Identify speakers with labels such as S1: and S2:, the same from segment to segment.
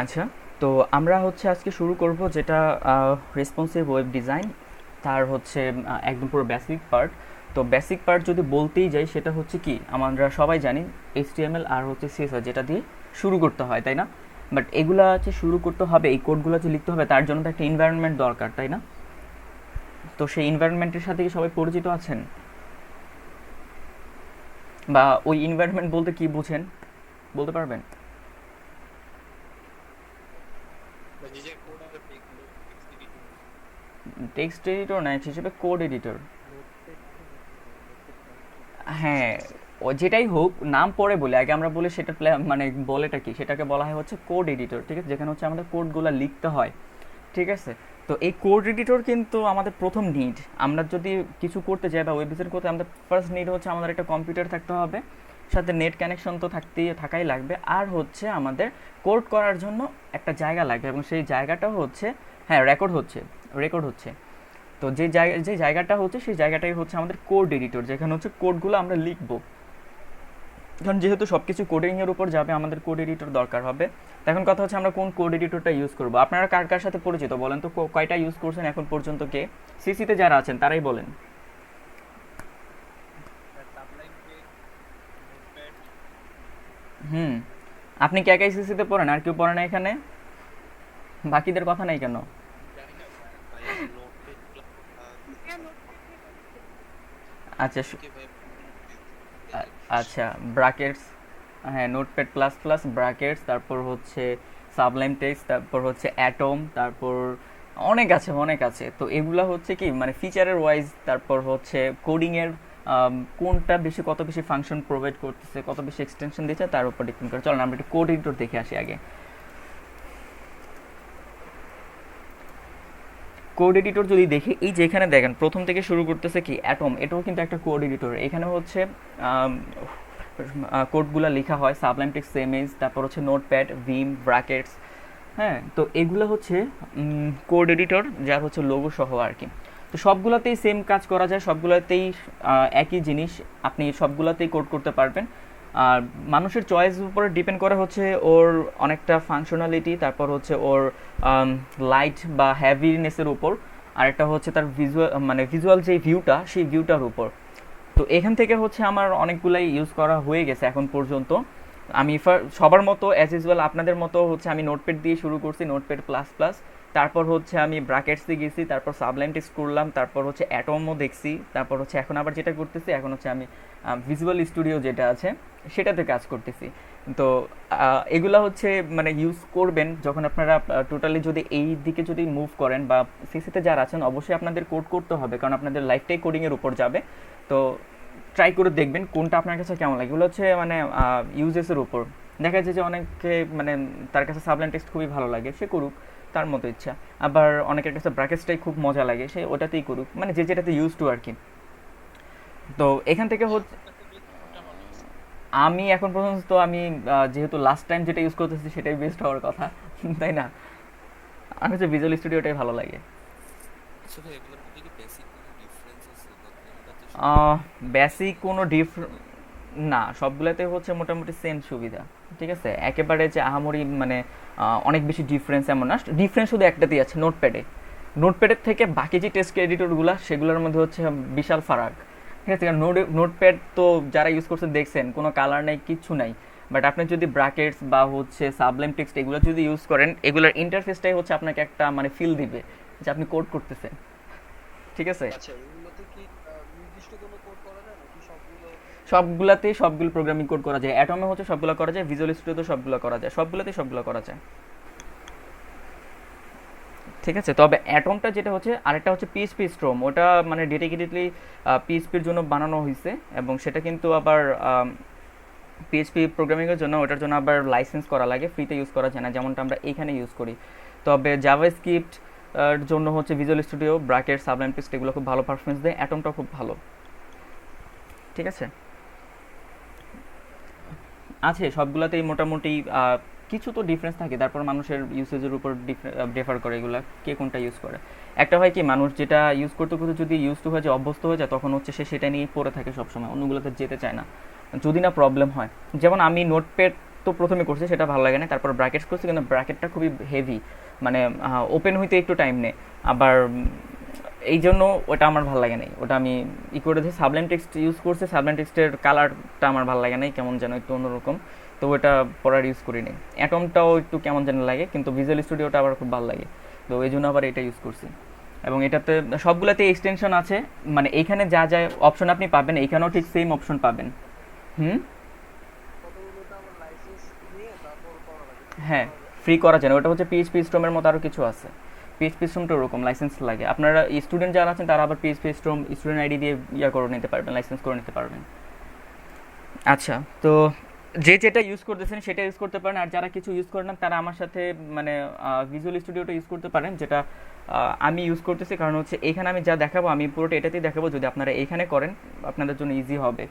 S1: আচ্ছা, তো আমরা হচ্ছে আজকে শুরু করব যেটা রেসপন্সিভ ওয়েব ডিজাইন, তার হচ্ছে একদম পুরো বেসিক পার্ট। তো বেসিক পার্ট যদি বলতেই যাই সেটা হচ্ছে কি, আমরা সবাই জানি এইচটিএমএল আর হচ্ছে সিএসএস যেটা দিয়ে শুরু করতে হয়, তাই না? বাট এগুলা হচ্ছে শুরু করতে হবে, এই কোডগুলো যে লিখতে হবে তার জন্য তো একটা এনভায়রনমেন্ট দরকার, তাই না? তো সেই এনভায়রনমেন্টের সাথে কি সবাই পরিচিত আছেন, বা ওই এনভায়রনমেন্ট বলতে কি বুঝেন বলতে পারবেন?
S2: যে কোড আর টেক্সট এডিটর।
S1: টেক্সট এডিটর না, হিসেবে কোড এডিটর।
S2: নোটপ্যাড তো নাকি ভাই, নোটপ্যাড প্লাস প্লাস।
S1: হ্যাঁ, ও যেটাই হোক নাম পরে বলি, আগে আমরা বলি সেটা মানে বলেটা কি, সেটাকে বলা হয় হচ্ছে কোড এডিটর, ঠিক আছে? যেখানে হচ্ছে আমাদের কোডগুলো লিখতে হয়, ঠিক আছে? তো এই কোড এডিটর কিন্তু আমাদের প্রথম নিড। আমরা যদি কিছু করতে চাই বা ওয়েব ডিজাইন করতে, আমাদের ফার্স্ট নিড হচ্ছে আমাদের একটা কম্পিউটার থাকতে হবে, সাথে নেট কানেকশন তো থাকাই লাগবে, আর হচ্ছে আমাদের কোড করার জন্য একটা জায়গা লাগবে, এবং সেই জায়গাটা হচ্ছে, হ্যাঁ, রেকর্ড হচ্ছে। তো যে জায়গাটা হচ্ছে সেই জায়গাটাই হচ্ছে আমাদের কোড এডিটর, যেখানে হচ্ছে কোডগুলো আমরা লিখবো। কারণ যেহেতু সব কিছু কোডিং এর উপর যাবে, আমাদের কোড এডিটর দরকার হবে। তো এখন কথা হচ্ছে আমরা কোন কোড এডিটরটা ইউজ করব। আপনারা কার কার সাথে পরিচিত বলেন তো, কয়টা ইউজ করছেন এখন পর্যন্ত, কে সিসিতে যারা আছেন তারাই বলেন।
S2: Sublime text, notepad.
S1: হুম, আপনি কে একাই সিসিতে পড়েন, আর কেউ পড়ে না এখানে? বাকিদের কথা নাই কেন?
S2: জানি না ভাই, নোটপ্যাড প্লাস
S1: আচ্ছা
S2: ওকে ভাই, নোটপ্যাড
S1: আচ্ছা, ব্রাকেটস, হ্যাঁ, নোটপ্যাড প্লাস প্লাস, ব্রাকেটস, তারপর হচ্ছে সাবলাইম টেক্সট, তারপর হচ্ছে অ্যাটম, তারপর অনেক আছে অনেক আছে। তো এগুলা হচ্ছে কি মানে ফিচারের ওয়াইজ, তারপর হচ্ছে কোডিংয়ের কোনটা বেশি, কত বেশি ফাংশন প্রোভাইড করতেছে, কত বেশি এক্সটেনশন দিচ্ছে তার উপর ডিপেন্ড করে। চলো আমরা একটু কোড এডিটর দেখে আসি আগে। কোড এডিটর যদি দেখি, এই যে এখানে দেখেন প্রথম থেকে শুরু করতেছে কি অ্যাটম, এটাও কিন্তু একটা কোড এডিটর। এখানে হচ্ছে কোডগুলো লেখা হয়, সাবলাইম টেক্সট, সেমেজ, তারপর হচ্ছে নোটপ্যাড, ভিম, ব্র্যাকেটস। হ্যাঁ, তো এগুলো হচ্ছে কোড এডিটর, যার হচ্ছে লোগো সহ আর কি। তো সবগুলোতেই সেম কাজ করা যায়, সবগুলোতেই একই জিনিস, আপনি সবগুলোতেই কোড করতে পারবেন। আর মানুষের চয়েসের উপরে ডিপেন্ড করে হচ্ছে ওর অনেকটা ফাংশনালিটি, তারপর হচ্ছে ওর লাইট বা হ্যাভিনেসের উপর, আর একটা হচ্ছে তার ভিজুয়াল যে ভিউটা, সেই ভিউটার উপর। তো এখান থেকে হচ্ছে আমার অনেকগুলাই ইউজ করা হয়ে গেছে এখন পর্যন্ত। আমি সবার মতো অ্যাজ ইউজুয়াল আপনাদের মতো হচ্ছে আমি নোটপ্যাড দিয়ে শুরু করছি, নোটপ্যাড প্লাস প্লাস, তারপর হচ্ছে আমি ব্র্যাকেটসে গেছি, তারপর সাবলাইম টেক্সট করলাম, তারপর হচ্ছে অ্যাটমও দেখছি, তারপর হচ্ছে এখন আবার যেটা করতেছি, এখন হচ্ছে আমি ভিজুয়াল স্টুডিও যেটা আছে সেটাতে কাজ করতেছি। তো এগুলা হচ্ছে মানে ইউজ করবেন যখন আপনারা টোটালি যদি এই দিকে যদি মুভ করেন, বা সিসিতে যারা আছেন অবশ্যই আপনাদের কোড করতে হবে, কারণ আপনাদের লাইফটাই কোডিংয়ের উপর যাবে। তো ট্রাই করে দেখবেন কোনটা আপনার কাছে কেমন লাগে। এগুলো হচ্ছে মানে ইউজেসের উপর দেখা যায় যে অনেকে মানে তার কাছে সাবলাইম টেক্সট খুবই ভালো লাগে, সে করুক, তার মতো ইচ্ছা। আবার অনেকের কাছে ব্র্যাকেটসটাই খুব মজা লাগে, সে ওটাতেই করুক, মানে যে যেটাতে ইউজ টু আর কি। তো এখান থেকে
S2: ভাই,
S1: হচ্ছে
S2: আপনার কাছে বেস্ট কোনটা মনে হয়?
S1: আমি এখন পর্যন্ত আমি যেহেতু লাস্ট টাইম যেটা ইউজ করতেছি সেটাই বেস্ট হওয়ার কথা, তাই না? আমার কাছে ভিজুয়াল স্টুডিওটাই ভালো লাগে।
S3: আচ্ছা ভাই, এগুলোর মধ্যে কি বেসিক কোনো ডিফারেন্স আছে? বা কোনটা তো সুবিধা কোনটা বেশি
S1: বেসিক কোনো
S3: ইউজ করা যায়?
S1: না, সবগুলোতে হচ্ছে মোটামুটি সেম সুবিধা, ঠিক আছে? একেবারে যে আহামরি মানে অনেক বেশি ডিফারেন্স এমন না, ডিফারেন্স শুধু একটাতেই আছে, নোটপ্যাডে। নোটপ্যাডের থেকে বাকি যে টেক্সট এডিটরগুলো সেগুলোর মধ্যে হচ্ছে বিশাল ফারাক, ঠিক আছে? কারণ নোটপ্যাড তো যারা ইউজ করছেন দেখছেন কোনো কালার নাই, কিচ্ছু নাই। বাট আপনি যদি ব্র্যাকেটস বা হচ্ছে সাবলাইম টেক্সট এগুলো যদি ইউজ করেন, এগুলোর ইন্টারফেসটাই হচ্ছে আপনাকে একটা মানে ফিল দিবে যে আপনি কোড করতেছেন, ঠিক আছে?
S2: আচ্ছা, এগুলোতে কি নির্দিষ্ট কোনো কোড করা যায় নাকি সবগুলো?
S1: সবগুলাতেই সবগুলো প্রোগ্রামিং কোড করা যায়, অ্যাটমে হচ্ছে সবগুলো করা যায়, ভিজুয়াল স্টুডিওতে সবগুলো করা যায়, সবগুলোতেই সবগুলো করা যায়, ঠিক আছে? তবে অ্যাটমটা যেটা হচ্ছে, আরেকটা হচ্ছে পিএইচপি স্ট্রম, ওটা মানে ডেডিকেটেডলি পিএইচপির জন্য বানানো হয়েছে, এবং সেটা কিন্তু আবার পিএইচপি প্রোগ্রামিংয়ের জন্য, ওটার জন্য আবার লাইসেন্স করা লাগে, ফ্রিতে ইউজ করা যায় না যেমনটা আমরা এখানে ইউজ করি। তবে জাভা স্ক্রিপ্ট জন্য হচ্ছে visual studio, bracket, Sublime text এগুলো খুব ভালো পারফরমেন্স দেয়, অ্যাটমটা খুব ভালো, ঠিক আছে? আছে সবগুলাতেই মোটামুটি কিছু তো ডিফারেন্স থাকে, তারপর মানুষের ইউসেজের উপর ডিফার করে এগুলা, কে কোনটা ইউজ করে। একটা হয় কি, মানুষ যেটা ইউজ করতে করতে যদি ইউজ টু হয়ে যায়, অভ্যস্ত হয়ে যায়, তখন হচ্ছে সে সেটা নিয়ে পড়ে থাকে সবসময়, অন্যগুলোতে যেতে চায় না, যদি না প্রবলেম হয়। যেমন আমি নোটপ্যাড তো প্রথমে করছি সেটা ভালো লাগে না, তারপর ব্র্যাকেটস করছি কিন্তু ব্র্যাকেটটা খুবই হেভি, মানে ওপেন হইতে একটু টাইম নেয় আবার, এই জন্য ওটা আমার ভালো লাগে নাই, ওটা আমি ই করে দিয়েছি। সাবলাইম টেক্সট ইউজ করছে, সাবলাইম টেক্সটের কালারটা আমার ভালো লাগে নাই, কেমন যেন একটু অন্যরকম, তো ওটা পড়ার ইউজ করি নি। অ্যাটমটাও একটু কেমন যেন লাগে, কিন্তু ভিজুয়াল স্টুডিওটা আবার খুব ভালো লাগে, তো এই জন্য আবার এটা ইউজ করছি। এবং এটাতে সবগুলোতে এক্সটেনশন আছে, মানে এইখানে যা যা অপশন আপনি পাবেন এইখানেও ঠিক সেম অপশন পাবেন। হুম,
S2: কতগুলোতে আমার লাইসেন্স নিয়ে তারপর করা লাগে,
S1: হ্যাঁ, ফ্রি করা যায় না, ওটা হচ্ছে পিএইচপি স্ট্রমের মতো আরও কিছু আছে। পিএইচপি স্ট্রমটা ওরকম লাইসেন্স লাগে, আপনারা স্টুডেন্ট যারা আছেন তারা আবার পিএইচপি স্ট্রম স্টুডেন্ট আইডি দিয়ে ইয়া করে নিতে পারবেন, লাইসেন্স করে নিতে পারবেন। আচ্ছা, তো যে যেটা ইউজ করতেছেন সেটা ইউজ করতে পারেন, আর যারা কিছু ইউজ করেন না তারা আমার সাথে মানে ভিজুয়াল স্টুডিওটা ইউজ করতে পারেন, যেটা আমি ইউজ করতেছি। কারণ হচ্ছে এখানে আমি যা দেখাবো আমি পুরোটা এটাতেই দেখাবো, যদি আপনারা এইখানে করেন আপনাদের জন্য ইজি হবে।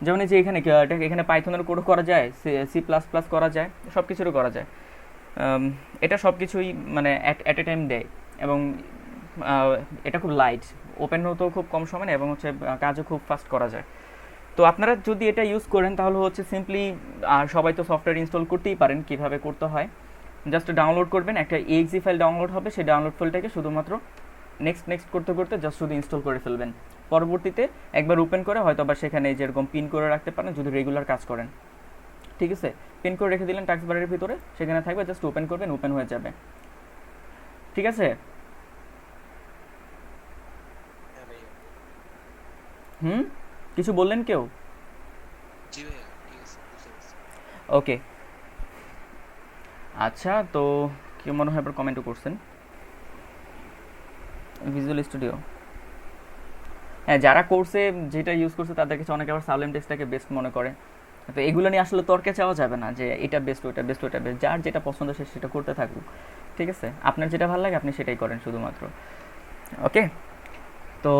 S1: যেমন এই যে এখানে এখানে পাইথনের কোডও করা যায়, সি প্লাস প্লাস করা যায়, সব কিছুরও করা যায়। এটা সব কিছুই মানে অ্যাট এ টাইম দেয়, এবং এটা খুব লাইট, ওপেন হতেও খুব কম সময় নেয়, এবং হচ্ছে কাজও খুব ফাস্ট করা যায়। তো আপনারা যদি এটা ইউজ করেন তাহলে হচ্ছে সিম্পলি, সবাই তো সফটওয়্যার ইনস্টল করতেই পারেন, কীভাবে করতে হয় জাস্ট ডাউনলোড করবেন, একটা exe ফাইল ডাউনলোড হবে, সেই ডাউনলোড ফাইলটাকে শুধুমাত্র নেক্সট নেক্সট করতে করতে জাস্ট শুধু ইনস্টল করে ফেলবেন। পরবর্তীতে একবার ওপেন করে হয়তো আবার সেখানে যেরকম পিন করে রাখতে পারেন যদি রেগুলার কাজ করেন, ঠিক আছে, পিন করে রেখে দিলেন টাস্ক বারের ভিতরে, সেখানে থাকবে, জাস্ট ওপেন করবেন, ওপেন হয়ে যাবে, ঠিক আছে।
S3: হ্যাঁ ভাইয়া।
S1: হুম, কিছু বললেন কেউ?
S3: জি ভাইয়া, ঠিক আছে, বুঝতে পারছি।
S1: ওকে, আচ্ছা, তো কেউ মনে হয় এবার কমেন্টও করছেন ভিজুয়াল স্টুডিও। হ্যাঁ, যারা কোর্সে যেটা ইউজ করছে তাদের কাছে অনেকে আবার সাবলাইম টেক্সটটাকে বেস্ট মনে করে, তো এগুলো নিয়ে আসলে তর্কে চাওয়া যাবে না যে এটা বেস্ট, ওটা বেস্ট, ওটা বেস্ট, যার যেটা পছন্দ সে সেটা করতে থাকুক, ঠিক আছে, আপনার যেটা ভালো লাগে আপনি সেটাই করেন শুধুমাত্র। ওকে, তো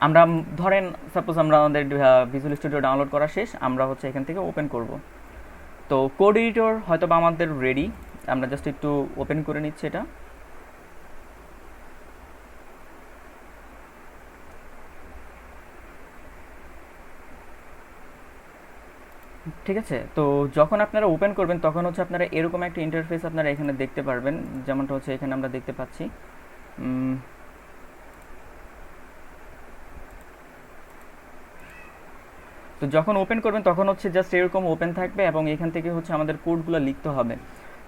S1: আমরা ধরেন সাপোজ আমরা আমাদের ভিজুয়াল স্টুডিও ডাউনলোড করা শেষ, আমরা হচ্ছে এখান থেকে ওপেন করব। তো কোড এডিটর হয়তো বা আমাদের রেডি, আমরা জাস্ট একটু ওপেন করে নিচ্ছি এটা। ঠিক আছে, তো যখন আপনারা ওপেন করবেন তখন হচ্ছে আপনারা এরকম একটা ইন্টারফেস আপনারা এখানে দেখতে পারবেন, যেমনটা হচ্ছে এখানে আমরা দেখতে পাচ্ছি। তো যখন ওপেন করবেন তখন হচ্ছে জাস্ট এরকম ওপেন থাকবে, এবং এখান থেকে হচ্ছে আমাদের কোডগুলো লিখতে হবে।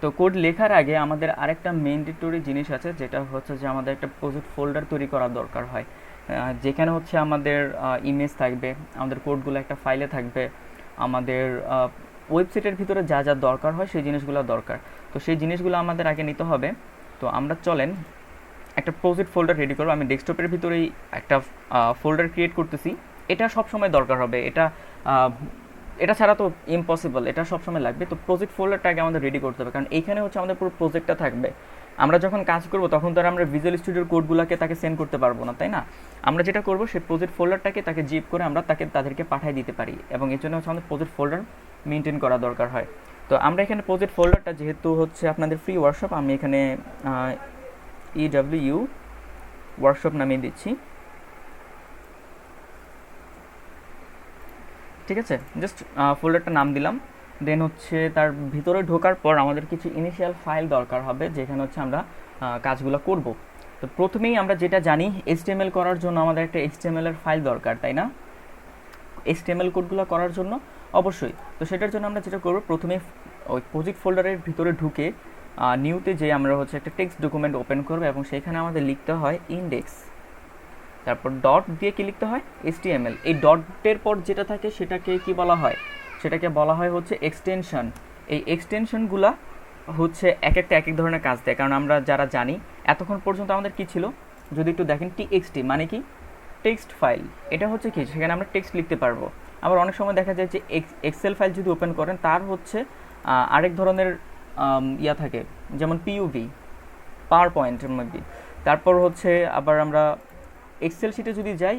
S1: তো কোড লেখার আগে আমাদের আরেকটা ম্যান্ডেটরি জিনিস আছে, যেটা হচ্ছে যে আমাদের একটা প্রজেক্ট ফোল্ডার তৈরি করা দরকার হয়, যেখানে হচ্ছে আমাদের ইমেজ থাকবে, আমাদের কোডগুলো একটা ফাইলে থাকবে, আমাদের ওয়েবসাইটের ভিতরে যা যা দরকার হয় সেই জিনিসগুলো দরকার। তো সেই জিনিসগুলো আমাদের আগে নিতে হবে। তো আমরা চলেন একটা প্রজেক্ট ফোল্ডার রেডি করবো, আমি ডেস্কটপের ভিতরেই একটা ফোল্ডার ক্রিয়েট করতেছি। এটা সব সময় দরকার হবে, এটা এটা ছাড়া তো ইম্পসিবল, এটা সব সময় লাগবে। তো প্রজেক্ট ফোল্ডারটা আগে আমাদের রেডি করতে হবে, কারণ এইখানে হচ্ছে আমাদের পুরো প্রজেক্টটা থাকবে। আমরা যখন কাজ করব তখন তো আর আমরা ভিজুয়াল স্টুডিওর কোডগুলোকে তাকে সেন্ড করতে পারবো না, তাই না? আমরা যেটা করব সেই প্রজেক্ট ফোল্ডারটাকে তাকে জিপ করে আমরা তাদেরকে পাঠিয়ে দিতে পারি, এবং এর জন্য হচ্ছে আমাদের প্রজেক্ট ফোল্ডার মেনটেন করা দরকার হয়। তো আমরা এখানে প্রজেক্ট ফোল্ডারটা যেহেতু হচ্ছে আপনাদের ফ্রি ওয়ার্কশপ, আমি এখানে EWU ওয়ার্কশপ নামিয়ে দিচ্ছি, ঠিক আছে, জাস্ট ফোল্ডারটা নাম দিলাম। দেন হচ্ছে তার ভিতরে ঢোকার পর আমাদের কিছু ইনিশিয়াল ফাইল দরকার হবে, যেখানে হচ্ছে আমরা কাজগুলো করব। তো প্রথমেই আমরা যেটা জানি, HTML করার জন্য আমাদের একটা HTML এর ফাইল দরকার, তাই না? HTML কোডগুলো করার জন্য অবশ্যই। তো সেটার জন্য আমরা যেটা করব, প্রথমে ওই প্রজেক্ট ফোল্ডারের ভিতরে ঢুকে নিউতে যে আমরা হচ্ছে একটা টেক্সট ডকুমেন্ট ওপেন করব, এবং সেখানে আমাদের লিখতে হয় ইন্ডেক্স, তারপর ডট দিয়ে কি লিখতে হয়, HTML। এই ডটের পর যেটা থাকে সেটাকে কি বলা হয়, সেটাকে বলা হয় হচ্ছে এক্সটেনশন। এই এক্সটেনশনগুলা হচ্ছে এক একটা এক এক ধরনের কাজ দেয়, কারণ আমরা যারা জানি এতক্ষণ পর্যন্ত আমাদের কি ছিল, যদি একটু দেখেন TXT মানে কি, টেক্সট ফাইল। এটা হচ্ছে কি, সেখানে আমরা টেক্সট লিখতে পারবো। আবার অনেক সময় দেখা যায় যে এক্সেল ফাইল যদি ওপেন করেন তার হচ্ছে আরেক ধরনের ইয়া থাকে, যেমন PUV, পাওয়ার পয়েন্টের মধ্যে। তারপর হচ্ছে আবার আমরা এক্সেল শিটে যদি যাই,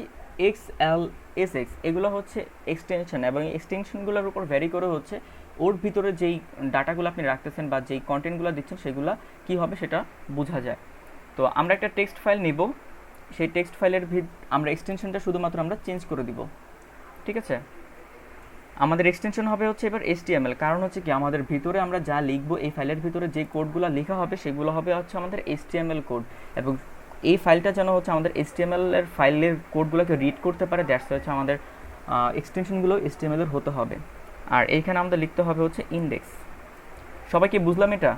S1: XLSX, এগুলো হচ্ছে এক্সটেনশন, এবং এই এক্সটেনশনগুলোর উপর ভ্যারি করে হচ্ছে ওর ভিতরে যেই ডাটাগুলো আপনি রাখতেছেন বা যেই কন্টেন্টগুলো দিচ্ছেন সেগুলো কী হবে সেটা বোঝা যায়। তো আমরা একটা টেক্সট ফাইল নিব, সেই টেক্সট ফাইলের আমরা এক্সটেনশনটা শুধুমাত্র আমরা চেঞ্জ করে দিব, ঠিক আছে। আমাদের এক্সটেনশন হবে হচ্ছে এবার HTML, কারণ হচ্ছে কি আমাদের ভিতরে আমরা যা লিখবো এই ফাইলের ভিতরে যে কোডগুলো লেখা হবে সেগুলো হবে হচ্ছে আমাদের HTML কোড, এবং এই ফাইলটা যেন হচ্ছে আমাদের HTML এর ফাইলের কোডগুলোকে রিড করতে পারে, দ্যাটস হচ্ছে আমাদের এক্সটেনশনগুলো HTML এর হতে হবে। আর এইখানে আমাদের লিখতে হবে হচ্ছে ইন্ডেক্স। সবাই কি বুঝলাম এটা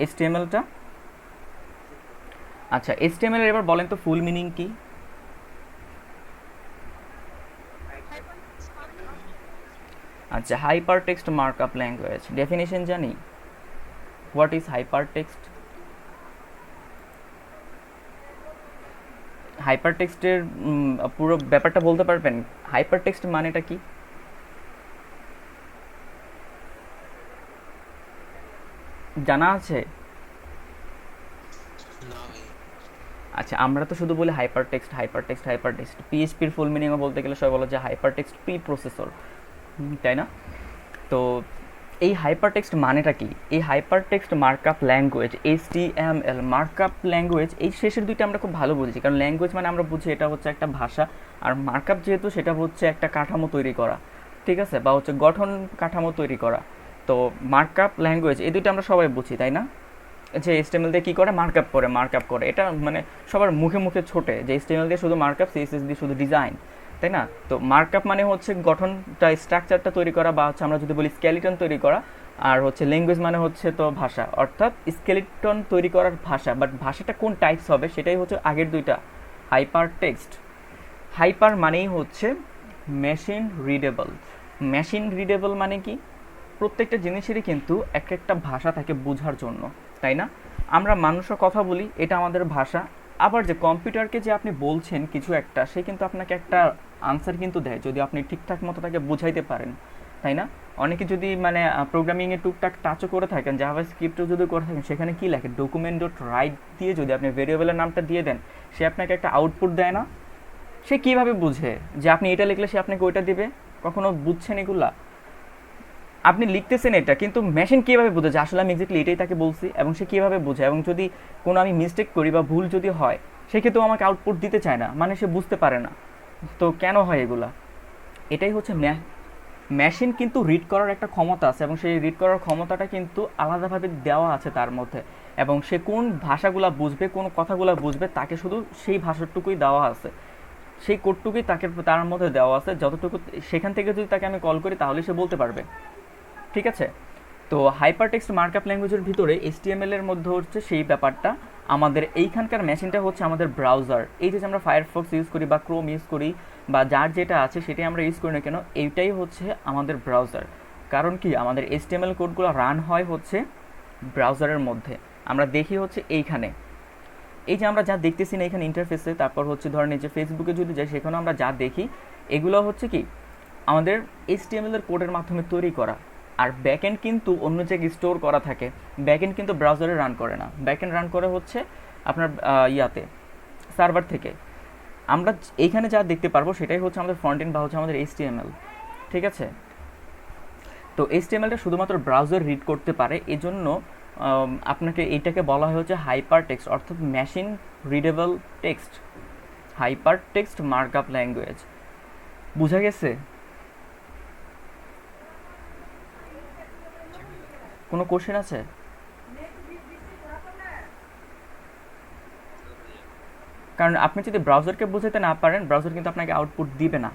S1: HTML-টা? আচ্ছা, HTML এর এবার বলেন তো ফুল মিনিং কি? আচ্ছা, hyper text markup language, definition জানি। What is hyper text? Hyper টেক্সটের পুরো ব্যাপারটা বলতে পারবেন? হাইপার টেক্সট মানেটা কি জানা আছে?
S3: না ভাই।
S1: আচ্ছা, আমরা তো শুধু বলি hyper text hyper text hypertext. পিএইচপির ফুল মিনিংও বলতে গেলে সবাই বলে যে হাইপার টেক্সট প্রি প্রসেসর, তাই না? তো এই হাইপার টেক্সট মানেটা কি? এই hyper text markup language, HTML markup language, এই শেষের দুইটা আমরা খুব ভালো বুঝি, কারণ ল্যাঙ্গুয়েজ মানে আমরা বুঝি এটা হচ্ছে একটা ভাষা, আর মার্কআপ যেহেতু সেটা হচ্ছে একটা কাঠামো তৈরি করা, ঠিক আছে, বা হচ্ছে গঠন কাঠামো তৈরি করা। তো মার্কআপ ল্যাঙ্গুয়েজ এই দুইটা আমরা সবাই বুঝি, তাই না? যে HTML দিয়ে কী করে মার্কআপ করে, এটা মানে সবার মুখে মুখে ছোটে যে HTML দিয়ে শুধু মার্কআপ, CSS দিয়ে শুধু ডিজাইন, তাই না? তো মার্কআপ মানে হচ্ছে গঠনটা, স্ট্রাকচারটা তৈরি করা, বা হচ্ছে আমরা যদি বলি স্কেলিটন তৈরি করা। আর হচ্ছে ল্যাঙ্গুয়েজ মানে হচ্ছে তো ভাষা, অর্থাৎ স্কেলিটন তৈরি করার ভাষা, বাট ভাষাটা কোন টাইপস হবে সেটাই হচ্ছে আগের দুইটা, হাইপার টেক্সট। হাইপার মানেই হচ্ছে মেশিন রিডেবল। মেশিন রিডেবল মানে কি? প্রত্যেকটা জিনিসেরই কিন্তু এক একটা ভাষা থাকে বোঝার জন্য, তাই না? আমরা মানুষের কথা বলি, এটা আমাদের ভাষা। আবার যে কম্পিউটারকে যে আপনি বলছেন কিছু একটা, সে কিন্তু আপনাকে একটা আনসার কিন্তু দেয় যদি আপনি ঠিকঠাক মতো তাকে বুঝাইতে পারেন, তাই না? অনেকে যদি মানে প্রোগ্রামিংয়ে টুকটাক টাচও করে থাকেন, জাভা স্ক্রিপ্টও যদি করে থাকেন, সেখানে কী লেখে ডকুমেন্ট ডট রাইট দিয়ে যদি আপনি ভেরিয়েবলের নামটা দিয়ে দেন, সে আপনাকে একটা আউটপুট দেয় না? সে কীভাবে বুঝে যে আপনি এটা লিখলে সে আপনাকে ওইটা দিবে? কখনো বুঝছেন এগুলা? আপনি লিখতেছেন এটা, কিন্তু মেশিন কীভাবে বোঝে যে আসলে আমি এক্স্যাক্টলি এটাই তাকে বলছি, এবং সে কীভাবে বোঝে? এবং যদি কোনো আমি মিস্টেক করি বা ভুল যদি হয়, সেক্ষেত্রেও আমাকে আউটপুট দিতে চায় না, মানে সে বুঝতে পারে না। তো কেন হয় এগুলা? এটাই হচ্ছে মেশিন কিন্তু রিড করার একটা ক্ষমতা আছে, এবং সেই রিড করার ক্ষমতাটা কিন্তু আলাদাভাবে দেওয়া আছে তার মধ্যে, এবং সে কোন ভাষাগুলা বুঝবে, কোন কথাগুলা বুঝবে, তাকে শুধু সেই ভাষাটুকুই দেওয়া আছে, সেই কোডটুকুই তাকে তার মধ্যে দেওয়া আছে, যতটুকু সেখান থেকে যদি তাকে আমি কল করি তাহলে সে বলতে পারবে, ঠিক আছে? তো হাইপার টেক্সট মার্কআপ ল্যাঙ্গুয়েজের ভিতরে HTML এর মধ্যে হচ্ছে সেই ব্যাপারটা। আমাদের এইখানকার মেশিনটা হচ্ছে আমাদের ব্রাউজার। এই যে আমরা ফায়ারফক্স ইউজ করি বা ক্রোম ইউজ করি বা যার যেটা আছে সেটাই আমরা ইউজ করি না কেন, এইটাই হচ্ছে আমাদের ব্রাউজার। কারণ কি আমাদের HTML কোডগুলো রান হয় হচ্ছে ব্রাউজারের মধ্যে। আমরা দেখি হচ্ছে এইখানে, এই যে আমরা যা দেখতেছি না এখানে ইন্টারফেসে, তারপর হচ্ছে ধরেন এই যে ফেসবুকে যদি যাই সেখানেও আমরা যা দেখি, এগুলো হচ্ছে কি আমাদের HTML এর কোডের মাধ্যমে তৈরি করা। আর ব্যাকএন্ড কিন্তু অন্য জায়গায় স্টোর করা থাকে, ব্যাকএন্ড কিন্তু ব্রাউজারে রান করে না, ব্যাকএন্ড রান করে হচ্ছে আপনার ইয়াতে সার্ভার থেকে। আমরা এইখানে যা দেখতে পারবো সেটাই হচ্ছে আমাদের ফ্রন্ট এন্ড বা হচ্ছে আমাদের HTML, ঠিক আছে? তো HTMLটা শুধুমাত্র ব্রাউজার রিড করতে পারে, এজন্য আপনাকে এইটাকে বলা হয় হচ্ছে হাইপার টেক্সট, অর্থাৎ machine readable text, hyper text markup language. বুঝা গেছে? কোনো কোশ্চেন আছে? কারণ আপনি যদি ব্রাউজারকে বুঝাতে না পারেন, ব্রাউজার কিন্তু আপনাকে আউটপুট দিবে না।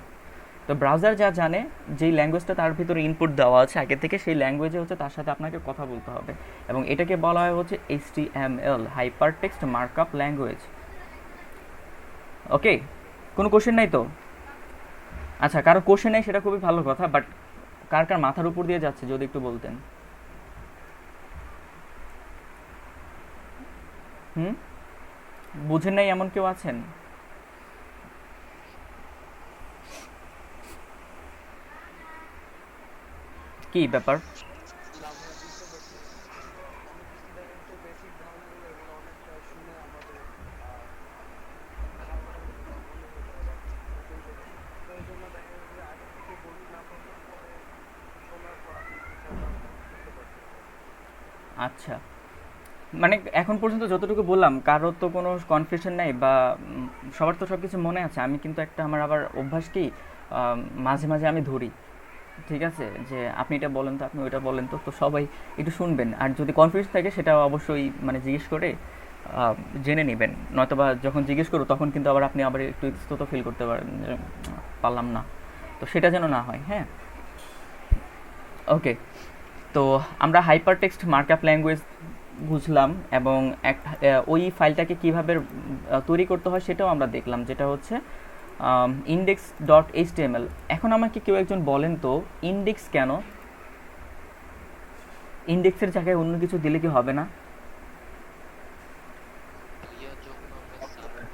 S1: তো ব্রাউজার যা জানে, যেই ল্যাঙ্গুয়েজটা তার ভিতরে ইনপুট দেওয়া আছে আগে থেকে, সেই ল্যাঙ্গুয়েজে হচ্ছে তার সাথে আপনাকে কথা বলতে হবে, এবং এটাকে বলা হয় হচ্ছে HTML, hyper text markup language. Okay, কোনো কোশ্চেন নাই তো? আচ্ছা, কারো কোশ্চেন নেই সেটা খুবই ভালো কথা, বাট কার কার মাথার উপর দিয়ে যাচ্ছে যদি একটু বলতেন। বুঝেন নাই এমন কেউ আছেন? কি ব্যাপার?
S2: লাভ হয় বুঝতে পারছি। অনেক স্টুডেন্টের বেসিক ধারণাগুলো এগুলো অনেকটা শুনে আমাদের ধারণা হয়ে যায় বা মনে হয়ে যায় বা নতুন জিনিস। তো এই জন্য দেখা যায় যে আগে থেকে বই না পড়লে পরে শোনার পর আপনি বিষয়টা বুঝতে পারতেছেন।
S1: আচ্ছা, মানে এখন পর্যন্ত যতটুকু বললাম কারোর তো কোনো কনফিউশন নাই বা সবার তো সব কিছু মনে আছে। আমি কিন্তু একটা আমার আবার অভ্যাস কি, মাঝে মাঝে আমি ধরি, ঠিক আছে, যে আপনি এটা বলেন তো, আপনি ওইটা বলেন তো, তো সবাই একটু শুনবেন। আর যদি কনফিউজ থাকে সেটা অবশ্যই মানে জিজ্ঞেস করে আহ, জেনে নেবেন। নয়তোবা যখন জিজ্ঞেস করো তখন কিন্তু আবার আপনি আবার একটু ইতস্তত ফিল করতে পারেন যে পারলাম না, তো সেটা যেন না হয়। হ্যাঁ, ওকে। তো আমরা হাইপার টেক্সট মার্কআপ ল্যাঙ্গুয়েজ বুঝলাম, এবং ওই ফাইলটাকে কীভাবে তৈরি করতে হয় সেটাও আমরা দেখলাম, যেটা হচ্ছে ইন্ডেক্স ডট এইচটিএমএল। এখন আমাকে কেউ একজন বলেন তো, ইন্ডেক্স কেন? ইন্ডেক্সের জায়গায় অন্য কিছু দিলে কি হবে না?
S3: ভাইয়া যখন আমরা সার্ভারে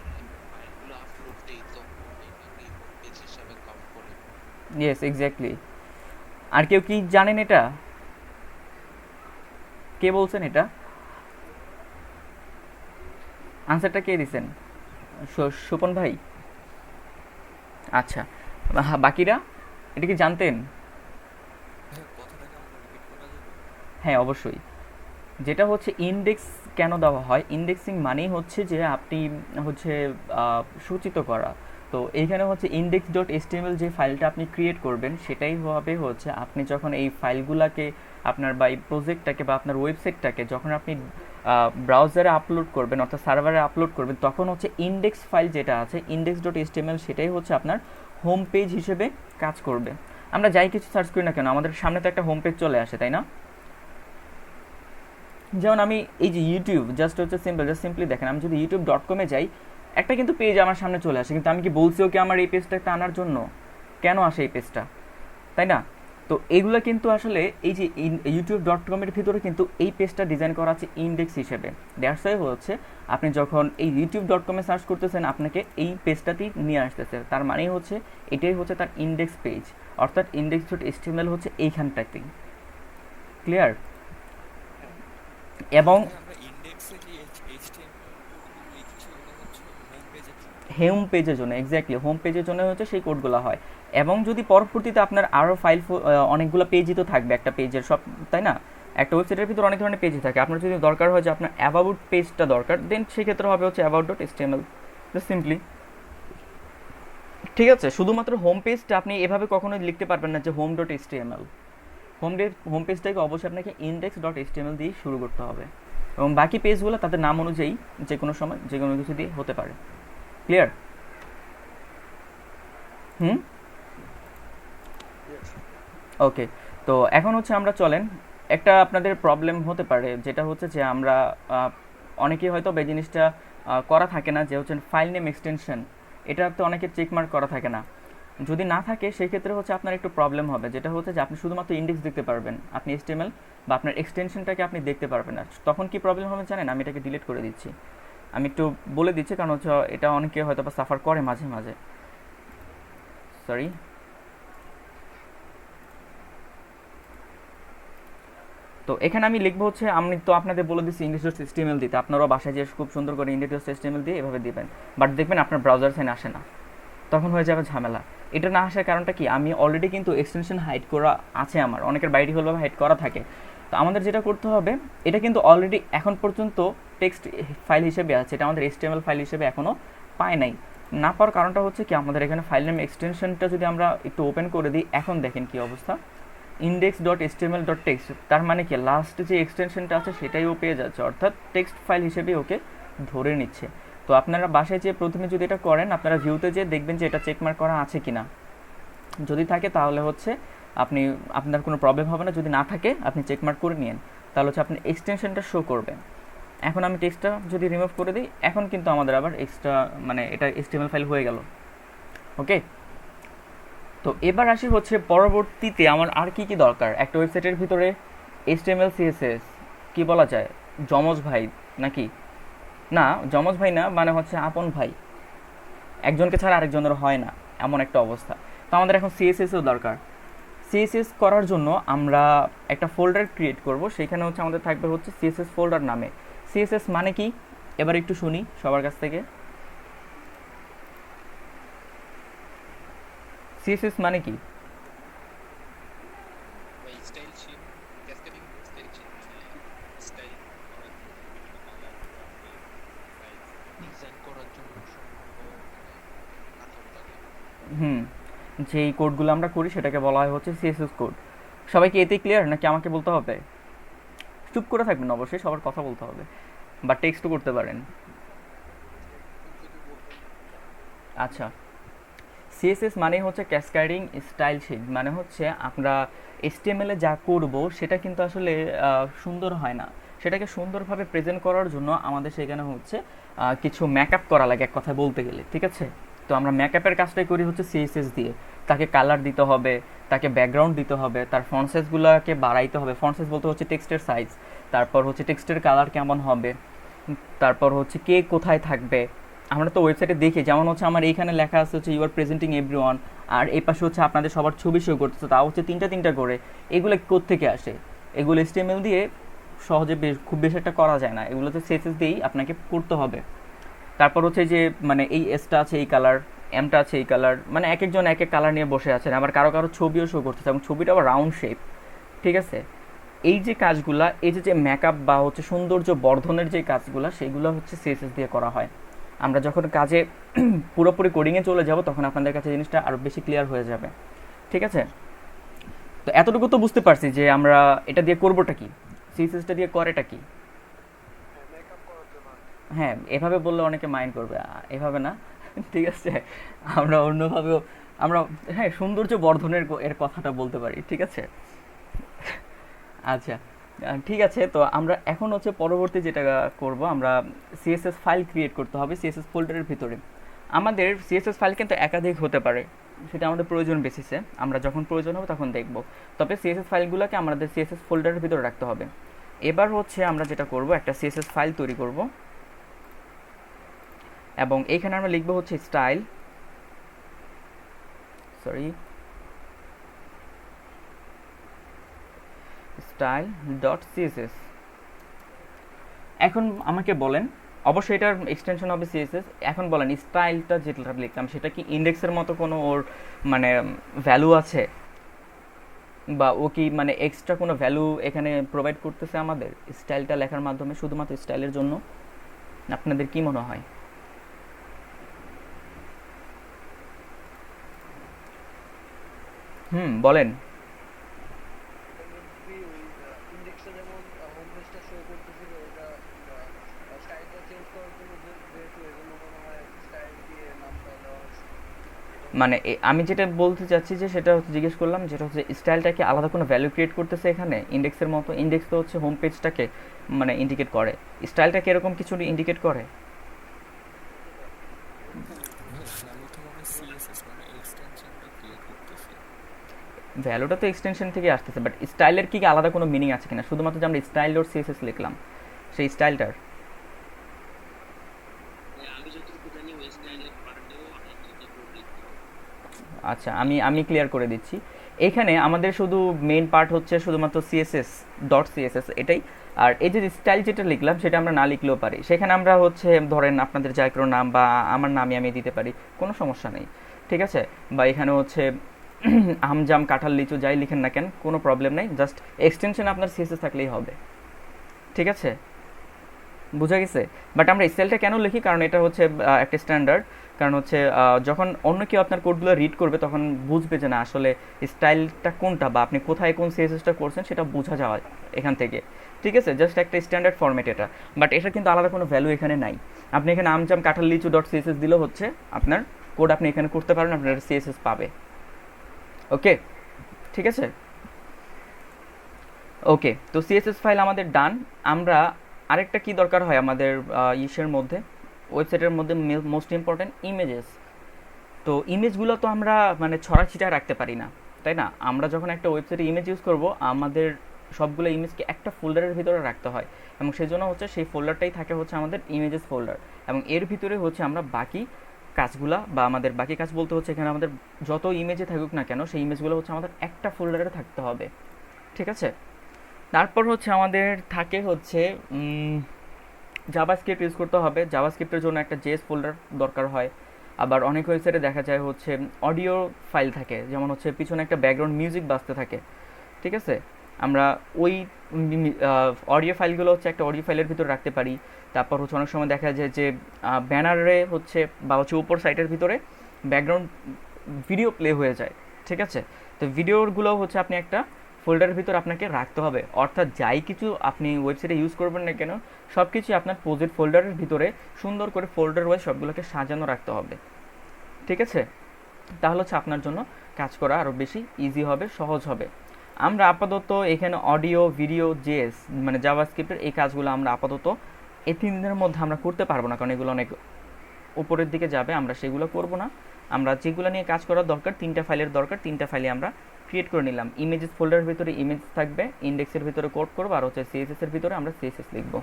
S3: ফাইলগুলো আপলোড দিই তখন এটাকে হোম পেজ হিসাবে কাউন্ট করে।
S1: Yes, exactly. আর কেউ কি জানেন এটা? কে বলছেন এটা? আনসারটা কে দিছেন? সুপন ভাই? আচ্ছা, বাকিরা এটা কি জানতেন?
S3: হ্যাঁ, কথাটাকে আমাকে রিপিট করা যাবে?
S1: হ্যাঁ, অবশ্যই। যেটা হচ্ছে ইন্ডেক্স কেন দেওয়া হয়, ইন্ডেক্সিং মানেই হচ্ছে যে আপনি হচ্ছে সূচিত করা। তো এইখানে হচ্ছে ইন্ডেক্স ডট এইচটিএমএল যে ফাইলটা আপনি ক্রিয়েট করবেন সেটাই হবে হচ্ছে আপনি যখন এই ফাইলগুলোকে আপনার বা এই প্রজেক্টটাকে বা আপনার ওয়েবসাইটটাকে যখন আপনি ব্রাউজারে আপলোড করবেন অর্থাৎ সার্ভারে আপলোড করবেন, তখন হচ্ছে ইন্ডেক্স ফাইল যেটা আছে ইন্ডেক্স ডট এইচটিএমএল সেটাই হচ্ছে আপনার হোম পেজ হিসেবে কাজ করবে। আমরা যাই কিছু সার্চ করি না কেন আমাদের সামনে তো একটা হোম পেজ চলে আসে, তাই না? যেমন আমি এই যে ইউটিউব জাস্ট হচ্ছে সিম্পলি দেখেন, আমি যদি youtube.com-এ যাই একটা কিন্তু পেজ আমার সামনে চলে আসে, কিন্তু আমি কি বলছি ওকে আমার এই পেজটা একটা আনার জন্য? কেন আসে এই পেজটা, তাই না? তো এইগুলো কিন্তু আসলে এই যে youtube.com-এর ভিতরে কিন্তু এই পেজটা ডিজাইন করা আছে ইন্ডেক্স হিসেবে। দ্যাটস ওয়াই হচ্ছে আপনি যখন এই youtube.com-এ সার্চ করতেছেন আপনাকে এই পেজটাতেই নিয়ে আসতেছে, তার মানেই হচ্ছে এটাই হচ্ছে তার ইন্ডেক্স পেজ, অর্থাৎ index.html হচ্ছে এইখানটাতেই। ক্লিয়ার? এবং
S3: ভাই আমরা ইন্ডেক্সে যে এইচটিএমএল কোডগুলো লিখছি ওগুলো হচ্ছে হোম পেজের জন্য।
S1: হোম পেজের জন্য, এক্স্যাক্টলি হোম পেজের জন্য হচ্ছে সেই কোডগুলো হয়। এবং যদি পরবর্তীতে আপনার আরও ফাইল অনেকগুলো পেজই তো থাকবে একটা পেজের সব, তাই না? একটা ওয়েবসাইটের ভিতরে অনেক ধরনের পেজই থাকে, আপনার যদি দরকার হয় যে আপনার অ্যাবাউট পেজটা দরকার, দেন সেক্ষেত্রে হবে হচ্ছে অ্যাবাউট ডট এইচটিএমএল সিম্পলি। ঠিক আছে, শুধুমাত্র হোম পেজটা আপনি এভাবে কখনোই লিখতে পারবেন না যে হোম ডট এইচটিএমএল। হোম পেজটাকে অবশ্যই আপনাকে ইন্ডেক্স ডট এইচটিএমএল দিয়ে শুরু করতে হবে, এবং বাকি পেজগুলো তাদের নাম অনুযায়ী যে কোনো সময় যে কোনো কিছু দিয়ে হতে পারে। ক্লিয়ার? হুম,
S2: Yes.
S1: ওকে। তো এখন হচ্ছে আমরা চলেন, একটা আপনাদের প্রবলেম হতে পারে যেটা হচ্ছে যে আমরা অনেকেই হয়তো এই জিনিসটা করা থাকে না, যে হচ্ছে ফাইল নেম এক্সটেনশন, এটা তো অনেকের চেকমার্ক করা থাকে না। যদি না থাকে সেক্ষেত্রে হচ্ছে আপনার একটু প্রবলেম হবে, যেটা হচ্ছে যে আপনি শুধুমাত্র ইন্ডেক্স দেখতে পারবেন, আপনি এইচটিএমএল বা আপনার এক্সটেনশনটাকে আপনি দেখতে পারবেন না। তখন কি প্রবলেম হবে জানেন? আমি এটাকে ডিলিট করে দিচ্ছি, আমি একটু বলে দিচ্ছি, কারণ হচ্ছে এটা অনেকে হয়তো বা সাফার করে মাঝে মাঝে। সরি। তো এখানে আমি লিখবো হচ্ছে, আমি তো আপনাদের বলে দিচ্ছি ইংলিশ ডট এইচটিএমএল দিতে, আপনারাও বাসায় যে খুব সুন্দর করে ইংলিশ ডট এইচটিএমএল দিয়ে এভাবে দিবেন, বাট দেখবেন আপনার ব্রাউজার সাইন আসে না, তখন হয়ে যাবে ঝামেলা। এটা না আসার কারণটা কি, আমি অলরেডি কিন্তু এক্সটেনশন হাইড করা আছে আমার, অনেকের বাই ডিফল্টভাবে হাইড করা থাকে। তো আমাদের যেটা করতে হবে, এটা কিন্তু অলরেডি এখন পর্যন্ত টেক্সট ফাইল হিসেবে আছে, এটা আমাদের এইচটিএমএল ফাইল হিসেবে এখনও পায় নাই। না পাওয়ার কারণটা হচ্ছে কি, আমাদের এখানে ফাইল নেম এক্সটেনশনটা যদি আমরা একটু ওপেন করে দিই, এখন দেখেন কি অবস্থা, index dot HTML dot text, তার মানে কি লাস্ট যে এক্সটেনশনটা আছে সেটাই ও পেয়ে যাচ্ছে, অর্থাৎ টেক্সট ফাইল হিসেবে ওকে ধরে নিচ্ছে। তো আপনারা বাসায় যে প্রথমে যদি এটা করেন, আপনারা ভিউতে যে দেখবেন যে এটা চেকমার্ক করা আছে কিনা, যদি থাকে তাহলে হচ্ছে আপনি, আপনার কোনো প্রবলেম হবে না, যদি না থাকে আপনি চেকমার্ক করে নিন, তাহলে হচ্ছে আপনার এক্সটেনশনটা শো করবে। এখন আমি টেক্সটটা যদি রিমুভ করে দিই, এখন কিন্তু আমাদের আবার এক্সট্রা মানে এটা এইচটিএমএল ফাইল হয়ে গেল। ওকে। তো এবার আসি হচ্ছে পরবর্তীতে আমার আর কি কি দরকার একটা ওয়েবসাইটের ভিতরে। এইচটিএমএল সিএসএস কি বলা যায়, যমজ ভাই নাকি? না, যমজ ভাই না, মানে হচ্ছে আপন ভাই, একজনকে ছাড়া আরেকজনের হয় না, এমন একটা অবস্থা। তো আমাদের এখন সিএসএসও দরকার। সিএসএস করার জন্য আমরা একটা ফোল্ডার ক্রিয়েট করব, সেখানে হচ্ছে আমাদের থাকবে হচ্ছে সিএসএস ফোল্ডার নামে। সিএসএস মানে কি এবার একটু শুনি সবার কাছ থেকে। সিএসএস মানে কি?
S3: ভাই style sheet, cascading style sheet মানে স্টাইল করার জন্য বিভিন্ন ডিজাইন করার জন্য সম্পূর্ণ কাঠামো লাগে।
S1: হুম, যেই কোডগুলো আমরা করি সেটাকে বলা হয় হচ্ছে সিএসএস কোড। সবাইকে এতেই ক্লিয়ার নাকি আমাকে বলতে হবে? চুপ করে থাকবেন, অবশ্যই সবার কথা বলতে হবে, বা টেক্সটও করতে পারেন।
S2: যদি বলতেন।
S1: আচ্ছা, সিএসএস মানে হচ্ছে ক্যাসকেডিং স্টাইল শিট, মানে হচ্ছে আমরা HTML এ যা করব সেটা কিন্তু আসলে সুন্দর হয় না, সেটাকে সুন্দরভাবে প্রেজেন্ট করার জন্য আমাদের সেখানে হচ্ছে কিছু মেকআপ করা লাগে এক কথায় বলতে গেলে, ঠিক আছে? তো আমরা মেকআপের কাজটাই করি হচ্ছে সিএসএস দিয়ে। তাকে কালার দিতে হবে, তাকে ব্যাকগ্রাউন্ড দিতে হবে, তার ফন্ট সাইজগুলোকে বাড়াইতে হবে। ফন্ট সাইজ বলতে হচ্ছে টেক্সটের সাইজ, তারপর হচ্ছে টেক্সটের কালার কেমন হবে, তারপর হচ্ছে কে কোথায় থাকবে। আমরা তো ওয়েবসাইটে দেখি, যেমন হচ্ছে আমার এইখানে লেখা আছে হচ্ছে ইউ আর প্রেজেন্টিং এভরিওয়ান, আর এই পাশে হচ্ছে আপনাদের সবার ছবি শো করতেছে, তাও হচ্ছে তিনটা তিনটা করে। এগুলো কোত্থেকে আসে? এগুলো HTML দিয়ে সহজে খুব বেশি একটা করা যায় না, এগুলো তো CSS দিয়েই আপনাকে করতে হবে। তারপর হচ্ছে যে মানে এই এসটা আছে এই কালার, এমটা আছে এই কালার, মানে এক একজন এক এক কালার নিয়ে বসে আছেন, আবার কারো কারো ছবিও শো করতেছে এবং ছবিটা আবার রাউন্ড শেপ, ঠিক আছে? এই যে কাজগুলা, এই যে যে মেকআপ বা হচ্ছে সৌন্দর্য বর্ধনের যে কাজগুলা, সেগুলো হচ্ছে সিএসএস দিয়ে করা হয়। আমরা যখন কাজে পুরোপুরি কোডিংয়ে চলে যাব তখন আপনাদের কাছে জিনিসটা আরও বেশি ক্লিয়ার হয়ে যাবে, ঠিক আছে? তো এতটুকু তো বুঝতে পারছি যে আমরা এটা দিয়ে করবোটা কি, সিএসএসটা দিয়ে করেটা কি।
S2: হ্যাঁ, মেকআপ করার জন্য আর কি।
S1: হ্যাঁ, এভাবে বললে অনেকে মাইন্ড করবে, এভাবে না ঠিক আছে, আমরা অন্যভাবেও আমরা, হ্যাঁ, সৌন্দর্য বর্ধনের এর কথাটা বলতে পারি, ঠিক আছে? আচ্ছা, ঠিক আছে। তো আমরা এখন হচ্ছে পরবর্তী যেটা করব, আমরা সিএসএস ফাইল ক্রিয়েট করতে হবে সিএসএস ফোল্ডারের ভিতরে। আমাদের সিএসএস ফাইল কিন্তু একাধিক হতে পারে, সেটা আমাদের প্রয়োজন বেসিসে, আমরা যখন প্রয়োজন হবে তখন দেখব। তবে সিএসএস ফাইলগুলোকে আমাদের সিএসএস ফোল্ডারের ভিতরে রাখতে হবে। এবার হচ্ছে আমরা যেটা করব, একটা সিএসএস ফাইল তৈরি করব এবং এইখানে আমরা লিখব হচ্ছে style, sorry, style dot CSS. এখন আমাকে বলেন, অবশ্যই এটার এক্সটেনশন হবে সিএসএস। এখন বলেন স্টাইলটা যেটা লিখলাম সেটা কি ইন্ডেক্সের মতো কোনো ওর মানে ভ্যালু আছে, বা ও কি মানে এক্সট্রা কোনো ভ্যালু এখানে প্রোভাইড করতেছে আমাদের স্টাইলটা লেখার মাধ্যমে, শুধুমাত্র স্টাইলের জন্য? আপনাদের কি মনে হয়? বলেন।
S2: এটা যদি ওই ইন্ডেক্সে যেমন হোম পেজটা শো করতেছিল, ওটা স্টাইলটা চেঞ্জ করার জন্য যেহেতু এজন্য মনে হয় স্টাইল দিয়ে নামটা দেওয়া হয়েছে। এটা হতে
S1: মানে
S2: পারে।
S1: আমি যেটা বলতে চাচ্ছি যে সেটা হচ্ছে জিজ্ঞেস করলাম, যেটা হচ্ছে স্টাইলটা কি আলাদা কোনো ভ্যালু ক্রিয়েট করতেছে এখানে ইন্ডেক্সের মতো? ইন্ডেক্স তো হচ্ছে হোম পেজটাকে মানে ইন্ডিকেট করে, স্টাইলটা কি এরকম কিছু ইন্ডিকেট করে?
S2: হতে পারে। এরকমই মনে হয়।
S4: ভ্যালু তো মানে সিএসএস মানে এক্সটেনশনটা ক্রিয়েট করতেছে।
S1: ভ্যালুটা তো এক্সটেনশন থেকে আসতেছে, বাট স্টাইলের কি আলাদা কোনো মিনিং আছে কিনা, শুধুমাত্র যে আমরা স্টাইল ডট সিএসএস লিখলাম সেই স্টাইলটার?
S3: আমি যতটুকু জানি ওই স্টাইলের পার্টেও একটা কোড লিখতে হবে।
S1: আচ্ছা, আমি আমি ক্লিয়ার করে দিচ্ছি। এখানে আমাদের শুধু মেইন পার্ট হচ্ছে শুধুমাত্র সিএসএস ডট সিএসএস এটাই। আর এই যে স্টাইল যেটা লিখলাম সেটা আমরা না লিখলেও পারি, সেখানে আমরা হচ্ছে ধরেন আপনাদের যা কোনো নাম বা আমার নামই আমি দিতে পারি, কোনো সমস্যা নেই, ঠিক আছে? বা এখানে হচ্ছে আম জাম কাঁঠাল লিচু যাই লিখেন না কেন, কোনো প্রবলেম নেই, জাস্ট এক্সটেনশন আপনার সিএসএস থাকলেই হবে, ঠিক আছে? বোঝা গেছে? বাট আমরা স্টাইলটা কেন লিখি, কারণ এটা হচ্ছে একটা স্ট্যান্ডার্ড। কারণ হচ্ছে যখন অন্য কেউ আপনার কোডগুলো রিড করবে তখন বুঝবে যে না আসলে স্টাইলটা কোনটা বা আপনি কোথায় কোন সিএসএসটা করছেন সেটা বোঝা যাওয়া এখান থেকে, ঠিক আছে? জাস্ট একটা স্ট্যান্ডার্ড ফরম্যাট এটা, বাট এটা কিন্তু আলাদা কোনো ভ্যালু এখানে নাই। আপনি এখানে আমজাম কাঁঠাল লিচু ডট সিএসএস দিলেও হচ্ছে আপনার কোড আপনি এখানে করতে পারেন, আপনার সিএসএস পাবে। ওকে, ঠিক আছে? ওকে, তো সিএসএস ফাইল আমাদের ডান। আমরা আরেকটা কি দরকার হয় আমাদের ইসের মধ্যে, ওয়েবসাইটের মধ্যে মোস্ট ইম্পর্টেন্ট ইমেজেস। তো ইমেজগুলো তো আমরা মানে ছড়া ছিটায় রাখতে পারি না, তাই না? আমরা যখন একটা ওয়েবসাইটে ইমেজ ইউজ করব আমাদের সবগুলো ইমেজকে একটা ফোল্ডারের ভিতরে রাখতে হয়, এবং সেজন্য হচ্ছে সেই ফোল্ডারটাই থাকে হচ্ছে আমাদের ইমেজেস ফোল্ডার, এবং এর ভিতরে হচ্ছে আমরা বাকি কাজগুলা বা আমাদের বাকি কাজ বলতে হচ্ছে এখানে আমাদের যত ইমেজে থাকুক না কেন সেই ইমেজগুলো হচ্ছে আমাদের একটা ফোল্ডারে থাকতে হবে, ঠিক আছে? তারপর হচ্ছে আমাদের থাকে হচ্ছে জাভাস্ক্রিপ্ট ইউজ করতে হবে। জাভাস্ক্রিপ্টের জন্য একটা জেএস ফোল্ডার দরকার হয়। আবার অনেক ওয়েবসাইটে দেখা যায় হচ্ছে অডিও ফাইল থাকে, যেমন হচ্ছে পিছনে একটা ব্যাকগ্রাউন্ড মিউজিক বাজতে থাকে, ঠিক আছে? আমরা ওই অডিও ফাইলগুলো হচ্ছে একটা অডিও ফাইলের ভিতরে রাখতে পারি। তারপর হচ্ছে অনেক সময় দেখা যায় যে ব্যানারে হচ্ছে বা হচ্ছে উপর সাইটের ভিতরে ব্যাকগ্রাউন্ড ভিডিও প্লে হয়ে যায়, ঠিক আছে। তো ভিডিওগুলো হচ্ছে আপনি একটা ফোল্ডারের ভিতর আপনাকে রাখতে হবে, অর্থাৎ যাই কিছু আপনি ওয়েবসাইটে ইউজ করবেন না কেন সব কিছু আপনার প্রজেক্ট ফোল্ডারের ভিতরে সুন্দর করে ফোল্ডার ওয়াইজ সবগুলোকে সাজানো রাখতে হবে, ঠিক আছে। তাহলে হচ্ছে আপনার জন্য কাজ করা আরও বেশি ইজি হবে, সহজ হবে। আমরা আপাতত এখানে অডিও ভিডিও জেএস মানে জাভাস্ক্রিপ্টের এই কাজগুলো আমরা আপাতত এই 3 দিনের মধ্যে আমরা করতে পারবো না, কারণ এগুলো অনেক উপরের দিকে যাবে, আমরা সেগুলো করব না। আমরা যেগুলো নিয়ে কাজ করার দরকার 3টা ফাইলের দরকার, 3টা ফাইলে আমরা ক্রিয়েট করে নিলাম। ইমেজেস ফোল্ডারের ভিতরে ইমেজ থাকবে, ইন্ডেক্সের ভিতরে কোড করবো, আর হচ্ছে সিএসএস এর ভিতরে আমরা সিএসএস লিখবো।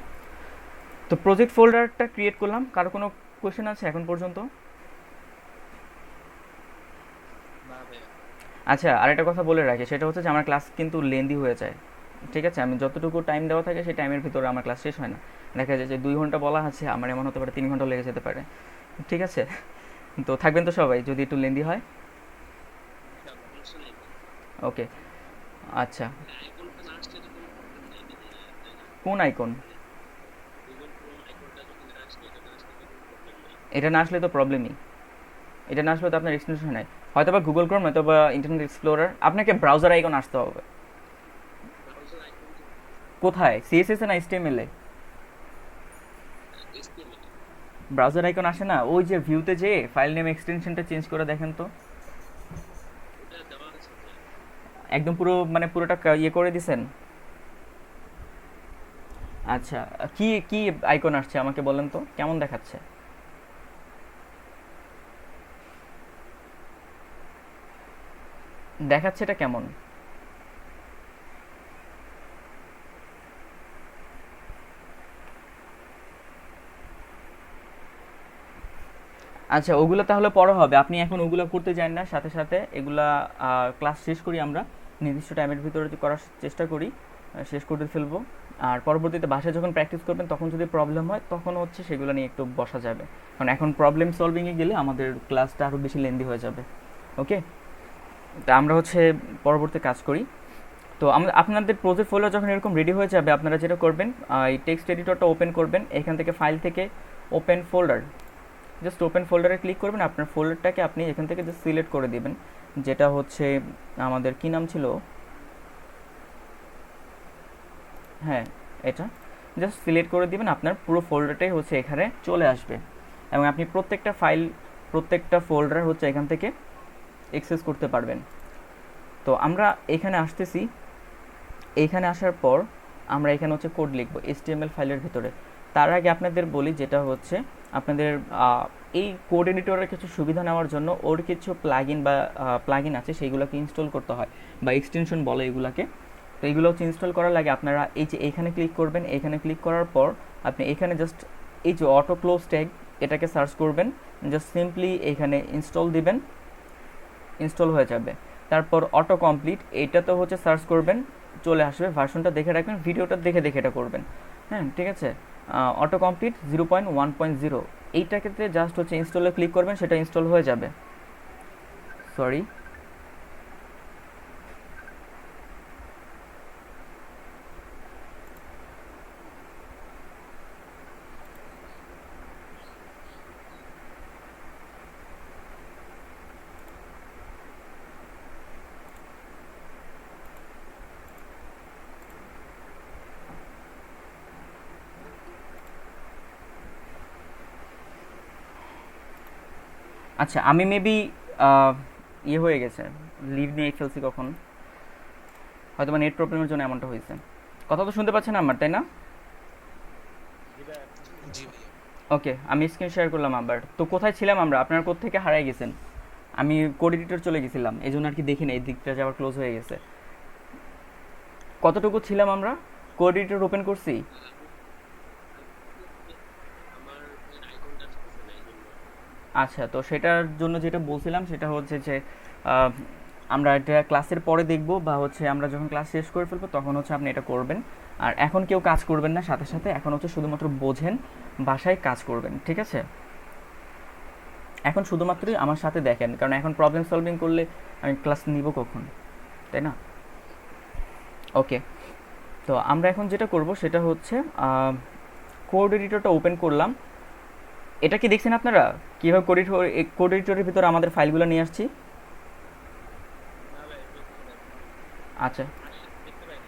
S1: তো প্রজেক্ট ফোল্ডারটা ক্রিয়েট করলাম। কারো কোনো কোয়েশ্চেন আছে এখন পর্যন্ত?
S3: না ভাইয়া।
S1: আচ্ছা, আরেকটা কথা বলে রাখি, সেটা হচ্ছে যে আমার ক্লাস কিন্তু লেন্দি হয়ে যায়, ঠিক আছে। আমি যতটুকু টাইম দেওয়া থাকে সেই টাইমের ভিতরে আমার ক্লাস শেষ হয় না। দেখা যায় যে 2 ঘন্টা বলা আছে, আমার এমন হতে পারে 3 ঘন্টা লেগে যেতে পারে, ঠিক আছে। তো থাকবেন তো সবাই যদি একটু লেন্দি হয়।
S3: সমস্যা নেই।
S1: ওকে, আচ্ছা।
S3: আইকনটা না আসলে তো কোনো প্রবলেম নেই, তাই না?
S1: কোন আইকন?
S3: গুগল ক্রোম আইকনটা যদি না আসলে, এটা না আসলে তো কোনো প্রবলেম নেই।
S1: এটা না আসলে তো প্রবলেমই, এটা না আসলে তো আপনার এক্সটেনশন নাই, হয়তো বা গুগল ক্রোম নয়তো বা ইন্টারনেট এক্সপ্লোরার, আপনাকে ব্রাউজার আইকন আসতে হবে।
S3: ব্রাউজার আইকন তো
S1: কোথায়, সিএসএস না এইচটিএমএল এ?
S3: HTML
S1: ব্রাউজার আইকন আসে না, ওই যে ভিউতে যেয়ে ফাইল নেম এক্সটেনশনটা চেঞ্জ করে দেখেন তো।
S3: ওটা দেওয়া আছে ভাইয়া।
S1: একদম পুরো মানে পুরোটা ইয়ে করে দিছেন? আচ্ছা, কি কি আইকন আসছে আমাকে বলেন তো, কেমন দেখাচ্ছে? দেখাচ্ছে এটা কেমন? আচ্ছা, ওগুলো তাহলে পরে হবে, আপনি এখন ওগুলো করতে যান না, সাথে সাথে এগুলা ক্লাস শেষ করি, আমরা নির্দিষ্ট টাইমের ভিতরে যদি করার চেষ্টা করি শেষ করে ফেলবো। আর পরবর্তীতে বাসায় যখন প্র্যাকটিস করবেন তখন যদি প্রবলেম হয় তখন হচ্ছে সেগুলো নিয়ে একটু বসা যাবে, কারণ এখন প্রবলেম সলভিংয়ে গেলে আমাদের ক্লাসটা আরও বেশি লেন্দি হয়ে যাবে। ওকে, তা আমরা হচ্ছে পরবর্তী কাজ করি। তো আমরা আপনাদের প্রজেক্ট ফোল্ডার যখন এরকম রেডি হয়ে যাবে, আপনারা যেটা করবেন এই টেক্সট এডিটরটা ওপেন করবেন, এখান থেকে ফাইল থেকে ওপেন ফোল্ডার, জাস্ট ওপেন ফোল্ডারে ক্লিক করবেন। আপনার ফোল্ডারটাকে আপনি এখান থেকে জাস্ট সিলেক্ট করে দিবেন, যেটা হচ্ছে আমাদের কি নাম ছিল, হ্যাঁ এটা, জাস্ট সিলেক্ট করে দিবেন। আপনার পুরো ফোল্ডারটাই হচ্ছে এখানে চলে আসবে, এবং আপনি প্রত্যেকটা ফাইল প্রত্যেকটা ফোল্ডার হচ্ছে এখান থেকে অ্যাক্সেস করতে পারবেন। তো আমরা এখানে আসতেছি, এইখানে আসার পর আমরা এখানে হচ্ছে কোড লিখবো HTML ফাইলের ভিতরে। তার আগে আপনাদের বলি, যেটা হচ্ছে আপনাদের এই কোড এডিটরের কিছু সুবিধা নেওয়ার জন্য ওর কিছু প্লাগইন বা প্লাগইন আছে, সেইগুলোকে ইনস্টল করতে হয় বা এক্সটেনশন বলে এগুলাকে। তো এইগুলো হচ্ছে ইনস্টল করার লাগে আপনারা এই যে এইখানে ক্লিক করবেন, এইখানে ক্লিক করার পর আপনি এখানে জাস্ট এই যে অটো ক্লোজ ট্যাগ এটাকে সার্চ করবেন, জাস্ট সিম্পলি এইখানে ইনস্টল দিবেন, ইনস্টল হয়ে যাবে। তারপর অটো কমপ্লিট এইটাতে হচ্ছে সার্চ করবেন, চলে আসবে, ভার্সনটা দেখে রাখবেন, ভিডিওটা দেখে দেখে এটা করবেন, হ্যাঁ ঠিক আছে। অটো কমপ্লিট 0.1.0 এইটাকে জাস্ট হচ্ছে ইনস্টলে ক্লিক করবেন, সেটা ইনস্টল হয়ে যাবে। সরি, আচ্ছা আমি মেবি ইয়ে হয়ে গেছে, লিভ নিয়ে ফেলছি কখন, হয়তো বা নেট প্রবলেমের জন্য এমনটা হয়েছে। কথা তো শুনতে পাচ্ছেন আমার, তাই না?
S3: জি ভাইয়া।
S1: ওকে, আমি স্ক্রিন শেয়ার করলাম আবার। তো কোথায় ছিলাম আমরা, আপনারা কোত্থেকে হারাই গেছেন? আমি কোড এডিটর চলে গেছিলাম, এই জন্য আর কি দেখি না, এই দিকটা যাওয়ার ক্লোজ হয়ে গেছে। কতটুকু ছিলাম আমরা? কোড এডিটর ওপেন করছি,
S3: আমার আইকনটা আসতেছে না, এই জন্য।
S1: আচ্ছা। তো সেটার জন্য যেটা বলছিলাম সেটা হচ্ছে যে আমরা এটা ক্লাসের পরে দেখব, বা হচ্ছে আমরা যখন ক্লাস শেষ করে ফেলবো তখন হচ্ছে আপনি এটা করবেন। আর এখন কেউ কাজ করবেন না, সাথে সাথে এখন হচ্ছে শুধুমাত্র বোঝেন, বাসায় কাজ করবেন, ঠিক আছে? এখন শুধুমাত্রই আমার সাথে দেখেন, কারণ এখন প্রবলেম সলভিং করলে আমি ক্লাস নিব কখন, তাই না? ওকে, তো আমরা এখন যেটা করব সেটা হচ্ছে কোড এডিটরটা ওপেন করলাম। এটা কি দেখছেন আপনারা কীভাবে কোড এডিটরের ভিতরে আমাদের ফাইলগুলো নিয়ে আসছি?
S4: না ভাই বুঝতে পারি
S1: আচ্ছা
S4: মানে দেখতে পাইনি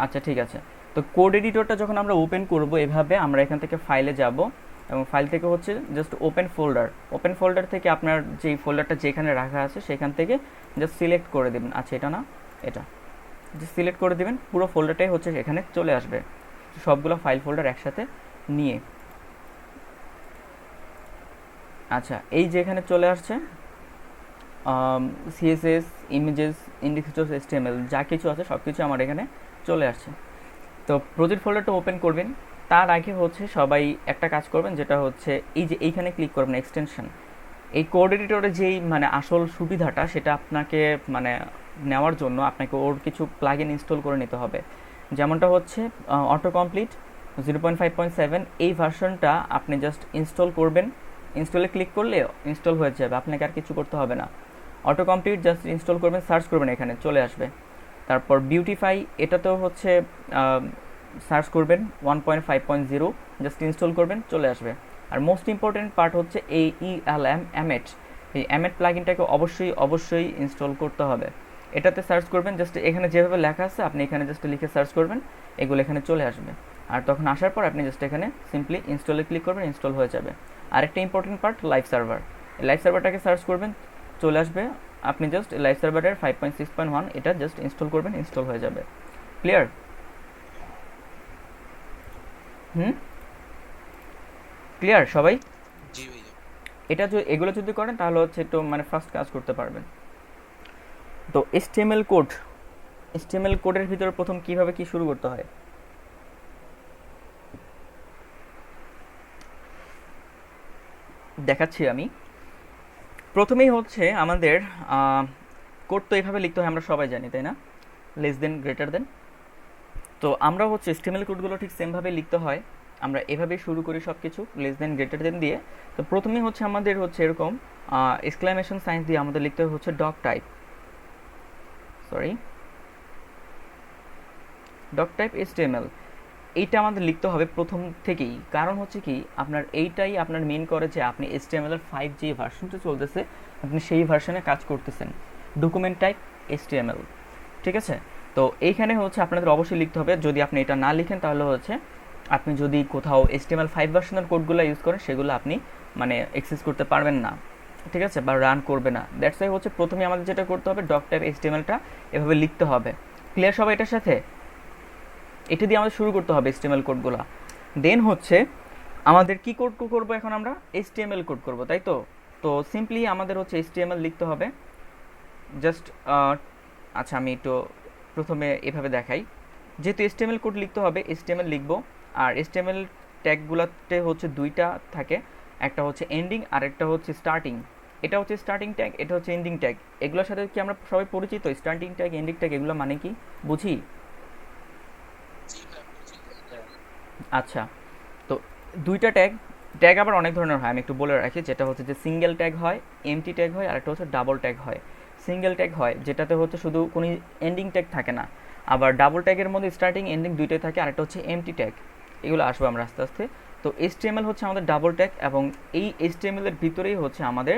S1: আচ্ছা ঠিক আছে। তো কোড এডিটরটা যখন আমরা ওপেন করব এভাবে আমরা এখান থেকে ফাইলে যাব এবং ফাইল থেকে হচ্ছে জাস্ট ওপেন ফোল্ডার থেকে আপনার যেই ফোল্ডারটা যেখানে রাখা আছে সেখান থেকে জাস্ট সিলেক্ট করে দেবেন। আচ্ছা এটা না, এটা জাস্ট সিলেক্ট করে দেবেন, পুরো ফোল্ডারটাই হচ্ছে এখানে চলে আসবে সবগুলো ফাইল ফোল্ডার একসাথে নিয়ে। আচ্ছা এই যে এখানে চলে আসছে সিএসএস, ইমেজেস, ইন্ডেক্স এসটিএমএল যা কিছু আছে সব কিছু আমার এখানে চলে আসছে। তো প্রজেক্ট ফোল্ডারটা ওপেন করবেন, তার আগে হচ্ছে সবাই একটা কাজ করবেন, যেটা হচ্ছে এই যে এইখানে ক্লিক করবেন এক্সটেনশন। এই কোড এডিটরের যেই মানে আসল সুবিধাটা সেটা আপনাকে মানে নেওয়ার জন্য আপনাকে ওর কিছু প্লাগইন ইনস্টল করে নিতে হবে। যেমনটা হচ্ছে অটো কমপ্লিট 0.5.7 এই ভার্সনটা আপনি জাস্ট ইনস্টল করবেন। ইনস্টলে ক্লিক করলে ইনস্টল হয়ে যাবে, আপনাকে আর কিছু করতে হবে না। অটো কমপ্লিট জাস্ট ইনস্টল করবেন, সার্চ করবেন, এখানে চলে আসবে। তারপর বিউটিফাই এটাতেও হচ্ছে সার্চ করবেন 1.5.0 জাস্ট ইনস্টল করবেন, চলে আসবে। আর মোস্ট ইম্পর্টেন্ট পার্ট হচ্ছে এই ELM এমেট, এই এমেট প্লাগইনটাকে অবশ্যই ইনস্টল করতে হবে। এটাতে সার্চ করবেন, জাস্ট এখানে যেভাবে লেখা আছে আপনি এখানে জাস্ট লিখে সার্চ করবেন, এগুলো এখানে চলে আসবে। আর তখন আসার পর আপনি জাস্ট এখানে সিম্পলি ইনস্টলে ক্লিক করবেন, ইনস্টল হয়ে যাবে। আরেকটা important part live server, live সার্ভারটাকে সার্চ করবেন, চলে আসবে। আপনি জাস্ট লাইভ সার্ভারের 5.6.1 এটা জাস্ট ইনস্টল করবেন, ইনস্টল হয়ে যাবে। ক্লিয়ার? ক্লিয়ার সবাই?
S3: জি ভাইয়া।
S1: এগুলো যদি করেন তাহলে হচ্ছে একটু মানে ফাস্ট কাজ করতে পারবেন। তো HTML কোডের ভিতরে প্রথম কিভাবে কি শুরু করতে হয় দেখাচ্ছি আমি। প্রথমেই হচ্ছে আমাদের কোড তো এইভাবে লিখতে হয়, আমরা সবাই জানি তাই না, লেস দেন গ্রেটার দেন। তো আমরা হচ্ছে HTML কোডগুলো ঠিক সেমভাবে লিখতে হয়, আমরা এভাবেই শুরু করি সব কিছু লেস দেন গ্রেটার দেন দিয়ে। তো প্রথমেই হচ্ছে আমাদের হচ্ছে এরকম এক্সক্লামেশন সাইন দিয়ে আমাদের লিখতে হচ্ছে ডক টাইপ HTML। এইটা আমাদের লিখতে হবে প্রথম থেকেই, কারণ হচ্ছে কি আপনার এইটাই আপনার মেন করে যে আপনি HTML এর 5 যে ভার্সনটা চলতেছে আপনি সেই ভার্সনে কাজ করতেছেন। ডকুমেন্ট টাইপ HTML, ঠিক আছে? তো এইখানে হচ্ছে আপনাদের অবশ্যই লিখতে হবে, যদি আপনি এটা না লিখেন তাহলে হচ্ছে আপনি যদি কোথাও HTML5 ভার্সনের কোডগুলো ইউজ করেন সেগুলো আপনি মানে অ্যাক্সেস করতে পারবেন না, ঠিক আছে, বা রান করবে না। দ্যাটস ওয়াই হচ্ছে প্রথমে আমাদের যেটা করতে হবে ডক টাইপ HTMLটা এভাবে লিখতে হবে। ক্লিয়ার সবাই এটার সাথে? এটা দিয়ে আমাদের শুরু করতে হবে HTML কোডগুলো। দেন হচ্ছে আমাদের কি কোড করব, এখন আমরা HTML কোড করব, তাই তো? তো সিম্পলি আমাদের হচ্ছে HTML লিখতে হবে জাস্ট। আচ্ছা আমি একটু প্রথমে এভাবে দেখাই। যেহেতু HTML কোড লিখতে হবে HTML লিখব, আর HTML ট্যাগগুলোতে হচ্ছে দুইটা থাকে, একটা হচ্ছে এন্ডিং আর একটা হচ্ছে স্টার্টিং। এটা হচ্ছে স্টার্টিং ট্যাগ, এটা হচ্ছে এন্ডিং ট্যাগ। এগুলোর সাথে কি আমরা সবাই পরিচিত? স্টার্টিং ট্যাগ, এন্ডিং ট্যাগ এগুলো মানে কি বুঝি?
S3: জি ভাই বুঝি।
S1: আচ্ছা, তো দুইটা ট্যাগ আবার অনেক ধরনের হয়, আমি একটু বলে রাখি। যেটা হচ্ছে যে সিঙ্গেল ট্যাগ হয়, এমটি ট্যাগ হয়, আর একটা হচ্ছে ডাবল ট্যাগ হয়। সিঙ্গেল ট্যাগ হয় যেটাতে হচ্ছে শুধু কোনো এন্ডিং ট্যাগ থাকে না, আবার ডাবল ট্যাগের মধ্যে স্টার্টিং এন্ডিং দুইটাই থাকে, আর একটা হচ্ছে এমটি ট্যাগ। এগুলো আসবো আমরা আস্তে আস্তে। তো HTML হচ্ছে আমাদের ডাবল ট্যাগ, এবং এই HTML এর ভিতরেই হচ্ছে আমাদের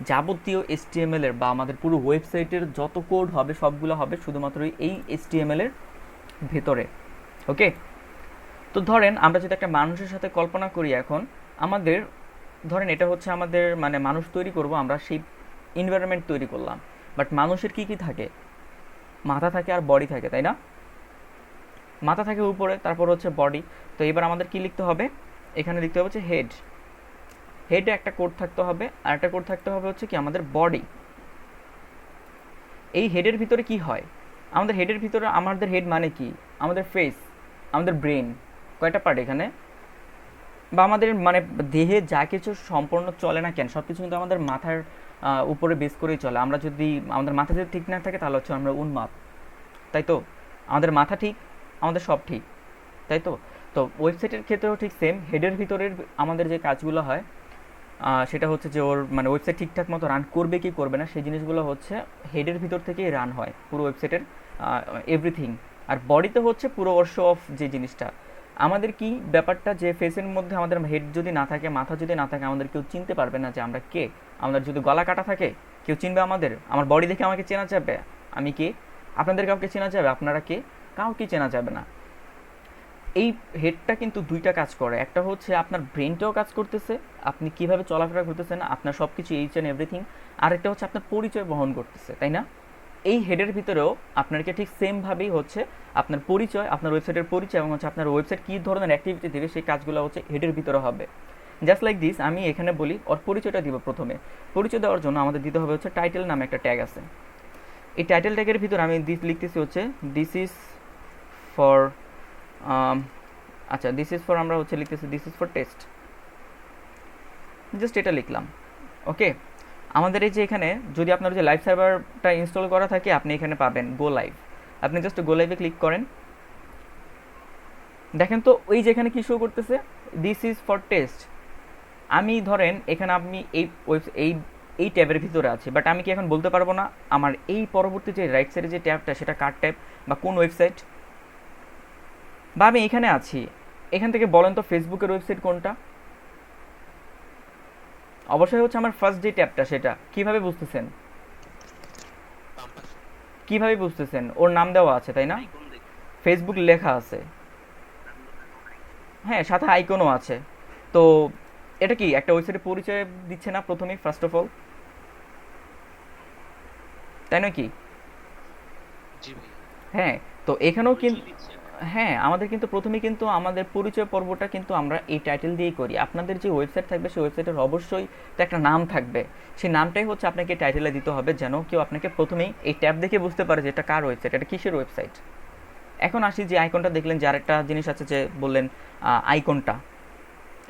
S1: যাবতীয় HTML এর বা আমাদের পুরো ওয়েবসাইটের যত কোড হবে সবগুলো হবে শুধুমাত্র এই HTML এর ভিতরে। ওকে, তো ধরেন আমরা যদি একটা মানুষের সাথে কল্পনা করি, এখন আমাদের ধরেন এটা হচ্ছে আমাদের মানে মানুষ তৈরি করব, আমরা সেই এনভায়রনমেন্ট তৈরি করলাম। বাট মানুষের কি কি থাকে? মাথা থাকে আর বডি থাকে, তাই না? মাথা থাকে উপরে, তারপর হচ্ছে বডি। তো এবার আমাদের কি লিখতে হবে? এখানে লিখতে হবে হচ্ছে হেডে একটা কোড থাকতে হবে, আর একটা কোড থাকতে হবে হচ্ছে কি আমাদের বডি। এই হেডের ভিতরে কি হয়? আমাদের হেডের ভিতরে, আমাদের হেড মানে কি? আমাদের ফেস, আমাদের ব্রেন, কয়টা পার্ট এখানে, বা আমাদের মানে দেহে যা কিছু সম্পূর্ণ চলে না কেন সব কিছু কিন্তু আমাদের মাথার উপরে বেস করেই চলে। আমরা যদি আমাদের মাথা যদি ঠিক না থাকে তাহলে হচ্ছে আমরা উন্মাদ, তাই তো? আমাদের মাথা ঠিক, আমাদের সব ঠিক, তাই তো? তো ওয়েবসাইটের ক্ষেত্রেও ঠিক সেম, হেডের ভিতরের আমাদের যে কাজগুলো হয় সেটা হচ্ছে যে ওর মানে ওয়েবসাইট ঠিকঠাক মতো রান করবে কি করবে না সেই জিনিসগুলো হচ্ছে হেডের ভিতর থেকেই রান হয়। পুরো ওয়েবসাইটের এভরিথিং আর বডিতে হচ্ছে পুরো শো অফ যে জিনিসটা। আমাদের কি ব্যাপারটা যে ফেসের মধ্যে আমাদের হেড যদি না থাকে, মাথা যদি না থাকে, আমাদের কেউ চিনতে পারবে না যে আমরা কে। আমাদের যদি গলা কাটা থাকে কেউ চিনবে আমাদের? আমার বডি দেখে আমাকে চেনা যাবে আমি কে? আপনাদের কাউকে চেনা যাবে আপনারা কে? কাউকে চেনা যাবে না। এই হেডটা কিন্তু দুইটা কাজ করে, একটা হচ্ছে আপনার ব্রেনটাও কাজ করতেছে, আপনি কিভাবে চলাফেরা করতেছেন, আপনার সব কিছু এইচ অ্যান্ড এভরিথিং। আরেকটা হচ্ছে আপনার পরিচয় বহন করতেছে, তাই না? এই হেডের ভিতরেও আপনাকে ঠিক সেমভাবেই হচ্ছে আপনার পরিচয়, আপনার ওয়েবসাইটের পরিচয় এবং হচ্ছে আপনার ওয়েবসাইট কী ধরনের অ্যাক্টিভিটি দেবে সেই কাজগুলো হচ্ছে হেডের ভিতরে হবে। জাস্ট লাইক দিস, আমি এখানে বলি ওর পরিচয়টা দিব। প্রথমে পরিচয় দেওয়ার জন্য আমাদের দিতে হবে হচ্ছে টাইটেল নামে একটা ট্যাগ আছে। এই টাইটেল ট্যাগের ভিতরে আমি লিখতেছি হচ্ছে দিস ইজ ফর, আচ্ছা দিস ইজ ফর, আমরা হচ্ছে লিখতেছি this is for test, just এটা লিখলাম। ওকে, আমাদের এই যে এখানে যদি আপনার যে লাইভ সার্ভারটা ইনস্টল করা থাকে আপনি এখানে পাবেন গো লাইভ। আপনি জাস্ট গো লাইভে ক্লিক করেন, দেখেন তো ওই যেখানে কি শো করতেছে দিস ইজ ফর টেস্ট। আমি ধরেন এখানে আপনি এই ট্যাবের ভিতরে আছে, বাট আমি কি এখন বলতে পারবো না আমার এই পরবর্তী যে রাইট সাইডে যে ট্যাবটা সেটা কার ট্যাব বা কোন ওয়েবসাইট? বা আমি এখানে আছি, এখান থেকে বলেন তো ফেসবুকের ওয়েবসাইট কোনটা? অবশ্যই হচ্ছে আমার ফার্স্ট যে ট্যাবটা, সেটা কিভাবে বুঝতেছেন?
S3: বাম পাশে
S1: কিভাবে বুঝতেছেন? ওর নাম দেওয়া আছে তাই না, ফেসবুক লেখা আছে, হ্যাঁ সাথে আইকনও আছে। তো এটা কি একটা ওয়েবসাইটের পরিচয় দিচ্ছে না প্রথমেই, ফার্স্ট অফ অল, তাই নয় কি?
S3: জি ভাই
S1: হ্যাঁ, তো এখানেও কিন্তু,
S3: পরিচয় দিচ্ছে।
S1: হ্যাঁ আমাদের কিন্তু প্রথমেই কিন্তু আমাদের পরিচয় পর্বটা কিন্তু আমরা এই টাইটেল দিয়েই করি। আপনাদের যে ওয়েবসাইট থাকবে সেই ওয়েবসাইটের অবশ্যই তো একটা নাম থাকবে, সেই নামটাই হচ্ছে আপনাকে টাইটেলে দিতে হবে, যেন কেউ আপনাকে প্রথমেই এই ট্যাব দেখে বুঝতে পারে যে এটা কার ওয়েবসাইট, এটা কিসের ওয়েবসাইট। এখন আসি যে আইকনটা দেখলেন, যে আরেকটা জিনিস আছে যে বললেন আইকনটা,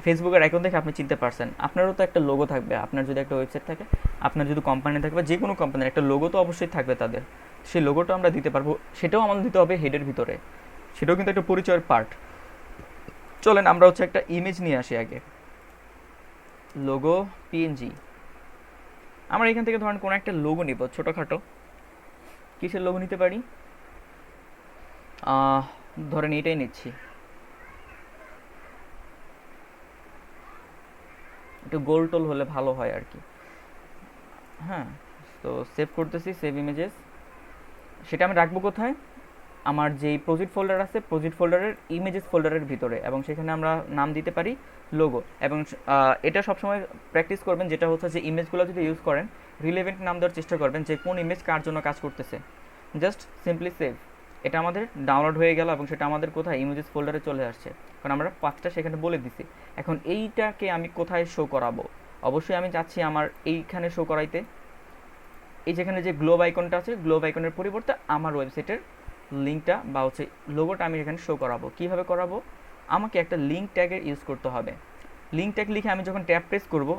S1: ফেসবুকের আইকন দেখে আপনি চিনতে পারছেন। আপনারও তো একটা লোগো থাকবে, আপনার যদি একটা ওয়েবসাইট থাকে, আপনার যদি কোম্পানি থাকবে, যে কোনো কোম্পানির একটা লোগো তো অবশ্যই থাকবে তাদের, সেই লোগোটা আমরা দিতে পারবো, সেটাও আমাদের দিতে হবে হেডের ভিতরে, সেটাও কিন্তু একটা পরিচয়ের পার্ট। চলেন আমরা হচ্ছে একটা ইমেজ নিয়ে আসি আগে, লোগো পিএনজি। আমরা এখান থেকে ধরেন কোনো একটা লোগো নিব ছোটোখাটো, কিসের লোগো নিতে পারি? ধরেন এটাই নিচ্ছি, একটু গোল টোল হলে ভালো হয় আর কি। হ্যাঁ, তো সেভ করতেছি, সেভ ইমেজেস। সেটা আমি রাখবো কোথায়? আমার যেই প্রজেক্ট ফোল্ডার আছে, প্রজেক্ট ফোল্ডারের ইমেজেস ফোল্ডারের ভিতরে, এবং সেখানে আমরা নাম দিতে পারি লোগো। এবং এটা সবসময় প্র্যাকটিস করবেন, যেটা হচ্ছে যে ইমেজগুলো যদি ইউজ করেন রিলেভেন্ট নাম দেওয়ার চেষ্টা করবেন, যে কোন ইমেজ কার জন্য কাজ করতেছে। জাস্ট সিম্পলি সেভ, এটা আমাদের ডাউনলোড হয়ে গেল এবং সেটা আমাদের কোথায় ইমেজেস ফোল্ডারে চলে আসছে, কারণ আমরা পাঁচটা সেখানে বলে দিছি। এখন এইটাকে আমি কোথায় শো করাবো? অবশ্যই আমি চাচ্ছি আমার এইখানে শো করাইতে। এই যেখানে যে গ্লোব আইকনটা আছে, গ্লোব আইকনের পরিবর্তে আমার ওয়েবসাইটের লিঙ্কটা বা হচ্ছে লোগোটা আমি এখানে শো করাবো। কীভাবে করাবো? আমাকে একটা লিঙ্ক ট্যাগের ইউজ করতে হবে। লিঙ্ক ট্যাগ লিখে আমি যখন ট্যাব প্রেস করবো,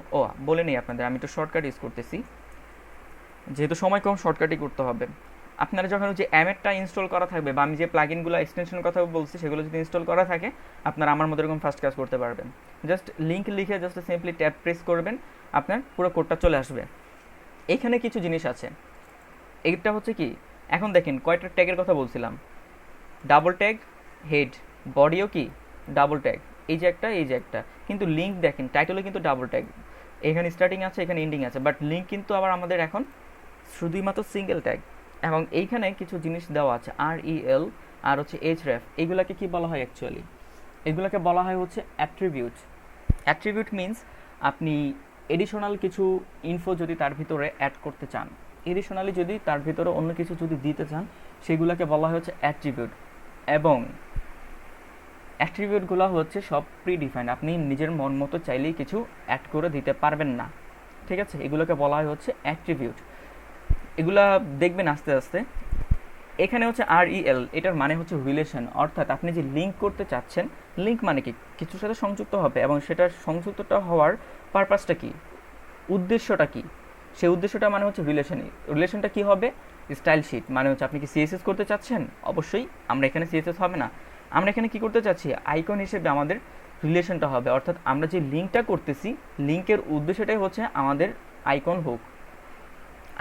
S1: বলে নেই আপনাদের, আমি একটু শর্টকাট ইউজ করতেছি, যেহেতু সময় কম শর্টকাটই করতে হবে। আপনারা যখন যে অ্যামেটটা ইনস্টল করা থাকবে, বা আমি যে প্লাগইনগুলো এক্সটেনশনের কথা বলছি সেগুলো যদি ইনস্টল করা থাকে, আপনারা আমার মতো এরকম ফার্স্ট কাজ করতে পারবেন। জাস্ট লিঙ্ক লিখে জাস্ট সিম্পলি ট্যাব প্রেস করবেন, আপনার পুরো কোডটা চলে আসবে। এখানে কিছু জিনিস আছে, এইটা হচ্ছে কি, এখন দেখেন কয়টা ট্যাগের কথা বলছিলাম, ডাবল ট্যাগ, হেড, বডিও কি ডাবল ট্যাগ, এই যে একটা, এই যে একটা। কিন্তু লিঙ্ক দেখেন টাইটেলও কিন্তু ডাবল ট্যাগ, এখানে স্টার্টিং আছে, এখানে এন্ডিং আছে, বাট লিঙ্ক কিন্তু আবার আমাদের এখন শুধুমাত্র সিঙ্গেল ট্যাগ। এবং এইখানে কিছু জিনিস দেওয়া আছে, REL আর হচ্ছে href, এইগুলাকে কি বলা হয় অ্যাকচুয়ালি? এগুলোকে বলা হয় হচ্ছে অ্যাট্রিবিউট। অ্যাট্রিবিউট মিনস আপনি এডিশনাল কিছু ইনফো যদি তার ভিতরে অ্যাড করতে চান, এডিশনালি যদি তার ভিতরে অন্য কিছু যদি দিতে চান, সেগুলোকে বলা হয় হচ্ছে অ্যাট্রিবিউট। এবং অ্যাট্রিবিউটগুলো হচ্ছে সব প্রিডিফাইন্ড, আপনি নিজের মন মতো চাইলেই কিছু অ্যাড করে দিতে পারবেন না, ঠিক আছে? এগুলোকে বলা হয় হচ্ছে অ্যাট্রিবিউট। এগুলা দেখবেন আস্তে আস্তে। এখানে হচ্ছে REL, এটার মানে হচ্ছে রিলেশন, অর্থাৎ আপনি যে লিঙ্ক করতে চাচ্ছেন, লিঙ্ক মানে কি কিছুর সাথে সংযুক্ত হবে, এবং সেটার সংযুক্তটা হওয়ার পারপাসটা কি, উদ্দেশ্যটা কি, সেই উদ্দেশ্যটা মানে হচ্ছে রিলেশনই। রিলেশনটা কি হবে? স্টাইল শিট, মানে হচ্ছে আপনি কি CSS করতে চাচ্ছেন? অবশ্যই আমরা এখানে CSS হবে না, আমরা এখানে কি করতে চাচ্ছি, আইকন হিসেবে আমাদের রিলেশনটা হবে, অর্থাৎ আমরা যে লিঙ্কটা করতেছি লিঙ্কের উদ্দেশ্যটাই হচ্ছে আমাদের আইকন হোক,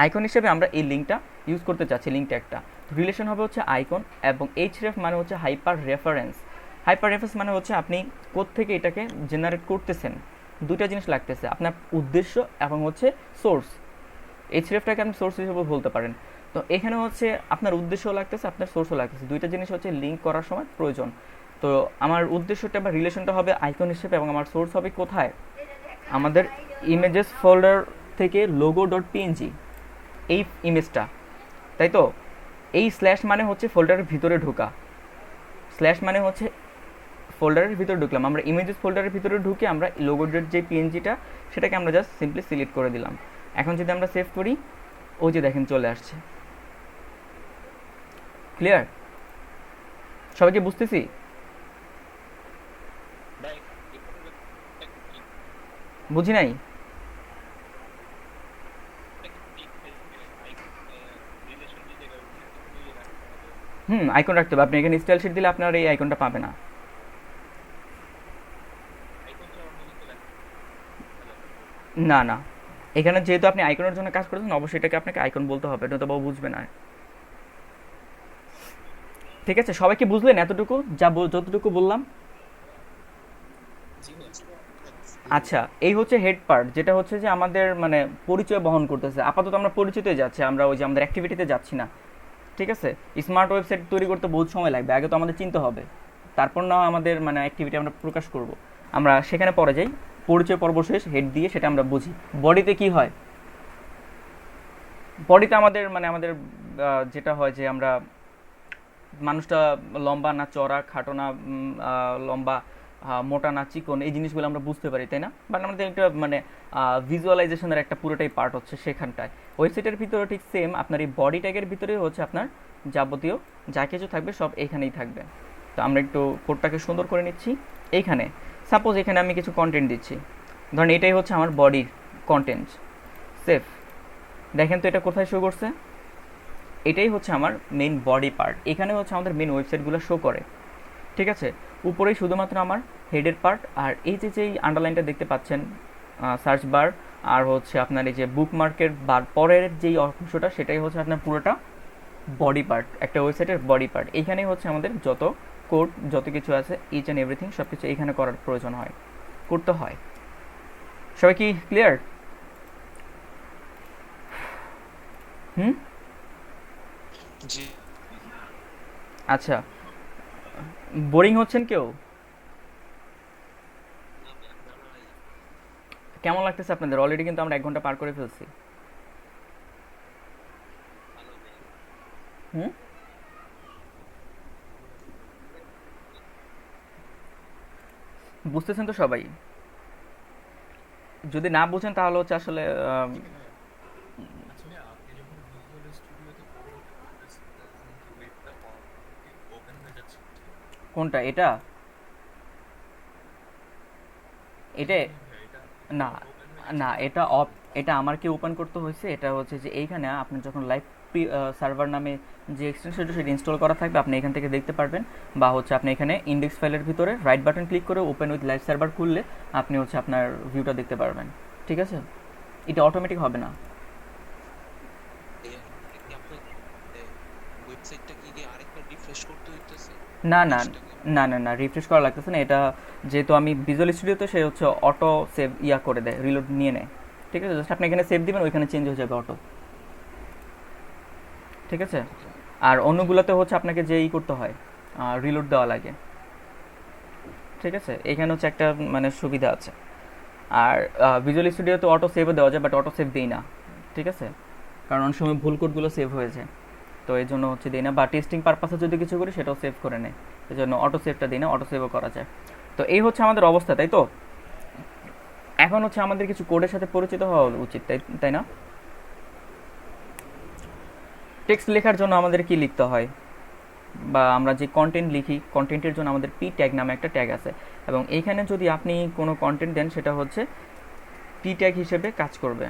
S1: আইকন হিসেবে আমরা এই লিঙ্কটা ইউজ করতে চাচ্ছি, লিঙ্ক ট্যাগটা। রিলেশন হবে হচ্ছে আইকন, এবং এইচরেফ মানে হচ্ছে হাইপার রেফারেন্স। হাইপার রেফারেন্স মানে হচ্ছে আপনি কোত্থেকে এটাকে জেনারেট করতেছেন, দুইটা জিনিস লাগতেছে, আপনার উদ্দেশ্য এবং হচ্ছে সোর্স। এইচরেফটাকে আপনি সোর্স হিসেবে বলতে পারেন। তো এখানে হচ্ছে আপনার উদ্দেশ্যও লাগতেছে, আপনার সোর্সও লাগতেছে, দুইটা জিনিস হচ্ছে লিঙ্ক করার সময় প্রয়োজন। তো আমার উদ্দেশ্যটা বা রিলেশনটা হবে আইকন হিসেবে, এবং আমার সোর্স হবে কোথায়, আমাদের ইমেজেস ফোল্ডার থেকে লোগো ডট পিএনজি এই ইমেজটা, তাই তো। এই স্ল্যাশ মানে হচ্ছে ফোল্ডারের ভিতরে ঢোকা, স্ল্যাশ মানে হচ্ছে ফোল্ডারের ভিতরে ঢুকলাম, আমরা ইমেজেস ফোল্ডারের ভিতরে ঢুকে আমরা লোগো ডট যে পিএনজিটা সেটাকে আমরা জাস্ট সিম্পলি সিলেক্ট করে দিলাম। এখন যদি আমরা সেভ করি, ওই যে দেখেন চলে আসছে। ক্লিয়ার? সবাইকে বুঝতেছি? বুঝি নাই? আইকন রাখতে হবে। আপনি এখানে স্টাইল শিট দিলে আপনার এই আইকনটা পাবে না। না না, এখানে যেহেতু আপনি আইকনের জন্য কাজ করছেন, অবশ্যই এটাকে আপনাকে আইকন বলতে হবে, এটা তো বাবু বুঝবে না। ঠিক আছে, সবাই কি বুঝলেন এতটুকু, যতটুকু বললাম? আচ্ছা, এই হচ্ছে হেড পার্ট, যেটা হচ্ছে যে আমাদের মানে পরিচয় বহন করতেছে। আপাতত আমরা পরিচিতই যাচ্ছি, আমরা ওই যে আমাদের অ্যাক্টিভিটিতে যাচ্ছি না। ঠিক আছে, স্মার্ট ওয়েবসাইট তৈরি করতে বহুত সময় লাগবে, আগে তো আমাদের চিনতে হবে, তারপর না আমাদের মানে অ্যাক্টিভিটি আমরা প্রকাশ করব। আমরা সেখানে পরে যাই, পরিচয় পর্ব শেষ, হেড দিয়ে সেটা আমরা বুঝি। বডিতে কি হয়, বডিতে আমাদের মানে আমাদের যেটা হয় যে আমরা মানুষটা লম্বা না চড়া, খাটো না লম্বা, মোটা না চিকন, এই জিনিসগুলো আমরা বুঝতে পারি, তাই না? বাট আমাদের একটা মানে ভিজুয়ালাইজেশনের একটা পুরোটাই পার্ট হচ্ছে সেখানটায়। ওয়েবসাইটের ভিতরে ঠিক সেম, আপনার এই বডি ট্যাগের ভিতরে হচ্ছে আপনার যাবতীয় যা কিছু থাকবে সব এইখানেই থাকবে। তো আমরা একটু কোডটাকে সুন্দর করে নিচ্ছি। এইখানে সাপোজ এখানে আমি কিছু কন্টেন্ট দিচ্ছি, ধরেন এটাই হচ্ছে আমার বডির কন্টেন্ট। সেফ, দেখেন তো এটা কোথায় শো করছে, এটাই হচ্ছে আমার মেইন বডি পার্ট, এখানে হচ্ছে আমাদের মেইন ওয়েবসাইটগুলো শো করে। ঠিক আছে, উপরেই শুধুমাত্র আমার হেডের পার্ট, আর এই যে যেই আন্ডারলাইনটা দেখতে পাচ্ছেন সার্চ বার, আর হচ্ছে আপনার এই যে বুকমার্কের বার পরের যেই অংশটা, সেটাই হচ্ছে আপনার পুরোটা বডি পার্ট, একটা ওয়েবসাইটের বডি পার্ট। এইখানেই হচ্ছে আমাদের যত কোড যত কিছু আছে, ইচ অ্যান্ড এভরিথিং সব কিছু এইখানে করার প্রয়োজন হয়, করতে হয়। সবাই কি ক্লিয়ার? হুম,
S3: জি
S1: আচ্ছা, বোরিং হচ্ছেন কেউ? কেমন লাগতেছে আপনাদের? অলরেডি কিন্তু আমরা 1 ঘন্টা পার করে ফেলছি। হুম, বুঝতেছেন তো সবাই? যদি না বুঝেন তাহলে হচ্ছে আসলে
S4: আসলে আপনি যখন ভিজুয়াল স্টুডিওতে কোড করতেছেন তখন কি ওয়েবটা ওপেন হয়ে যাচ্ছে?
S1: কোনটা এটা? এটা
S4: হ্যাঁ, এটা
S1: না
S4: ওপেন হয়ে যাচ্ছে
S1: না,
S4: কেন?
S1: এটা অফ, এটা আমার কি ওপেন করতে হয়েছে, এটা হচ্ছে যে এইখানে আপনি যখন লাইভ সার্ভার নামে যে এক্সটেনশনটা সেটা ইনস্টল করা থাকবে, আপনি এখান থেকে দেখতে পারবেন, বা হচ্ছে আপনি এখানে ইন্ডেক্স ফাইলের ভিতরে রাইট বাটন ক্লিক করে ওপেন উইথ লাইভ সার্ভার খুললে আপনি হচ্ছে আপনার ভিউটা দেখতে পারবেন। ঠিক আছে, এটা অটোমেটিক হবে না।
S3: কি আপনার ওয়েবসাইটটা কি আরেকবার রিফ্রেশ করতে হইতেছে
S1: না না
S3: পেজটাকে?
S1: না না না, রিফ্রেশ করা লাগতেছে না, এটা যেহেতু আমি ভিজুয়াল স্টুডিওতে, সে হচ্ছে অটো সেভ করে দেয়, রিলোড নিয়ে নেয়। ঠিক আছে, জাস্ট আপনি এখানে সেভ দিবেন, ওইখানে চেঞ্জ হয়ে যাবে অটো। ঠিক আছে, আর অন্যগুলোতে হচ্ছে আপনাকে যেই করতে হয়, রিলোড দেওয়া লাগে। ঠিক আছে, এখানে হচ্ছে একটা মানে সুবিধা আছে। আর ভিজুয়াল স্টুডিওতে অটো সেভও দেওয়া যায়, বাট অটো সেভ দিই না। ঠিক আছে, কারণ অনেক সময় ভুল কোডগুলো সেভ হয়ে যায়, তো এই জন্য হচ্ছে দিই না, বা টেস্টিং পারপাসে যদি কিছু করি সেটাও সেভ করে নেয়, এই জন্য অটো সেভটা দিই না, অটো সেভও করা যায়। তো এই হচ্ছে আমাদের অবস্থা, তাই তো। এখন হচ্ছে আমাদের কিছু কোডের সাথে পরিচিত হওয়া উচিত, তাই তাই না? টেক্সট লেখার জন্য আমাদের কি লিখতে হয়, বা আমরা যে কন্টেন্ট লিখি, কন্টেন্টের জন্য আমাদের পি ট্যাগ নামে একটা ট্যাগ আছে, এবং এইখানে যদি আপনি কোনো কন্টেন্ট দেন সেটা হচ্ছে পি ট্যাগ হিসেবে কাজ করবে।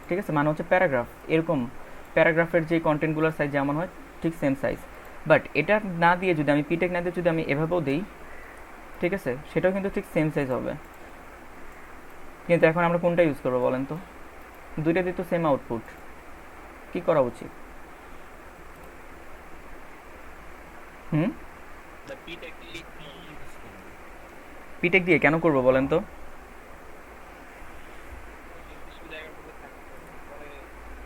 S1: ঠিক আছে, মানে হচ্ছে প্যারাগ্রাফ, এরকম প্যারাগ্রাফের যে কন্টেন্টগুলোর সাইজ যেমন হয় ঠিক সেম সাইজ, বাট এটা না দিয়ে যদি আমি পি ট্যাগ না দিয়ে যদি আমি এভাবেও দিই, ঠিক আছে, সেটাও কিন্তু ঠিক সেম সাইজ হবে। কিন্তু এখন আমরা কোনটা ইউজ করবো বলেন তো? দুইটা দিয়ে তো সেম আউটপুট, কি করা উচিত? হুম,
S3: The P tag দিয়ে কি
S4: ইউজ করবো?
S1: পিটেক দিয়ে কেন করবো বলেন তো?
S2: নির্দিষ্ট জায়গার মধ্যে থাকতে পরে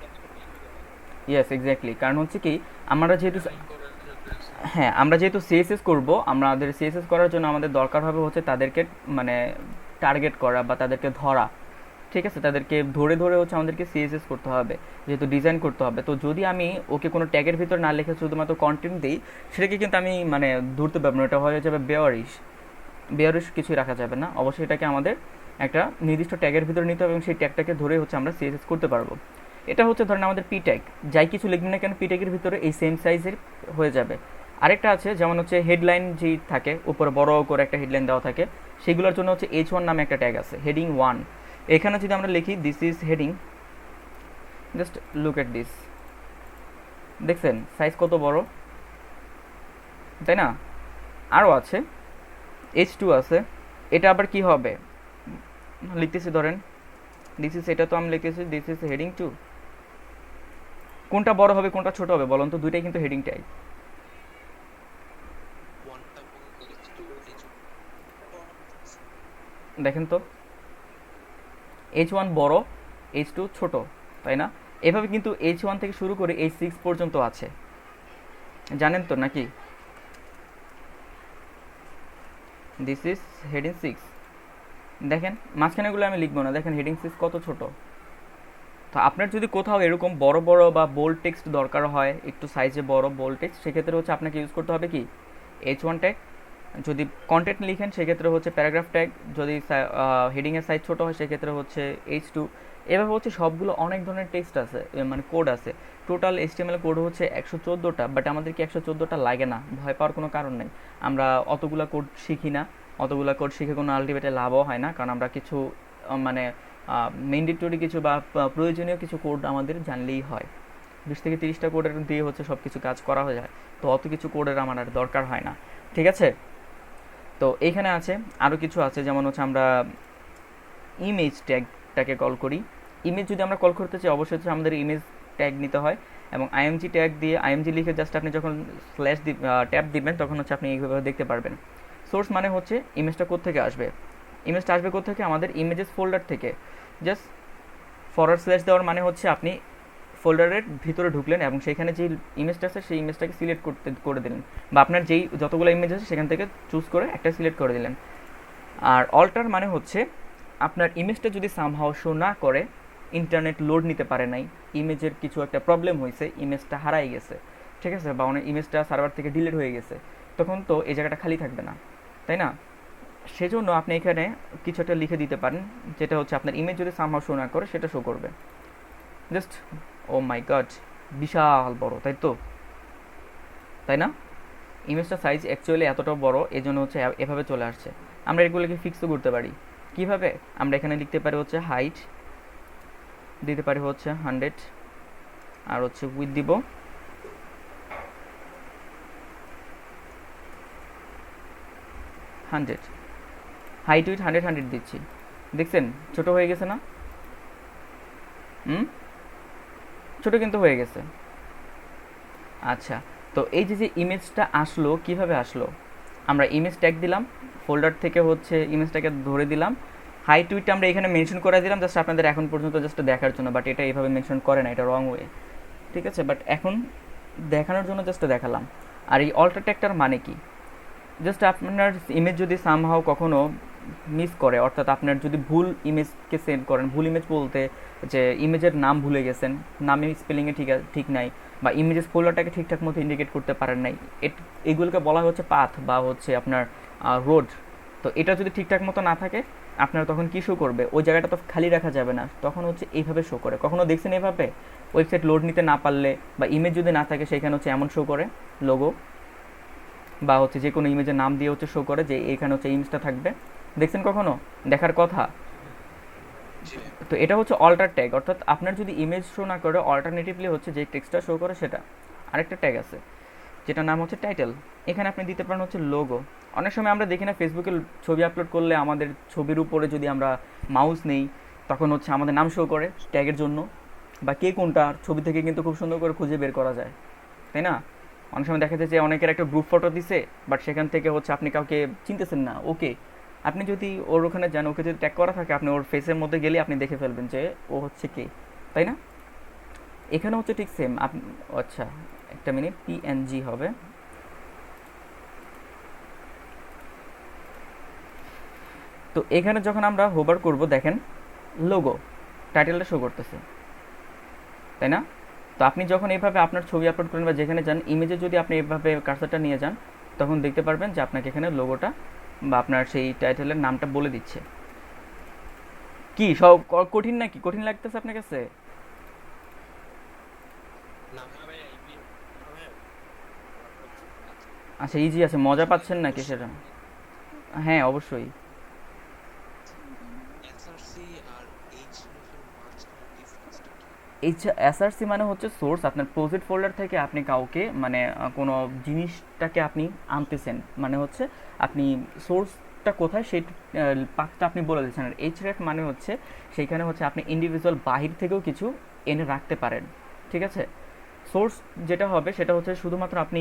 S2: কাজ করতে সুবিধা হয়।
S1: ইয়েস এক্স্যাক্টলি, কারণ হচ্ছে কি আমরা যেহেতু
S4: Align করা যাতে
S1: হ্যাঁ আমরা যেহেতু সিএসএস করব, আমাদের সিএসএস করার জন্য আমাদের দরকার হবে হচ্ছে তাদেরকে মানে টার্গেট করা বা তাদেরকে ধরা। ঠিক আছে, তাদেরকে ধরে ধরে হচ্ছে আমাদেরকে সিএসএস করতে হবে, যেহেতু ডিজাইন করতে হবে। তো যদি আমি ওকে কোনো ট্যাগের ভিতর না লিখে শুধুমাত্র কন্টেন্ট দিই, সেটাকে কিন্তু আমি মানে ধরতে পারবো না, এটা হয়ে যাবে বেয়ারিশ। বেয়ারিশ কিছুই রাখা যাবে না, অবশ্যই এটাকে আমাদের একটা নির্দিষ্ট ট্যাগের ভিতরে নিতে হবে এবং সেই ট্যাগটাকে ধরে হচ্ছে আমরা সিএসএস করতে পারবো। এটা হচ্ছে ধরেন আমাদের পি ট্যাগ, যাই কিছু লিখবেন না কেন পি ট্যাগের ভিতরে এই সেম সাইজের হয়ে যাবে। আরেকটা আছে যেমন হচ্ছে হেডলাইন যেই থাকে, উপরে বড় করে একটা হেডলাইন দেওয়া থাকে, সেগুলোর জন্য হচ্ছে H1 নামে একটা ট্যাগ আছে, হেডিং 1। এখানে যদি আমরা লিখি this is heading, just look at this, দেখছেন সাইজ কত বড়, তাই না? আরও আছে H2 আছে, এটা আবার কি হবে লিখতেছি, ধরেন দিস ইজ, এটা তো আমি লিখতেছি দিস ইজ হেডিং 2। কোনটা বড় হবে কোনটা ছোট হবে বলুন তো? দুইটাই কিন্তু হেডিং ট্যাগ।
S3: ওয়ানটা বড় লিখতে কিছু
S1: দেখেন তো H1 বড়, H2 ছোট, তাই না? এভাবে কিন্তু H1 থেকে শুরু করে H6 পর্যন্ত আছে, জানেন তো নাকি? দিস ইজ হেডিং 6, দেখেন মাঝখানেগুলো আমি লিখবো না, দেখেন হেডিং 6 কত ছোট। তো আপনার যদি কোথাও এরকম বড় বড় বা বোল্ড টেক্সট দরকার হয়, একটু সাইজে বড় বোল্ড টেক্সট, সেক্ষেত্রে হচ্ছে আপনাকে ইউজ করতে হবে কি H1 ট্যাগ। যদি কন্টেন্ট লিখেন সেক্ষেত্রে হচ্ছে প্যারাগ্রাফ ট্যাগ, যদি হেডিংয়ের সাইজ ছোটো হয় সেক্ষেত্রে হচ্ছে H2। এভাবে হচ্ছে সবগুলো অনেক ধরনের টেক্সট আছে, মানে কোড আছে। টোটাল HTML কোড হচ্ছে 114টা, বাট আমাদের কি 114টা লাগে না, ভয় পাওয়ার কোনো কারণ নেই। আমরা অতগুলা কোড শিখি না, অতগুলা কোড শিখে কোনো আলটিমেটে লাভও হয় না, কারণ আমরা কিছু মানে ম্যান্ডেটরি কিছু বা প্রয়োজনীয় কিছু কোড আমাদের জানলেই হয়। 20 থেকে 30টা কোডের দিয়ে হচ্ছে সব কিছু কাজ করা হয়ে যায়, তো অত কিছু কোডের আমার আর দরকার হয় না। ঠিক আছে, তো এইখানে আছে আরও কিছু আছে, যেমন হচ্ছে আমরা ইমেজ ট্যাগটাকে কল করি। ইমেজ যদি আমরা কল করতে চাই অবশ্যই হচ্ছে আমাদের ইমেজ ট্যাগ নিতে হয়, এবং আইএমজি ট্যাগ দিয়ে আইএমজি লিখে জাস্ট আপনি যখন স্ল্যাশ ট্যাব দিবেন তখন হচ্ছে আপনি এইভাবে দেখতে পারবেন। সোর্স মানে হচ্ছে ইমেজটা কোত্থেকে আসবে, ইমেজটা আসবে কোত্থেকে, আমাদের ইমেজেস ফোল্ডার থেকে। জাস্ট ফরওয়ার্ড স্ল্যাশ দেওয়ার মানে হচ্ছে আপনি ফোল্ডারের ভিতরে ঢুকলেন এবং সেখানে যে ইমেজটা আছে সেই ইমেজটাকে সিলেক্ট করে দিলেন, বা আপনার যেই যতগুলো ইমেজ আছে সেখান থেকে চুজ করে একটা সিলেক্ট করে দিলেন। আর অল্টার মানে হচ্ছে আপনার ইমেজটা যদি সামহাও শো না করে, ইন্টারনেট লোড নিতে পারে নাই, ইমেজের কিছু একটা প্রবলেম হয়েছে, ইমেজটা হারাই গেছে, ঠিক আছে, বা অনেক ইমেজটা সার্ভার থেকে ডিলিট হয়ে গেছে, তখন তো এই জায়গাটা খালি থাকবে না, তাই না? সেজন্য আপনি এখানে কিছু একটা লিখে দিতে পারেন, যেটা হচ্ছে আপনার ইমেজ যদি সামহাও শো না করে সেটা শো করবে। জাস্ট ও মাই গড, বিশাল বড়, তাই তো, তাই না? ইমেজটা সাইজ অ্যাকচুয়ালি এতটা বড়, এই জন্য হচ্ছে এভাবে চলে আসছে। আমরা এগুলোকে ফিক্সও করতে পারি কিভাবে, আমরা এখানে লিখতে পারি হচ্ছে হাইট দিতে পারি হচ্ছে 100, আর হচ্ছে উইথ দিব 100, হাইট উইথ 100 দিচ্ছি, দেখছেন ছোট হয়ে গেছে না? ছোট কিন্তু হয়ে গেছে। আচ্ছা, তো এই যে যে ইমেজটা আসলো কিভাবে আসলো, আমরা ইমেজ ট্যাগ দিলাম, ফোল্ডার থেকে হচ্ছে ইমেজটাকে ধরে দিলাম, হাইট উইথটা আমরা এখানে মেনশন করে দিলাম জাস্ট আপনাদের এখন পর্যন্ত জাস্ট দেখার জন্য, বাট এটা এইভাবে মেনশন করে না, এটা রং ওয়ে, ঠিক আছে, বাট এখন দেখানোর জন্য জাস্ট দেখালাম। আর এই অল্টার ট্যাগটার মানে কি, জাস্ট আপনার ইমেজ যদি সামহাও কখনো মিস করে, অর্থাৎ আপনার যদি ভুল ইমেজকে সেন্ড করেন, ভুল ইমেজ বলতে যে ইমেজের নাম ভুলে গেছেন, নামের স্পেলিংয়ে ঠিক নাই, বা ইমেজেস ফোল্ডারটাকে ঠিকঠাক মতো ইন্ডিকেট করতে পারেন নাই, এগুলোকে বলা হচ্ছে পাথ বা হচ্ছে আপনার রোড। তো এটা যদি ঠিকঠাক মতো না থাকে আপনার তখন কী শো করবে, ওই জায়গাটা তো খালি রাখা যাবে না, তখন হচ্ছে এইভাবে শো করে। কখনো দেখছেন এইভাবে ওয়েবসাইট লোড নিতে না পারলে বা ইমেজ যদি না থাকে সেখানে হচ্ছে এমন শো করে লোগো, বা হচ্ছে যে কোনো ইমেজের নাম দিয়ে হচ্ছে শো করে যে এখানে হচ্ছে ইমেজটা থাকবে, দেখছেন কখনো? দেখার কথা।
S3: জি ভাই।
S1: তো এটা হচ্ছে অল্টার ট্যাগ, অর্থাৎ আপনার যদি ইমেজ শো না করে অল্টারনেটিভলি হচ্ছে যে টেক্সটটা শো করে সেটা। আরেকটা ট্যাগ আছে যেটার নাম হচ্ছে টাইটেল, এখানে আপনি দিতে পারেন হচ্ছে লোগো। অনেক সময় আমরা দেখি না ফেসবুকে ছবি আপলোড করলে আমাদের ছবির উপরে যদি আমরা মাউস নেই তখন হচ্ছে আমাদের নাম শো করে ট্যাগের জন্য, বা কে কোনটা ছবি থেকে কিন্তু খুব সুন্দর করে খুঁজে বের করা যায়, তাই না? অনেক সময় দেখা যায় যে অনেকের একটা গ্রুপ ফটো দিছে, বাট সেখান থেকে হচ্ছে আপনি কাউকে চিনতেছেন না, ওকে আপনি যদি ওর ওখানে যান, ওকে যদি ট্যাগ করা থাকে, আপনি ওর ফেসের মধ্যে গেলে আপনি দেখে ফেলবেন যে ও হচ্ছে কে, তাই না? এখানে হচ্ছে ঠিক সেম। আচ্ছা একটা মিনিট, পিএনজি হবে। তো এখানে যখন আমরা হোভার করব, দেখেন লোগো টাইটেলটা শো করতেছে, তাই না? তো আপনি যখন এইভাবে আপনার ছবি আপলোড করেন বা যেখানে যান, ইমেজে যদি আপনি এইভাবে কার্সারটা নিয়ে যান, তখন দেখতে পারবেন যে আপনাকে এখানে লোগোটা বা আপনার সেই টাইটেলের নামটা বলে দিচ্ছে। কি সব কঠিন নাকি? কঠিন লাগতেছে আপনার কাছে?
S3: না ভাই আইপি ভাই
S1: আচ্ছা ইজি আছে, মজা পাচ্ছেন নাকি সেটা? হ্যাঁ অবশ্যই।
S3: এসআরসি আর এইচডিএফ এর মাঝখানে ডিফারেন্সটা কি?
S1: এসআরসি মানে হচ্ছে সোর্স। আপনার প্রজেক্ট ফোল্ডার থেকে আপনি কাউকে মানে কোনো জিনিসটাকে আপনি আনতেছেন, মানে হচ্ছে আপনি সোর্সটা কোথায় সেই পাথটা আপনি বলে দিচ্ছেন। আর এইচরেফ মানে হচ্ছে সেইখানে হচ্ছে আপনি ইন্ডিভিজুয়াল বাহির থেকেও কিছু এনে রাখতে পারেন, ঠিক আছে? সোর্স যেটা হবে সেটা হচ্ছে শুধুমাত্র আপনি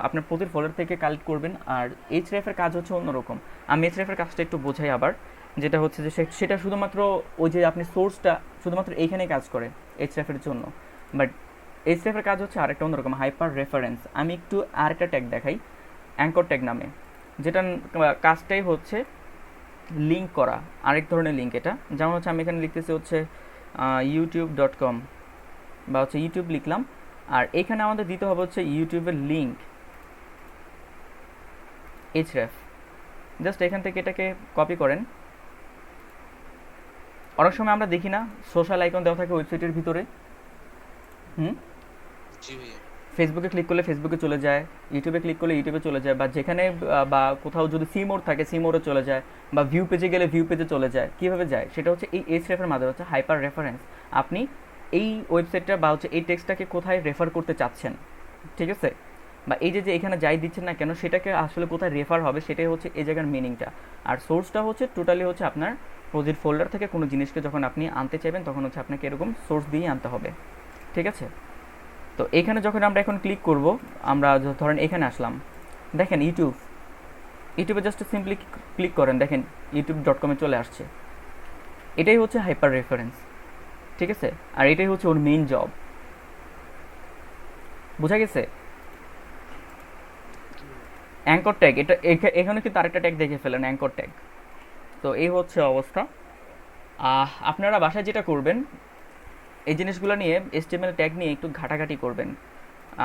S1: আপনার প্রজেক্ট ফোল্ডার থেকে কালেক্ট করবেন। আর এইচরেফের কাজ হচ্ছে অন্যরকম। আমি এইচরেফের কাজটা একটু বোঝাই আবার, যেটা হচ্ছে যে সেটা শুধুমাত্র ওই যে আপনি সোর্সটা শুধুমাত্র এইখানেই কাজ করে এইচরেফের জন্য। বাট এইচরেফের কাজ হচ্ছে আরেকটা অন্যরকম, হাইপার রেফারেন্স। আমি একটু আরেকটা ট্যাগ দেখাই, অ্যাঙ্কর ট্যাগ নামে, যেটা কাজটাই হচ্ছে লিঙ্ক করা, আরেক ধরনের লিঙ্ক এটা। যেমন হচ্ছে আমি এখানে লিখতেছি হচ্ছে youtube.com বা হচ্ছে ইউটিউব লিখলাম, আর এখানে আমাদের দিতে হবে হচ্ছে ইউটিউবের লিঙ্ক এইচরেফ। জাস্ট এখান থেকে এটাকে কপি করেন। অনেক সময় আমরা দেখি না সোশ্যাল আইকন দেওয়া থাকে ওয়েবসাইটের ভিতরে,
S3: জি ভাইয়া।
S1: ফেসবুকে ক্লিক করলে ফেসবুকে চলে যায়, ইউটিউবে ক্লিক করলে ইউটিউবে চলে যায়, বা যেখানে বা কোথাও যদি সি মোড থাকে সি মোডে চলে যায়, বা ভিউ পেজে গেলে ভিউ পেজে চলে যায়। কীভাবে যায়? সেটা হচ্ছে এই এইচরেফের মাধ্যমে, হচ্ছে হাইপার রেফারেন্স। আপনি এই ওয়েবসাইটটা বা হচ্ছে এই টেক্সটটাকে কোথায় রেফার করতে চাচ্ছেন, ঠিক আছে? বা এই যে এখানে যাই দিচ্ছেন না কেন, সেটাকে আসলে কোথায় রেফার হবে, সেটাই হচ্ছে এই জায়গার মিনিংটা। আর সোর্সটা হচ্ছে টোটালি হচ্ছে আপনার প্রজেক্ট ফোল্ডার থেকে কোনো জিনিসকে যখন আপনি আনতে চাইবেন, তখন হচ্ছে আপনাকে এরকম সোর্স দিয়েই আনতে হবে, ঠিক আছে? তো এখানে যখন আমরা এখন ক্লিক করব, আমরা ধরেন এখানে আসলাম, দেখেন ইউটিউবে জাস্ট সিম্পলি ক্লিক করেন, দেখেন youtube.com-এ চলে আসছে। এটাই হচ্ছে হাইপার রেফারেন্স, ঠিক আছে? আর এটাই হচ্ছে ওর মেইন জব। বোঝা গেছে? অ্যাঙ্কর ট্যাগ, এটা এখানে কিন্তু আরেকটা ট্যাগ দেখে ফেলেন, অ্যাঙ্কর ট্যাগ। তো এই হচ্ছে অবস্থা। আপনারা বাসায় যেটা করবেন, এই জিনিসগুলো নিয়ে HTML ট্যাগ নিয়ে একটু ঘাটাঘাটি করবেন।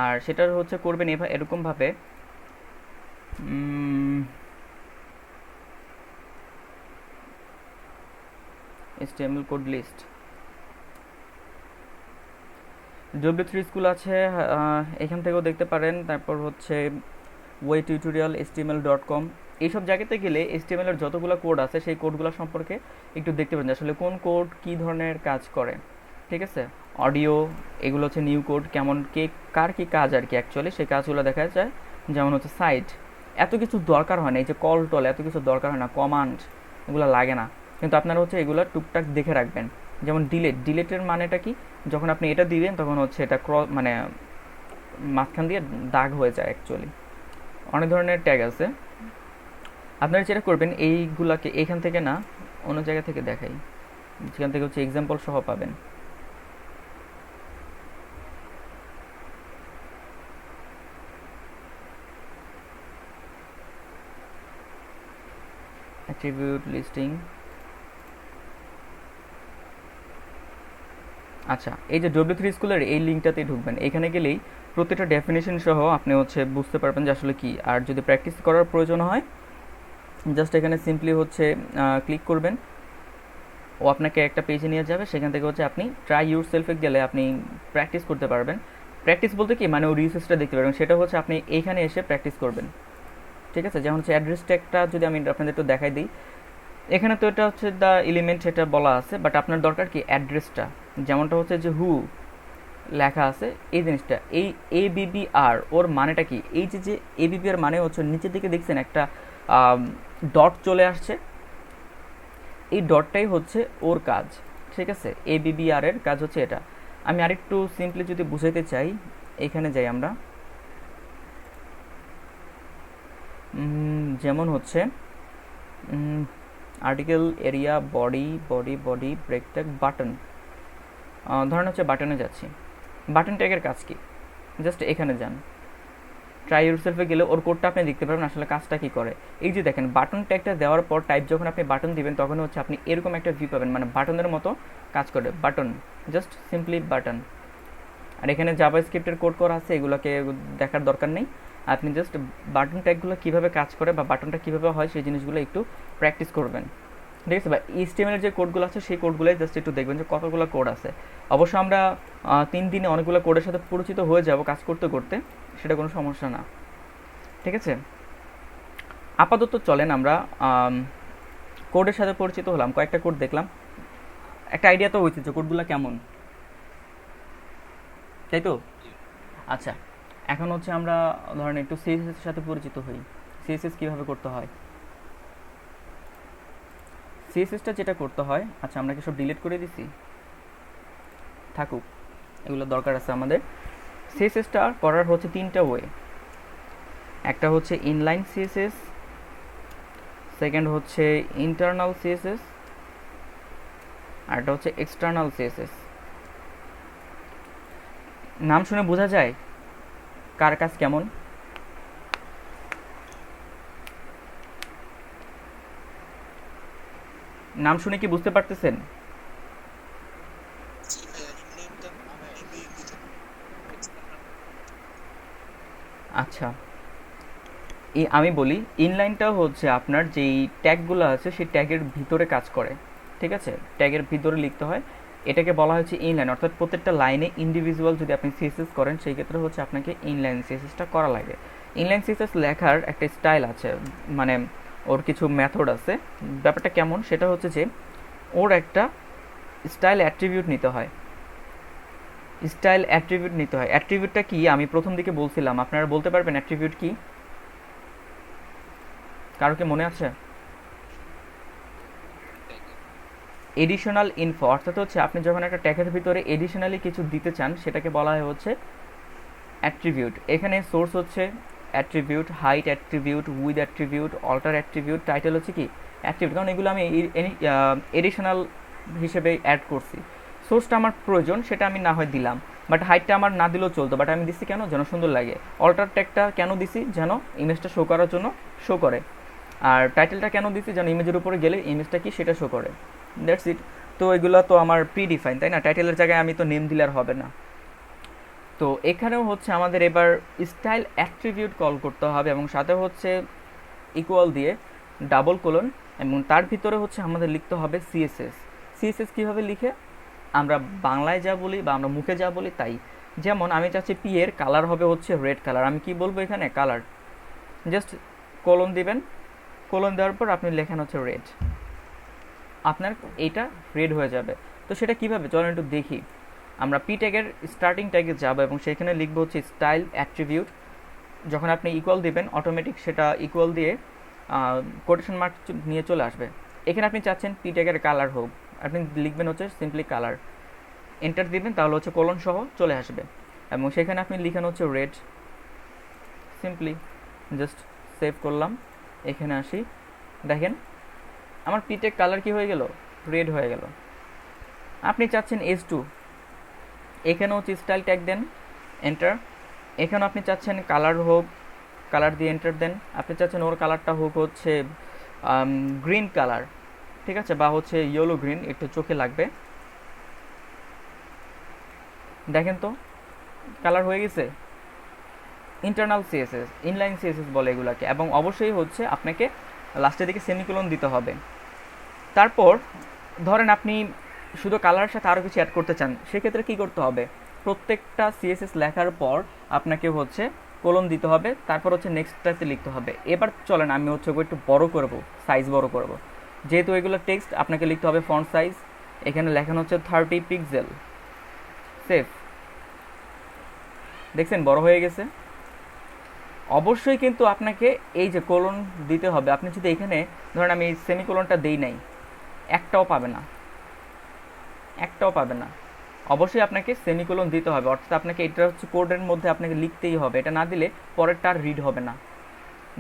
S1: আর সেটার হচ্ছে করবেন এরকমভাবে, HTML code list W3 school আছে, এখান থেকেও দেখতে পারেন। তারপর হচ্ছে ওয়ে টিউটোরিয়াল html.com, এইসব জায়গাতে গেলে HTML এর যতগুলো কোড আছে সেই কোডগুলো সম্পর্কে একটু দেখতে পারেন, আসলে কোন কোড কী ধরনের কাজ করে, ঠিক আছে? অডিও, এগুলো হচ্ছে নিউ কোড, কেমন কে কার কী কাজ আর কি, অ্যাকচুয়ালি সেই কাজগুলো দেখা যায়। যেমন হচ্ছে সাইট, এত কিছু দরকার হয় না, এই যে কল টল এত কিছু দরকার হয় না, কমান্ড এগুলো লাগে না, কিন্তু আপনারা হচ্ছে এগুলো টুকটাক দেখে রাখবেন। যেমন ডিলেটের মানেটা কি? যখন আপনি এটা দিবেন তখন হচ্ছে এটা মানে মাঝখান দিয়ে দাগ হয়ে যায় অ্যাকচুয়ালি। অনেক ধরনের ট্যাগ আছে। আপনারা যেটা করবেন, এইগুলাকে এখান থেকে না অন্য জায়গা থেকে দেখাই, যেখান থেকে হচ্ছে এক্সাম্পল সহ পাবেন। অ্যাট্রিবিউট লিস্টিং, আচ্ছা এই যে W3 স্কুলের এই লিঙ্কটাতে ঢুকবেন, এখানে গেলেই প্রত্যেকটা ডেফিনেশন সহ আপনি হচ্ছে বুঝতে পারবেন যে আসলে কি। আর যদি প্র্যাকটিস করার প্রয়োজন হয়, জাস্ট এখানে সিম্পলি হচ্ছে ক্লিক করবেন, ও আপনাকে একটা পেজে নিয়ে যাবে, সেখান থেকে হচ্ছে আপনি ট্রাই ইউর সেলফে গেলে আপনি প্র্যাকটিস করতে পারবেন। প্র্যাকটিস বলতে কি মানে, ও রিসার্চটা দেখতে পারবেন, সেটা হচ্ছে আপনি এইখানে এসে প্র্যাকটিস করবেন, ঠিক আছে? যেমন হচ্ছে অ্যাড্রেস ট্যাগটা যদি আমি আপনাদের একটু দেখাই দিই, এখানে তো এটা হচ্ছে দ্য এলিমেন্ট, এটা বলা আছে, বাট আপনার দরকার কি অ্যাড্রেসটা, যেমনটা হচ্ছে যে হু লেখা আছে এই জিনিসটা, এই ABBR ওর মানেটা কি? এই যে ABBR মানে হচ্ছে নিচের দিকে দেখছেন একটা ডট চলে আসছে, এই ডটটাই হচ্ছে ওর কাজ, ঠিক আছে? ABBR এর কাজ হচ্ছে এটা। আমি আরেকটু সিম্পলি যদি বুঝাইতে চাই, এখানে যাই আমরা, যেমন হচ্ছে article, area, body, body body, break tag, button. ধরেন হচ্ছে বাটনে যাচ্ছি, বাটন ট্যাগের কাজ কি? জাস্ট এখানে যান, ট্রাই ইউরসেলফে গেলে ওর কোডটা আপনি দেখতে পারবেন আসলে কাজটা কি করে। এই যে দেখেন বাটন ট্যাগটা দেওয়ার পর টাইপ যখন আপনি বাটন দিবেন তখন হচ্ছে আপনি এরকম একটা ভিউ পাবেন, মানে বাটনের মতো কাজ করে, বাটন, জাস্ট সিম্পলি বাটন। আর এখানে জাভাস্ক্রিপ্টের কোড করা আছে, এগুলোকে দেখার দরকার নেই। আপনি জাস্ট বাটন ট্যাগগুলো কীভাবে কাজ করে বা বাটনটা কীভাবে হয় সেই জিনিসগুলো একটু প্র্যাকটিস করবেন, ঠিক আছে? বা HTML এর যে কোডগুলো আছে সেই কোডগুলোই জাস্ট একটু দেখবেন যে কতগুলো কোড আছে। অবশ্য আমরা 3 দিনে অনেকগুলো কোডের সাথে পরিচিত হয়ে যাব কাজ করতে করতে, সেটা কোনো সমস্যা না, ঠিক আছে? আপাতত চলেন আমরা কোডের সাথে পরিচিত হলাম, কয়েকটা কোড দেখলাম, একটা আইডিয়া তো হয়েছে যে কোডগুলো কেমন, তাই তো? আচ্ছা, এখন হচ্ছে আমরা ধরেন একটু CSS এর সাথে পরিচিত হই। CSS কীভাবে করতে হয়? CSSটা যেটা করতে হয়, আচ্ছা আমরা কি সব ডিলিট করে দিছি? থাকুক, এগুলো দরকার আছে আমাদের। CSSটা করার হচ্ছে 3টা ওয়ে। একটা হচ্ছে ইনলাইন CSS, সেকেন্ড হচ্ছে ইন্টারনাল CSS, আর একটা হচ্ছে এক্সটার্নাল CSS। নাম শুনে বোঝা যায় কার কাজ কেমন? নাম শুনে কি বুঝতে পারতেছেন?
S3: জি ভাইয়া, নেমটা নেমে বুঝে
S1: আচ্ছা, আমি বলি, ইনলাইনটা হচ্ছে আপনার যেই ট্যাগগুলো আছে সেই ট্যাগের ভিতরে কাজ করে, ঠিক আছে? ট্যাগের ভিতরে লিখতে হয়, এটাকে বলা হচ্ছে ইনলাইন। অর্থাৎ প্রত্যেকটা লাইনে ইন্ডিভিজুয়াল যদি আপনি CSS করেন সেই ক্ষেত্রে হচ্ছে আপনাকে ইনলাইন CSSটা করা লাগে। ইনলাইন CSS লেখার একটা স্টাইল আছে, মানে ওর কিছু মেথড আছে। ব্যাপারটা কেমন সেটা হচ্ছে যে ওর একটা স্টাইল অ্যাট্রিবিউট নিতে হয়। স্টাইল অ্যাট্রিবিউট নিতে হয়। অ্যাট্রিবিউটটা কি আমি প্রথম দিকে বলছিলাম, আপনারা বলতে পারবেন অ্যাট্রিবিউট কি? কারো কি মনে আছে? এডিশনাল ইনফো, অর্থাৎ হচ্ছে আপনি যখন একটা ট্যাগের ভিতরে এডিশনালি কিছু দিতে চান সেটাকে বলা হয় হচ্ছে অ্যাট্রিবিউট। এখানে সোর্স হচ্ছে attribute, height attribute, width attribute, alter attribute, title হচ্ছে কি অ্যাট্রিবিউট, কারণ এগুলো আমি এডিশনাল হিসেবে অ্যাড করছি। সোর্সটা আমার প্রয়োজন, সেটা আমি না হয় দিলাম, বাট হাইটটা আমার না দিলেও চলতো, বাট আমি দিচ্ছি কেন? যেন সুন্দর লাগে। অল্টার ট্যাগটা কেন দিছি? যেন ইমেজটা শো করার জন্য শো করে। আর টাইটেলটা কেন দিছি? যেন ইমেজের উপরে গেলে ইমেজটা কি সেটা শো করে। That's it. তো এগুলো তো আমার প্রি ডিফাইন, তাই না? টাইটেলের জায়গায় আমি তো নেম দিলে আর হবে না। তো এখানেও হচ্ছে আমাদের এবার স্টাইল অ্যাট্রিবিউট কল করতে হবে, এবং সাথে হচ্ছে ইকুয়াল দিয়ে ডাবল কোলন, এবং তার ভিতরে হচ্ছে আমাদের লিখতে হবে CSS। CSS কীভাবে লিখে? আমরা বাংলায় যা বলি বা আমরা মুখে যা বলি তাই। যেমন আমি চাচ্ছি পি এর কালার হবে হচ্ছে রেড কালার, আমি কি বলবো এখানে? কালার। জাস্ট কোলন দিবেন, কোলন দেওয়ার পর আপনি লেখেন হচ্ছে রেড, আপনার এইটা রেড হয়ে যাবে। তো সেটা কিভাবে চলেন একটু দেখি। আমরা পি ট্যাগের স্টার্টিং ট্যাগে যাব এবং সেখানে লিখবো হচ্ছে স্টাইল অ্যাট্রিবিউট। যখন আপনি ইকুয়াল দিবেন অটোমেটিক সেটা ইকুয়াল দিয়ে কোটেশন মার্ক নিয়ে চলে আসবে। এখানে আপনি চাচ্ছেন পি ট্যাগের কালার হোক, আপনি লিখবেন হচ্ছে সিম্পলি কালার, এন্টার দিবেন, তাহলে হচ্ছে কোলন সহ চলে আসবে, এবং সেখানে আপনি লিখেন হচ্ছে রেড, সিম্পলি জাস্ট সেভ করলাম। এখানে আসি, দেখেন আমার পি ট্যাগ কালার কি হয়ে গেল? রেড হয়ে গেল। আপনি চাচ্ছেন S2, এখানে হচ্ছে স্টাইল ট্যাগ দেন, এন্টার। এখানে আপনি চাচ্ছেন কালার হোক, কালার দিয়ে এন্টার দেন। আপনি চাচ্ছেন ওর কালারটা হোক হচ্ছে গ্রিন কালার, ঠিক আছে, বা হচ্ছে ইয়েলো গ্রিন, একটু চোখে লাগবে। দেখেন তো কালার হয়ে গেছে। ইন্টারনাল CSS, ইনলাইন CSS বলে এগুলাকে, এবং অবশ্যই হচ্ছে আপনাকে লাস্টের দিকে সেমিকোলন দিতে হবে। তারপর ধরেন আপনি শুধু কালারের সাথে আরও কিছু অ্যাড করতে চান, সেক্ষেত্রে কী করতে হবে? প্রত্যেকটা CSS লেখার পর আপনাকে হচ্ছে কোলন দিতে হবে, তারপর হচ্ছে নেক্সটটাতে লিখতে হবে। এবার চলেন আমি হচ্ছে একটু বড় করব, সাইজ বড় করব। যেহেতু এগুলো টেক্সট, আপনাকে লিখতে হবে ফন্ট সাইজ, এখানে লেখানো হচ্ছে 30 পিক্সেল, সেভ। দেখছেন বড় হয়ে গেছে। অবশ্যই কিন্তু আপনাকে এই যে কোলন দিতে হবে। আপনি যদি এখানে ধরেন আমি সেমিকোলনটা দেই নাই, একটাও পাবে না, একটাও পাবে না। অবশ্যই আপনাকে সেমিকোলন দিতে হবে, অর্থাৎ আপনাকে এটা হচ্ছে কোডের মধ্যে আপনাকে লিখতেই হবে, এটা না দিলে পরেরটা আর রিড হবে না।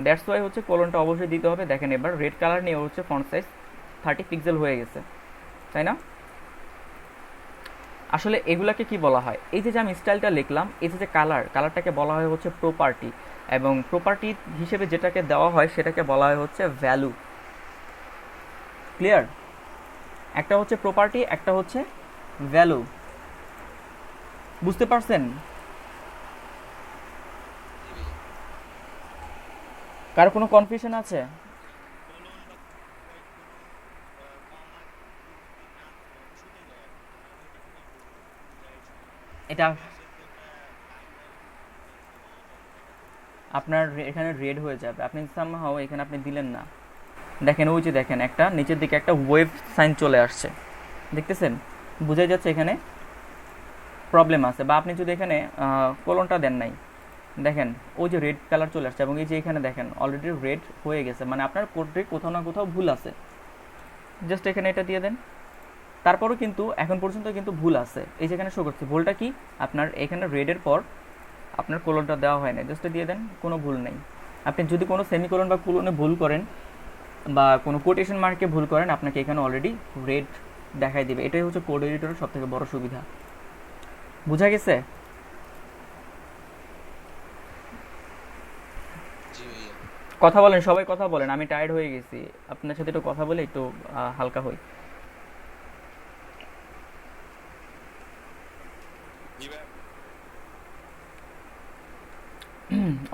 S1: দ্যাটস ওয়াই হচ্ছে কোলনটা অবশ্যই দিতে হবে। দেখেন এবার রেড কালার নিয়ে হচ্ছে ফন্ট সাইজ 30 পিক্সেল হয়ে গেছে, তাই না? আসলে এগুলাকে কি বলা হয়, এই যে আমি স্টাইলটা লিখলাম, এই যে কালারটাকে বলা হয় হচ্ছে প্রপার্টি, এবং প্রপার্টি হিসেবে যেটাকে দেওয়া হয় সেটাকে বলা হয় হচ্ছে ভ্যালু। ক্লিয়ার? একটা হচ্ছে প্রপার্টি, একটা হচ্ছে ভ্যালু। বুঝতে পারছেন?
S3: জি ভাইয়া।
S1: কার কোনো কনফিউশন আছে? এটা আপনার এখানে রেড হয়ে যাবে, আপনি সামহাও এখানে আপনি দিলেন না। দেখেন ওই যে দেখেন একটা নিচের দিকে একটা ওয়েভ সাইন চলে আসছে, দেখতেছেন? বোঝাই যাচ্ছে এখানে প্রবলেম আছে। বা আপনি যদি এখানে কোলনটা দেন নাই, দেখেন ওই যে রেড কালার চলে আসছে, এবং এই যে এখানে দেখেন অলরেডি রেড হয়ে গেছে, মানে আপনার কোডে কোথাও না কোথাও ভুল আছে। জাস্ট এখানে এটা দিয়ে দেন। তারপরও কিন্তু এখন পর্যন্ত কিন্তু ভুল আছে, এই যেখানে শো করছে। ভুলটা কি? আপনার এখানে রেডের পর আপনার কোলনটা দেওয়া হয় না, জাস্ট দিয়ে দেন, কোনো ভুল নেই। আপনি যদি কোনো সেমিকোলন বা কোলনে ভুল করেন বা কোনো কোটেশন মার্কে ভুল করেন, আপনাকে এখানে অলরেডি রেড দেখাই দিবে। এটাই হচ্ছে কোড এডিটরের সব থেকে বড় সুবিধা। বুঝা গেছে?
S3: জি ভাইয়া।
S1: কথা বলেন, সবাই কথা বলেন, আমি টায়ার্ড হয়ে গেছি। আপনার সাথে একটু কথা বলে একটু হালকা হই।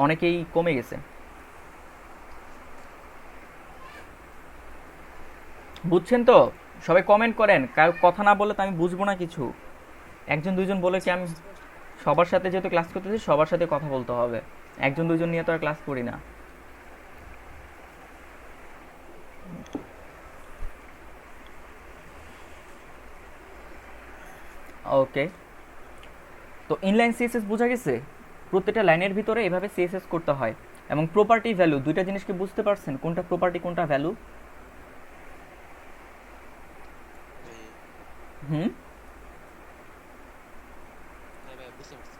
S1: অনেকেই কমে গেছে। বুঝছেন তো? সবাই কমেন্ট করেন, কার কথা না বলে তো আমি বুঝবো না কিছু। একজন দুইজন বলে কি আমি সবার সাথে যেহেতু ক্লাস করতেছি সবার সাথে কথা বলতে হবে, একজন দুইজন নিয়ে তো আর ক্লাস করি না। ওকে, তো ইনলাইন সিএসএস বোঝা গেছে? প্রত্যেকটা লাইনের ভিতরে এভাবে সিএসএস করতে হয়। এবং প্রপার্টি ভ্যালু দুইটা জিনিসকে বুঝতে পারছেন, কোনটা প্রপার্টি কোনটা ভ্যালু?
S3: ভাইয়া।
S1: হুম,
S3: হ্যাঁ ভাইয়া, বুঝতে পারছি।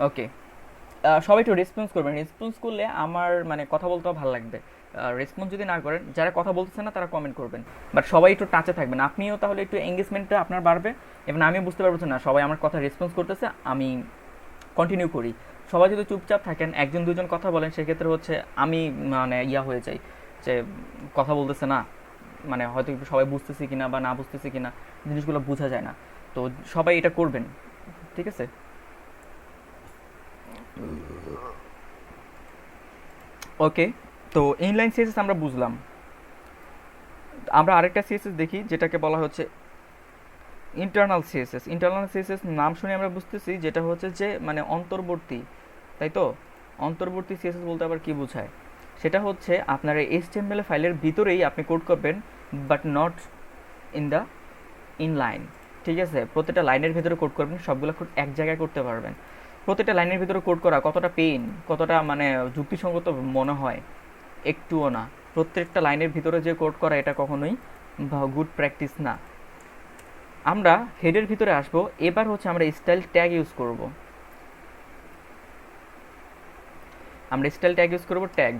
S1: ওকে। সবাই একটু রেসপন্স করবেন, রেসপন্স করলে আমার মানে কথা বলতেও ভালো লাগবে। রেসপন্স যদি না করেন, যারা কথা বলতেছে না তারা কমেন্ট করবেন, বাট সবাই একটু টাচে থাকবেন, আপনিও তাহলে একটু এঙ্গেজমেন্টটা আপনার বাড়বে, এবং আমি বুঝতে পারবো যে না সবাই আমার কথা রেসপন্স করতেছে, আমি কন্টিনিউ করি। সবাই যদি চুপচাপ থাকেন, একজন দুজন কথা বলেন, সেক্ষেত্রে হচ্ছে আমি মানে হয়ে যাই যে কথা বলতেছে না, মানে হয়তো একটু সবাই বুঝতেছি কিনা বা না বুঝতেছি কিনা, জিনিসগুলো বোঝা যায় না। তো সবাই এটা করবেন, ঠিক আছে? ওকে, তো ইনলাইন সিএসএস আমরা বুঝলাম। আমরা আরেকটা সিএসএস দেখি যেটাকে বলা হচ্ছে ইন্টারনাল সিএসএস। ইন্টারনাল সিএসএস নাম শুনে আমরা বুঝতেছি যেটা হচ্ছে যে মানে অন্তর্বর্তী, তাই তো? অন্তর্বর্তী সিএসএস বলতে আবার কি বোঝায়? সেটা হচ্ছে আপনার এই এইচটিএমএল ফাইলের ভিতরেই আপনি কোড করবেন, but not in the inline. ঠিক আছে? প্রত্যেকটা লাইনের ভিতরে কোড করবেন, সবগুলো কোড এক জায়গায় করতে পারবেন। প্রত্যেকটা লাইনের ভিতরে কোড করা কতটা পেইন, কতটা মানে যুক্তিসঙ্গত মনে হয়, একটুও না। প্রত্যেকটা লাইনের ভিতরে যে কোড করা এটা কখনোই গুড প্র্যাকটিস না। আমরা হেডের ভিতরে আসবো। এবার হচ্ছে আমরা স্টাইল ট্যাগ ইউজ করব। আমরা স্টাইল ট্যাগ ইউজ করব, ট্যাগ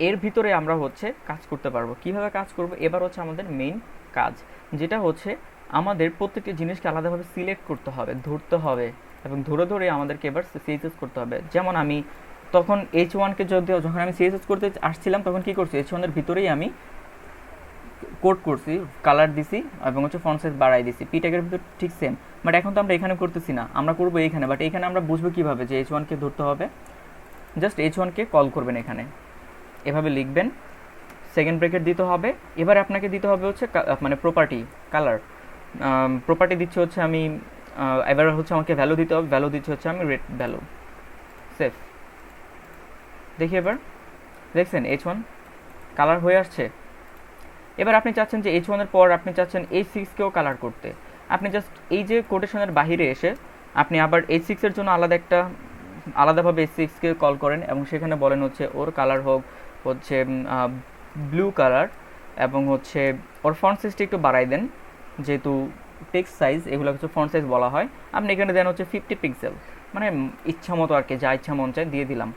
S1: এর ভিতরে আমরা হচ্ছে কাজ করতে পারবো। কিভাবে কাজ করব? এবার হচ্ছে আমাদের মেইন কাজ, যেটা হচ্ছে আমাদের প্রত্যেকটি জিনিসকে আলাদাভাবে সিলেক্ট করতে হবে, ধরতে হবে, এবং ধরে ধরে আমাদেরকে এবার সিএসএস করতে হবে। যেমন আমি তখন H1কে যখন আমি সিএসএস করতে আসছিলাম তখন কি করছি, H1 এর ভিতরেই আমি কোড করছি, কালার দিছি, এবং হচ্ছে ফন্ট সাইজ বাড়াই দিছি। পি ট্যাগের ভিতর ঠিক সেম, বাট এখন তো আমরা এখানে করতেছি না, আমরা করবো এইখানে। বাট এইখানে আমরা বুঝবো কিভাবে যে H1কে ধরতে হবে? জাস্ট H1কে কল করবেন, এখানে এভাবে লিখবেন, সেকেন্ড ব্রেকেট দিতে হবে। এবার আপনাকে দিতে হবে হচ্ছে মানে প্রপার্টি কালার। প্রপার্টি দিচ্ছে হচ্ছে আমি, এবার হচ্ছে আমাকে ভ্যালু দিতে হবে, ভ্যালু দিচ্ছে হচ্ছে আমি রেড ভ্যালু। সেফ। দেখি এবার দেখছেন H1 কালার হয়ে আসছে। এবার আপনি চাচ্ছেন যে H1 এর পর আপনি চাচ্ছেন H6কেও কালার করতে। আপনি জাস্ট এই যে কোটেশনের বাহিরে এসে আপনি আবার H6 এর জন্য আলাদাভাবে H6কে কল করেন, এবং সেখানে বলেন হচ্ছে ওর কালার হোক হচ্ছে ব্লু কালার, এবং হচ্ছে ওর ফন্ট সাইজটা একটু বাড়াই দেন, যেহেতু টেক্সট সাইজ এগুলো হচ্ছে ফন্ট সাইজ বলা হয়। আপনি এখানে দেন হচ্ছে 50 পিক্সেল, মানে ইচ্ছা মতো আর কি, যা ইচ্ছা মন চায় দিয়ে দিলাম।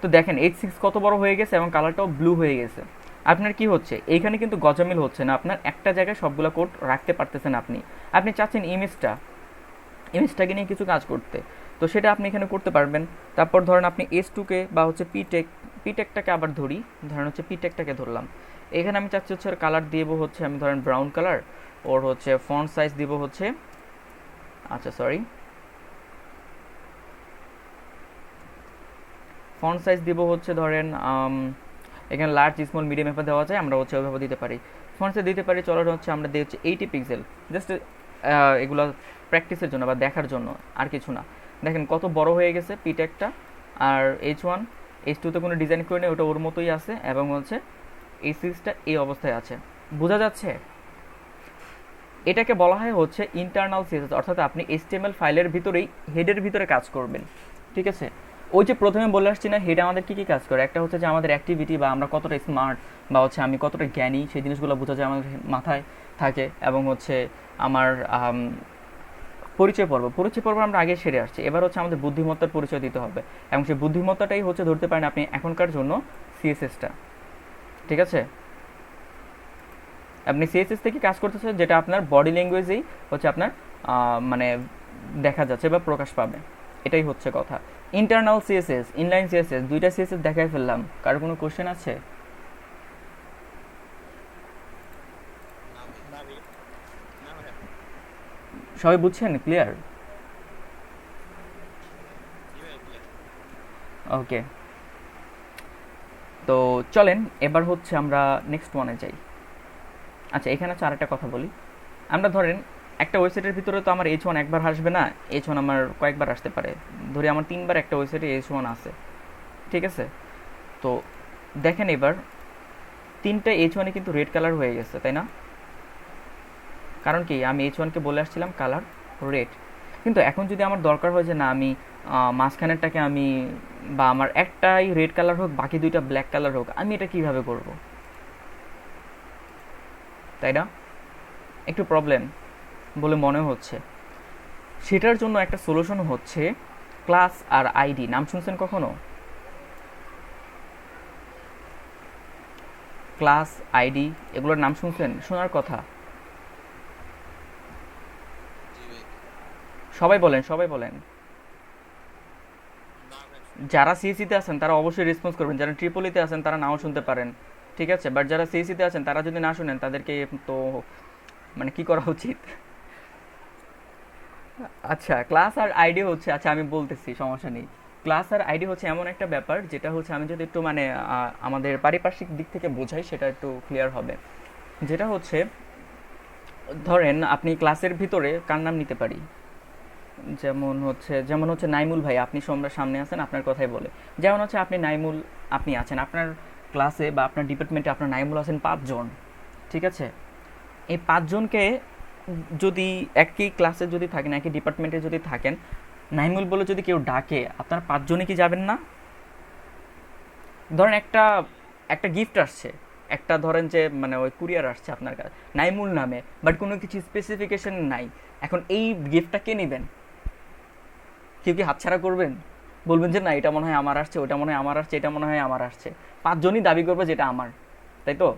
S1: তো দেখেন H6 কত বড় হয়ে গেছে এবং কালারটাও ব্লু হয়ে গেছে। আপনার কি হচ্ছে এইখানে কিন্তু গজামিল হচ্ছে না, আপনার একটা জায়গায় সবগুলো কোড রাখতে পারতেছেন আপনি। আপনি চাচ্ছেন ইমেজটাকে নিয়ে কিছু কাজ করতে, তো সেটা আপনি এখানে করতে পারবেন। তারপর ধরেন আপনি S2কে বা হচ্ছে পিটেকটাকে আবার ধরি, ধরেন হচ্ছে পিটেকটাকে ধরলাম। এখানে আমি চাচ্ছি হচ্ছে কালার দিব হচ্ছে আমি ধরেন ব্রাউন কালার, ওর হচ্ছে ফন্ট সাইজ দিব হচ্ছে, আচ্ছা সরি, ফন্ট সাইজ দিব হচ্ছে ধরেন এখানে লার্জ স্মল মিডিয়াম এভাবে দেওয়া যায়, আমরা হচ্ছে ওইভাবে দিতে পারি। ফন্ট সাইজ দিতে পারি, চলো হচ্ছে আমরা দিই হচ্ছে 80 পিক্সেল, জাস্ট এগুলো প্র্যাকটিসের জন্য বা দেখার জন্য, আর কিছু না। দেখেন কত বড় হয়ে গেছে পিটেকটা। আর H2 তে কোনো ডিজাইন করে নেই, ওটা ওর মতোই আছে, এবং হচ্ছে H6টা এই অবস্থায় আছে। বোঝা যাচ্ছে? এটাকে বলা হয় হচ্ছে ইন্টারনাল সিএসএস, অর্থাৎ আপনি HTML ফাইলের ভিতরেই হেডের ভিতরে কাজ করবেন, ঠিক আছে? ওই যে প্রথমে বলে আসছি না, হেড আমাদের কী কী কাজ করে, একটা হচ্ছে যে আমাদের অ্যাক্টিভিটি বা আমরা কতটা স্মার্ট বা হচ্ছে আমি কতটা জ্ঞানী, সেই জিনিসগুলো বোঝা যায় আমাদের মাথায় থাকে। এবং হচ্ছে আমার পরিচয় পর্ব আমরা আগে সেরে আসছি, এবার হচ্ছে আমাদের বুদ্ধিমত্তার পরিচয় দিতে হবে, এবং সেই বুদ্ধিমত্তাটাই হচ্ছে ধরতে পারেন আপনি এখনকার জন্য সিএসএসটা, ঠিক আছে? আপনি সিএসএস থেকে কাজ করতেছেন যেটা আপনার বডি ল্যাঙ্গুয়েজেই হচ্ছে আপনার মানে দেখা যাচ্ছে বা প্রকাশ পাবে, এটাই হচ্ছে কথা। ইন্টারনাল সিএসএস, ইনলাইন সিএসএস, দুইটা সিএসএস দেখাই ফেললাম। কারো কোনো কোশ্চেন আছে?
S3: না ভাই,
S1: সবাই বুঝছেন? ক্লিয়ার?
S3: জি ভাই clear।
S1: ওকে, তো চলেন এবার হচ্ছে আমরা নেক্সট ওয়ানে যাই। আচ্ছা, এখানে হচ্ছে আরেকটা কথা বলি। আমরা ধরেন একটা ওয়েবসাইটের ভিতরে তো আমার H1 একবার আসবে না, H1 আমার কয়েকবার আসতে পারে। ধরি আমার 3বার একটা ওয়েবসাইটে H1 আছে, ঠিক আছে? তো দেখেন এবার 3টা H1-এ কিন্তু রেড কালার হয়ে গেছে, তাই না? কারণ কি, আমি H1-কে বলে আসছিলাম কালার রেড। কিন্তু এখন যদি আমার দরকার হয় যে না আমি মাঝখানেরটাকে আমি বা আমার একটাই রেড কালার হোক বাকি দুইটা ব্ল্যাক কালার হোক, আমি এটা কিভাবে করব, তাই না? একটু প্রবলেম বলে মনে হচ্ছে। সেটার জন্য একটা সলিউশন হচ্ছে ক্লাস আর আইডি। নাম শুনছেন কখনো? ক্লাস, আইডি, এগুলোর নাম শুনছেন? শোনার কথা।
S3: জি ভাই।
S1: সবাই বলেন, সবাই বলেন।
S3: না ভাই,
S1: যারা সিএসিতে আছেন তারা অবশ্যই রেসপন্স করবেন, যারা ট্রিপলিতে আছেন তারা নাও শুনতে পারেন, ঠিক আছে? বাট যারা সিএসিতে আছেন তারা যদি না শুনেন তাদেরকে তো মানে কি করা উচিত? আচ্ছা, ক্লাস আর আইডি হচ্ছে, আচ্ছা আমি বলতেছি, সমস্যা নেই। ক্লাস আর আইডি হচ্ছে এমন একটা ব্যাপার যেটা হচ্ছে আমি যদি একটু মানে আমাদের পারিপার্শ্বিক দিক থেকে বোঝাই সেটা একটু ক্লিয়ার হবে। যেটা হচ্ছে ধরেন আপনি ক্লাসের ভিতরে কার নাম নিতে পারি, যেমন হচ্ছে নাইমুল ভাই, আপনি সামনে আছেন, আপনার কথাই বলে। যেমন হচ্ছে আপনি নাইমুল, আপনি আছেন আপনার ক্লাসে বা আপনার ডিপার্টমেন্টে, আপনার নাইমুল আছেন 5 জন, ঠিক আছে? এই 5 জনকে যদি একই ক্লাসে যদি থাকেন, একই ডিপার্টমেন্টে যদি থাকেন, নাইমুল বলে যদি কেউ ডাকে, আপনার 5 জনই কি যাবেন না? ধরেন একটা একটা গিফট আসছে, একটা ধরেন যে মানে ওই কুরিয়ার আসছে আপনার কাছে নাইমুল নামে, বাট কোনো কিছু স্পেসিফিকেশন নাই। এখন এই গিফটটা কে নেবেন? কেউ কি হাতছাড়া করবেন? বলবেন যে না এটা মনে হয় আমার আসছে, ওটা মনে হয় আমার আসছে, এটা মনে হয় আমার আসছে। 5 জনই দাবি করবে যেটা আমার, তাই তো?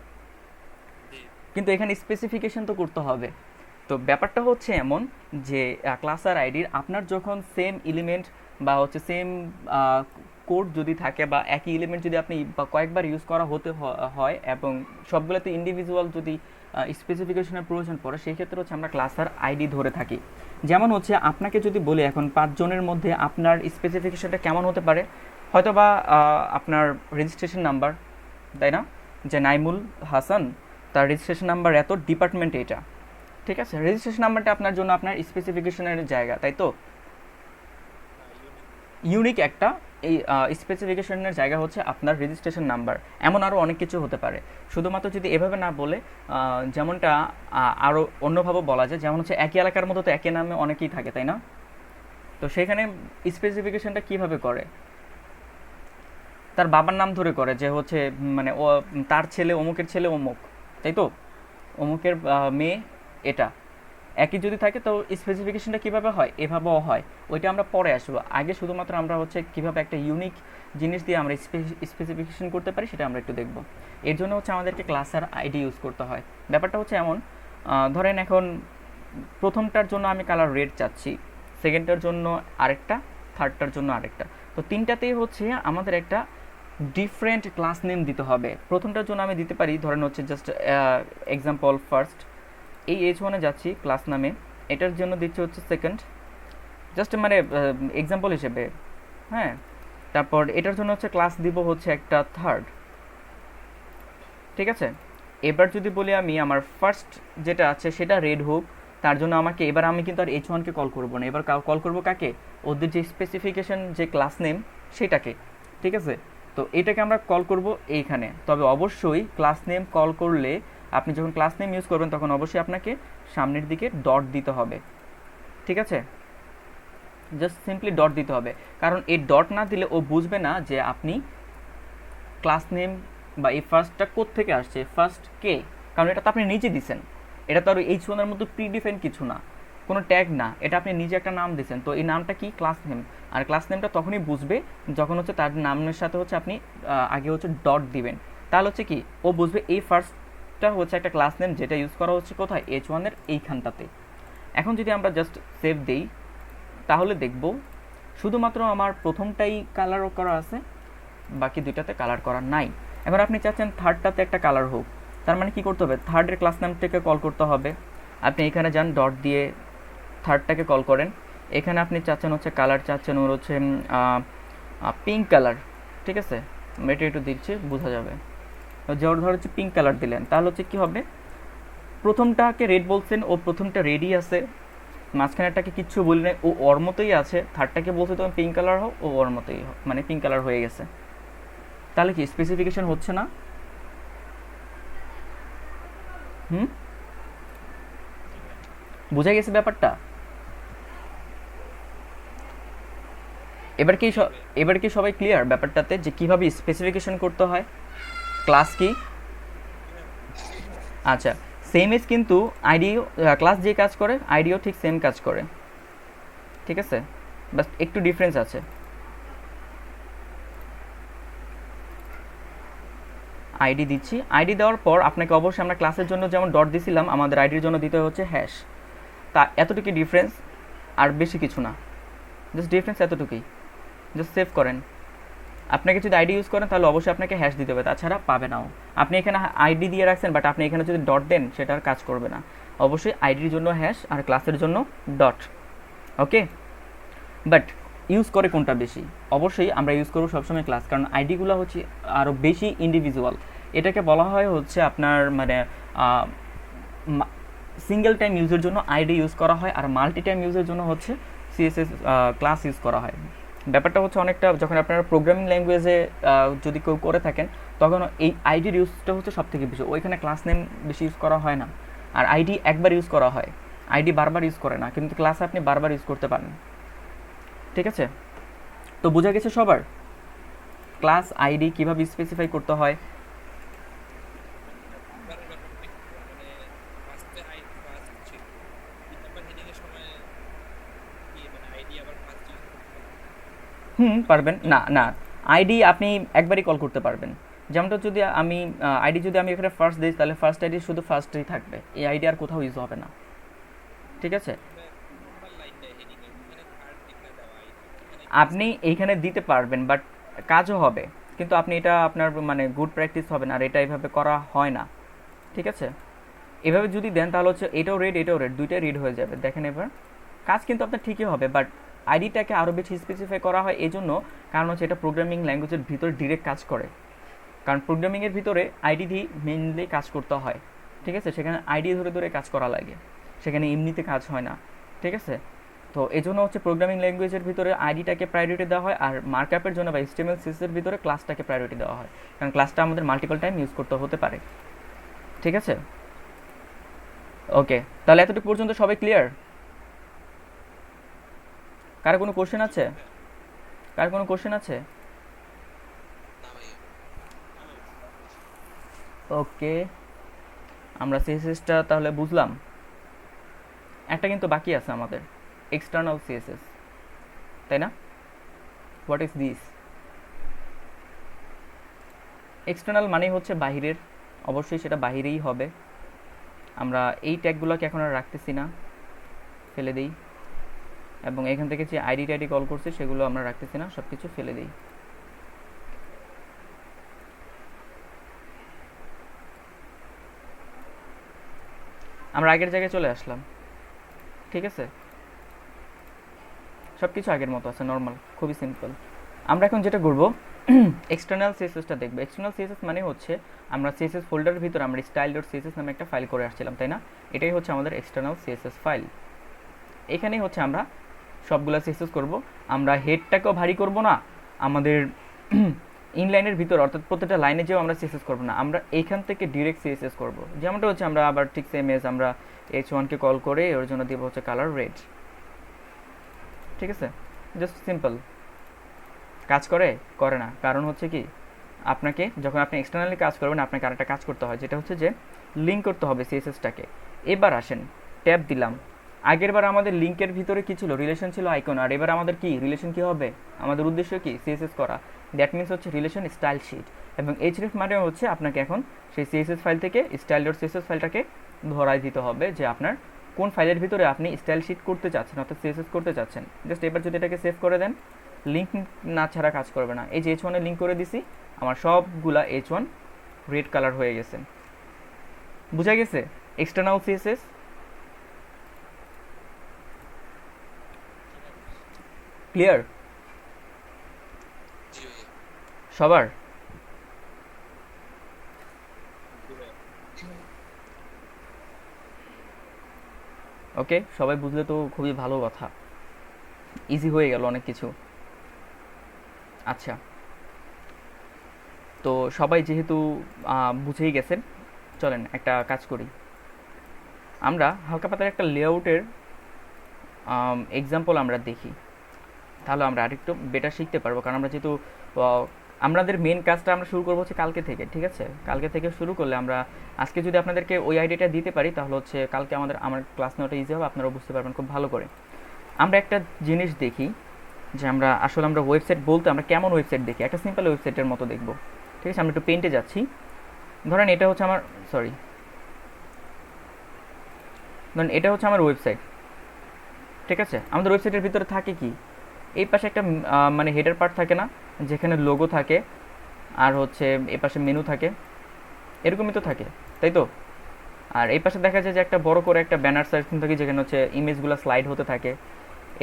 S3: জি।
S1: কিন্তু এখানে স্পেসিফিকেশন তো করতে হবে। তো ব্যাপারটা হচ্ছে এমন যে ক্লাস আর আইডির আপনার যখন সেম এলিমেন্ট বা হচ্ছে সেম কোড যদি থাকে বা একই এলিমেন্ট যদি আপনি বা কয়েকবার ইউজ করা হয় এবং সবগুলোতে ইন্ডিভিজুয়াল যদি স্পেসিফিকেশনের প্রয়োজন পড়ে, সেই ক্ষেত্রে হচ্ছে আমরা ক্লাস আর আইডি ধরে থাকি। যেমন হচ্ছে আপনাকে যদি বলি এখন 5 জনের মধ্যে আপনার স্পেসিফিকেশনটা কেমন হতে পারে, হয়তো বা আপনার রেজিস্ট্রেশন নাম্বার, তাই না? যে নাইমুল হাসান, তার রেজিস্ট্রেশন নাম্বার এত, ডিপার্টমেন্ট এটা, ঠিক আছে? রেজিস্ট্রেশন নাম্বারটা আপনার জন্য আপনার স্পেসিফিকেশনের জায়গা, তাই তো? ইউনিক একটা এই স্পেসিফিকেশনের জায়গা হচ্ছে আপনার রেজিস্ট্রেশন নাম্বার। এমন আরও অনেক কিছু হতে পারে। শুধুমাত্র যদি এভাবে না বলে যেমনটা আরও অন্যভাবে বলা যায়, যেমন হচ্ছে একই এলাকার মতো তো একই নামে অনেকেই থাকে, তাই না? তো সেখানে স্পেসিফিকেশনটা কিভাবে করে? তার বাবার নাম ধরে করে, যে হচ্ছে মানে ও তার ছেলে অমুকের ছেলে অমুক, তাই তো? অমুকের মেয়ে এটা, একই যদি থাকে তো স্পেসিফিকেশনটা কীভাবে হয়, এভাবেও হয়, ওইটা আমরা পরে আসবো। আগে শুধুমাত্র আমরা হচ্ছে কীভাবে একটা ইউনিক জিনিস দিয়ে আমরা স্পেসিফিকেশন করতে পারি সেটা আমরা একটু দেখব। এর জন্য হচ্ছে আমাদেরকে ক্লাসের আইডি ইউজ করতে হয়। ব্যাপারটা হচ্ছে এমন, ধরেন এখন প্রথমটার জন্য আমি কালার রেড চাচ্ছি, সেকেন্ডটার জন্য আরেকটা, থার্ডটার জন্য আরেকটা, তো তিনটাতেই হচ্ছে আমাদের একটা ডিফারেন্ট ক্লাস নেম দিতে হবে। প্রথমটার জন্য আমি দিতে পারি, ধরেন হচ্ছে জাস্ট এক্সাম্পল ফার্স্ট, এই H1-এ যাচ্ছি ক্লাস নামে, এটার জন্য দিচ্ছি হচ্ছে সেকেন্ড, জাস্ট মানে এক্সাম্পল হিসেবে, হ্যাঁ। তারপর এটার জন্য হচ্ছে ক্লাস দিব হচ্ছে একটা থার্ড, ঠিক আছে। এবার যদি বলি আমি আমার ফার্স্ট যেটা আছে সেটা রেড হোক, তার জন্য আমাকে এবার আমি কিন্তু আর H1-কে কল করবো না, এবার কল করবো কাকে, ওদের যে স্পেসিফিকেশন যে ক্লাস নেম সেটাকে, ঠিক আছে। তো এটাকে আমরা কল করব এইখানে। তবে অবশ্যই ক্লাস নেম কল করলে আপনি যখন ক্লাস নেম ইউজ করবেন তখন অবশ্যই আপনাকে সামনের দিকে ডট দিতে হবে, ঠিক আছে। জাস্ট সিম্পলি ডট দিতে হবে, কারণ এই ডট না দিলে ও বুঝবে না যে আপনি ক্লাস নেম বা এই ফার্স্টটা কোত্থেকে আসছে, ফার্স্ট কে, কারণ এটা তো আপনি নিজে দিছেন, এটা তো আর H1-এর মতো প্রিডিফাইন কিছু না, কোনো ট্যাগ না, এটা আপনি নিজে একটা নাম দিয়েছেন। তো এই নামটা কি, ক্লাস নেম। আর ক্লাস নেমটা তখনই বুঝবে যখন হচ্ছে তার নামের সাথে হচ্ছে আপনি আগে হচ্ছে ডট দিবেন, তাহলে হচ্ছে কি ও বুঝবে এই ফার্স্টটা হচ্ছে একটা ক্লাস নেম যেটা ইউজ করা হচ্ছে কোথায়, H1-এর এইখানটাতে। এখন যদি আমরা জাস্ট সেভ দেই তাহলে দেখব শুধুমাত্র আমার প্রথমটাই কালার করা আছে, বাকি দুইটাতে কালার করা নাই। এবার আপনি চাচ্ছেন থার্ডটাতে একটা কালার হোক, তার মানে কি করতে হবে, থার্ডের ক্লাস নামটাকে কল করতে হবে। আপনি এখানে যান, ডট দিয়ে থার্ডটাকে কল করেন, এখানে আপনি চাচ্ছেন হচ্ছে কালার চাচ্ছেন ওর হচ্ছে পিঙ্ক কালার, ঠিক আছে। এটা একটু দিচ্ছি বোঝা যাবে, ধর হচ্ছে পিঙ্ক কালার দিলেন, তাহলে হচ্ছে কি হবে, প্রথমটাকে রেড বলছেন, ও প্রথমটা রেডই আছে, মাঝখানেরটাকে কিচ্ছু বলি নাই, ও ওর মতোই আছে। থার্ডটাকে বলছে তুমি পিঙ্ক কালার হও, ও ওর মতোই মানে পিঙ্ক কালার হয়ে গেছে। তাহলে কি স্পেসিফিকেশন হচ্ছে না? বুঝা গেছে ব্যাপারটা? এবার কি সবাই ক্লিয়ার ব্যাপারটাতে যে কিভাবে স্পেসিফিকেশন করতে হয়, ক্লাস কি? আচ্ছা, সেম এজ কিন্তু আইডিও, ক্লাস যে কাজ করে আইডিও ঠিক সেম কাজ করে, ঠিক আছে, বাস একটু ডিফারেন্স আছে। আইডি দিচ্ছি, আইডি দেওয়ার পর আপনাকে অবশ্যই আমরা ক্লাসের জন্য যেমন ডট দিছিলাম আমাদের আইডির জন্য দিতে হচ্ছে হ্যাশ। তা এতটুকুই ডিফারেন্স, আর বেশি কিছু না, জাস্ট ডিফারেন্স এতটুকুই। জাস্ট সেভ করেন। আপনাকে যদি আইডি ইউজ করেন তাহলে অবশ্যই আপনাকে হ্যাশ দিতে হবে, তাছাড়া পাবে নাও। আপনি এখানে আইডি দিয়ে রাখছেন, বাট আপনি এখানে যদি ডট দেন সেটা আর কাজ করবে না। অবশ্যই আইডির জন্য হ্যাশ আর ক্লাসের জন্য ডট, ওকে। বাট ইউজ করে কোনটা বেশি? অবশ্যই আমরা ইউজ করবো সবসময় ক্লাস, কারণ আইডিগুলো হচ্ছে আরও বেশি ইন্ডিভিজুয়াল। এটাকে বলা হয় হচ্ছে আপনার মানে সিঙ্গেল টাইম ইউজের জন্য আইডি ইউজ করা হয়, আর মাল্টি টাইম ইউজের জন্য হচ্ছে সিএসএস ক্লাস ইউজ করা হয়। ব্যাপারটা হচ্ছে অনেকটা, যখন আপনারা প্রোগ্রামিং ল্যাঙ্গুয়েজে যদি কেউ করে থাকেন তখন এই আইডির ইউজটা হচ্ছে সব থেকে বেশি, ওইখানে ক্লাস নেম বেশি ইউজ করা হয় না। আর আইডি একবার ইউজ করা হয়, আইডি বারবার ইউজ করে না, কিন্তু ক্লাসে আপনি বারবার ইউজ করতে পারেন, ঠিক আছে। তো বোঝা গেছে সবার ক্লাস আইডি কীভাবে স্পেসিফাই করতে হয়? পারবেন না, না আইডি আপনি একবারই কল করতে পারবেন। যেমনটা যদি আমি আইডি যদি আমি এখানে ফার্স্ট দিই তাহলে ফার্স্ট আইডি শুধু ফার্স্টেই থাকবে, এই আইডি আর কোথাও ইউজ হবে না, ঠিক আছে। আপনি এইখানে দিতে পারবেন, বাট কাজও হবে, কিন্তু আপনি এটা আপনার মানে গুড প্র্যাকটিস হবে না, আর এটা এভাবে করা হয় না, ঠিক আছে। এভাবে যদি দেন তাহলে হচ্ছে এটাও রেড এটাও রেড, দুইটাই রিড হয়ে যাবে। দেখেন এবার কাজ কিন্তু আপনার ঠিকই হবে, বাট আইডিটাকে আরও বেশি স্পেসিফাই করা হয় এই জন্য, কারণ হচ্ছে এটা প্রোগ্রামিং ল্যাঙ্গুয়েজের ভিতরে ডিরেক্ট কাজ করে, কারণ প্রোগ্রামিংয়ের ভিতরে আইডি দিয়ে মেইনলি কাজ করতে হয়, ঠিক আছে। সেখানে আইডি ধরে ধরে কাজ করা লাগে, সেখানে এমনিতে কাজ হয় না, ঠিক আছে। তো এই জন্য হচ্ছে প্রোগ্রামিং ল্যাঙ্গুয়েজের ভিতরে আইডিটাকে প্রায়োরিটি দেওয়া হয়, আর মার্কআপের জন্য বা HTML CSS-এর ভিতরে ক্লাসটাকে প্রায়োরিটি দেওয়া হয়, কারণ ক্লাসটা আমাদের মাল্টিপল টাইম ইউজ করতে হতে পারে, ঠিক আছে। ওকে, তাহলে এতটুকু পর্যন্ত সবাই ক্লিয়ার? কার কোনো কোশ্চেন আছে? কার কোনো কোশ্চেন আছে? ওকে, আমরা সিএসএসটা তাহলে বুঝলাম। একটা কিন্তু বাকি আছে আমাদের, এক্সটার্নাল সিএসএস, তাই না? What is this? এক্সটার্নাল মানে হচ্ছে বাহিরের, অবশ্যই সেটা বাহিরেই হবে। আমরা এই ট্যাগগুলোকে এখন আর রাখতেছি না, ফেলে দিই। এবং এখান থেকে যে আইডি টাইডি কল করছে সেগুলো আমরা রাখতেছি না, সব কিছু ফেলে দিই। আমরা আগের জায়গায় চলে আসলাম, ঠিক আছে? সব কিছু আগের মতো আছে, নর্মাল, খুবই সিম্পল। আমরা এখন যেটা করব, এক্সটার্নাল সিএসএসটা দেখব। এক্সটার্নাল সিএসএস মানে হচ্ছে আমরা সিএসএস ফোল্ডারের ভিতরে আমরা style.css নামে একটা ফাইল করে আসছিলাম, তাই না? এটাই হচ্ছে আমাদের এক্সটার্নাল সিএসএস ফাইল। এখানেই হচ্ছে আমরা সবগুলো সিএসএস করব। আমরা হেডটাকেও ভারী করব না, আমাদের ইনলাইনের ভিতর অর্থাৎ প্রত্যেকটা লাইনে যেও আমরা সিএসএস করব না, আমরা এইখান থেকে ডিরেক্ট সিএসএস করব। যেমনটা হচ্ছে আমরা আবার ঠিক সেম এজ আমরা h1 কে কল করে ওর জন্য দেব হচ্ছে কালার রেড, ঠিক আছে? Just simple. কাজ করে? করে না, কারণ হচ্ছে কি, আপনাকে যখন আপনি এক্সটার্নালি কাজ করবেন আপনাকে আরেকটা কাজ করতে হয়, যেটা হচ্ছে যে লিঙ্ক করতে হবে সিএসএসটাকে। এবার আসেন, ট্যাব দিলাম। আগের বার আমাদের লিঙ্কের ভিতরে কি ছিল? রিলেশন ছিল, আইকন। আর এবার আমাদের কি রিলেশন কি হবে? আমাদের উদ্দেশ্য কি? সিএসএস করা। দ্যাট মিনস হচ্ছে রিলেশন স্টাইল শিট। এবং href মানে হচ্ছে আপনাকে এখন সেই সিএসএস ফাইল থেকে style.css ফাইলটাকে ধরাই দিতে হবে যে আপনার কোন ফাইলের ভিতরে আপনি স্টাইল শিট করতে চাচ্ছেন, অর্থাৎ সিএসএস করতে চাচ্ছেন। জাস্ট এবার যদি এটাকে সেভ করে দেন, লিঙ্ক না ছাড়া কাজ করবে না। এই যে h1 এ লিঙ্ক করে দিছি, আমার সবগুলা h1 রেড কালার হয়ে গেছে। বুঝা গেছে? এক্সটার্নাল সিএসএস ক্লিয়ার
S3: জি ভাইয়া।
S1: সবার? ওকে, সবাই বুঝলে তো খুবই ভালো কথা, ইজি হয়ে গেল অনেক কিছু। আচ্ছা, তো সবাই যেহেতু বুঝেই গেছেন, চলেন একটা কাজ করি। আমরা হালকা পাতলা একটা লেআউটের এক্সাম্পল আমরা দেখি, তাহলে আমরা আরেকটু বেটার শিখতে পারবো। কারণ আমরা যেহেতু আমাদের মেন কাজটা আমরা শুরু করবো হচ্ছে কালকে থেকে, ঠিক আছে? কালকে থেকে শুরু করলে আমরা আজকে যদি আপনাদেরকে ওই আইডিয়াটা দিতে পারি তাহলে হচ্ছে কালকে আমার ক্লাস নেওয়াটা ইজি হবে, আপনারা বুঝতে পারবেন খুব ভালো করে। আমরা একটা জিনিস দেখি যে আমরা আসলে আমরা ওয়েবসাইট বলতে আমরা কেমন ওয়েবসাইট দেখি, একটা সিম্পল ওয়েবসাইটের মতো দেখবো, ঠিক আছে? আমরা একটু পেন্টে যাচ্ছি। ধরেন এটা হচ্ছে আমার, সরি, ধরেন এটা হচ্ছে আমার ওয়েবসাইট, ঠিক আছে? আমাদের ওয়েবসাইটের ভিতরে থাকে কি, এই পাশে একটা মানে হেডার পার্ট থাকে না, যেখানে লোগো থাকে, আর হচ্ছে এই পাশে মেনু থাকে, এরকমই তো থাকে, তাই তো? আর এই পাশে দেখা যায় যে একটা বড় করে একটা ব্যানার সেকশন থাকে, যেখানে হচ্ছে ইমেজগুলো স্লাইড হতে থাকে।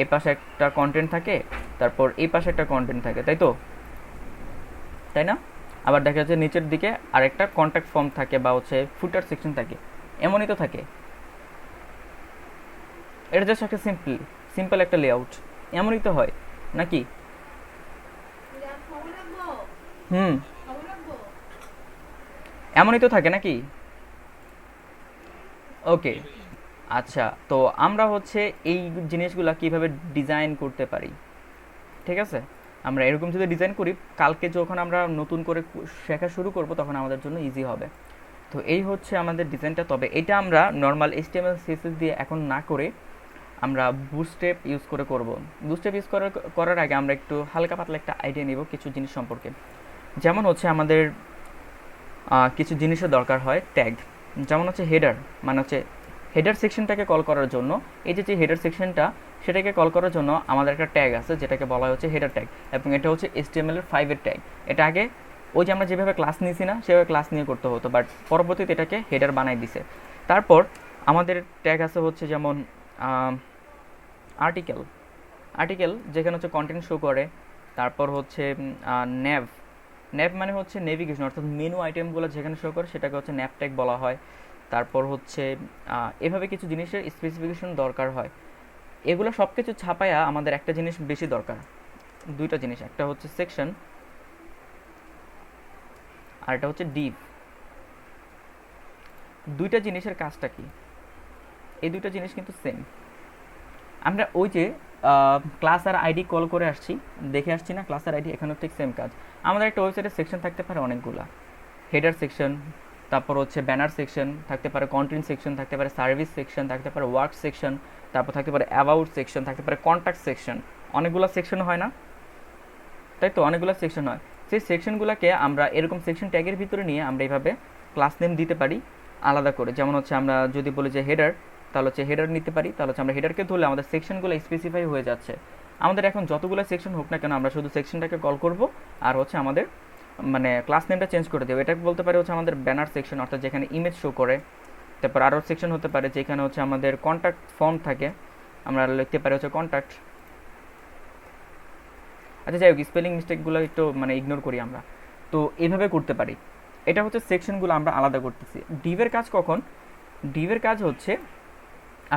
S1: এই পাশে একটা কন্টেন্ট থাকে, তারপর এই পাশে একটা কন্টেন্ট থাকে, তাই তো? তাই না? আবার দেখা যাচ্ছে নিচের দিকে আরেকটা কন্ট্যাক্ট ফর্ম থাকে বা হচ্ছে ফুটার সেকশন থাকে, এমনই তো থাকে। এটা জাস্ট একটা সিম্পল একটা লেআউট, এমনই তো হয় নাকি? হুম, এমনই তো থাকে নাকি? ওকে, আচ্ছা, তো আমরা হচ্ছে এই জিনিসগুলা কিভাবে ডিজাইন করতে পারি, ঠিক আছে? আমরা এরকম যদি ডিজাইন করি, কালকে যখন আমরা নতুন করে শেখা শুরু করব তখন আমাদের জন্য ইজি হবে। তো এই হচ্ছে আমাদের ডিজাইনটা। তবে এটা আমরা নর্মাল HTML CSS দিয়ে এখন না করে আমরা বুটস্ট্র্যাপ ইউজ করে করব। বুটস্ট্র্যাপ ইউজ করার আগে আমরা একটু হালকা পাতলা একটা আইডিয়া নিব কিছু জিনিস সম্পর্কে। যেমন হচ্ছে আমাদের কিছু জিনিসের দরকার হয় ট্যাগ, যেমন হচ্ছে হেডার, মানে হচ্ছে হেডার সেকশনটাকে কল করার জন্য, এই যে হেডার সেকশনটা সেটাকে কল করার জন্য আমাদের একটা ট্যাগ আছে যেটাকে বলা হচ্ছে হেডার ট্যাগ, এবং এটা হচ্ছে HTML5 এর ট্যাগ। এটা আগে ওই যে আমরা যেভাবে ক্লাস নিয়েছি না, সেভাবে ক্লাস নিয়ে করতে হতো, বাট পরবর্তীতে এটাকে হেডার বানাই দিছে। তারপর আমাদের ট্যাগ আছে হচ্ছে যেমন আর্টিকেল, যেখানে হচ্ছে কন্টেন্ট শো করে। তারপর হচ্ছে ন্যাভ মানে হচ্ছে নেভিগেশন, অর্থাৎ মেনু আইটেমগুলো যেখানে শো করে সেটাকে হচ্ছে ন্যাভ ট্যাগ বলা হয়। তারপর হচ্ছে এভাবে কিছু জিনিসের স্পেসিফিকেশন দরকার হয়। এগুলো সব কিছু ছাপায়া আমাদের একটা জিনিস বেশি দরকার, দুইটা জিনিস, একটা হচ্ছে সেকশন আর একটা হচ্ছে ডিভ। দুইটা জিনিসের কাজটা কি? এই দুইটা জিনিস কিন্তু সেম। আমরা ওই যে ক্লাস আর আইডি কল করে আসছি, দেখে আসছি না ক্লাস আর আইডি, এখানেও ঠিক সেম কাজ। আমাদের একটা ওয়েবসাইটের সেকশন থাকতে পারে অনেকগুলা, হেডার সেকশন, তারপর হচ্ছে ব্যানার সেকশন, থাকতে পারে কন্টেন্ট সেকশন, থাকতে পারে সার্ভিস সেকশন, থাকতে পারে ওয়ার্ক সেকশন, তারপর থাকতে পারে অ্যাবাউট সেকশন, থাকতে পারে কন্ট্যাক্ট সেকশন। অনেকগুলো সেকশন হয় না, তাই তো? অনেকগুলো সেকশন হয়। সেই সেকশনগুলোকে আমরা এরকম সেকশন ট্যাগের ভিতরে নিয়ে আমরা এইভাবে ক্লাস নেম দিতে পারি আলাদা করে। যেমন হচ্ছে আমরা যদি বলি যে হেডার, তাহলে হচ্ছে হেডার নিতে পারি, তাহলে হচ্ছে আমরা হেডারকে ধরলে আমাদের সেকশনগুলো স্পেসিফাই হয়ে যাচ্ছে। আমাদের এখন যতগুলো সেকশন হোক না কেন, আমরা শুধু সেকশনটাকে কল করব আর হচ্ছে আমাদের মানে ক্লাস নেমটা চেঞ্জ করে দেবো। এটাকে বলতে পারে হচ্ছে আমাদের ব্যানার সেকশন, অর্থাৎ যেখানে ইমেজ শো করে। তারপর আরও সেকশন হতে পারে যেখানে হচ্ছে আমাদের কন্ট্যাক্ট ফর্ম থাকে, আমরা লিখতে পারি হচ্ছে কন্ট্যাক্ট। আচ্ছা যাই হোক, স্পেলিং মিস্টেকগুলো একটু মানে ইগনোর করি আমরা। তো এইভাবে করতে পারি। এটা হচ্ছে সেকশনগুলো আমরা আলাদা করতেছি। ডিভের কাজ কখন? ডিভের কাজ হচ্ছে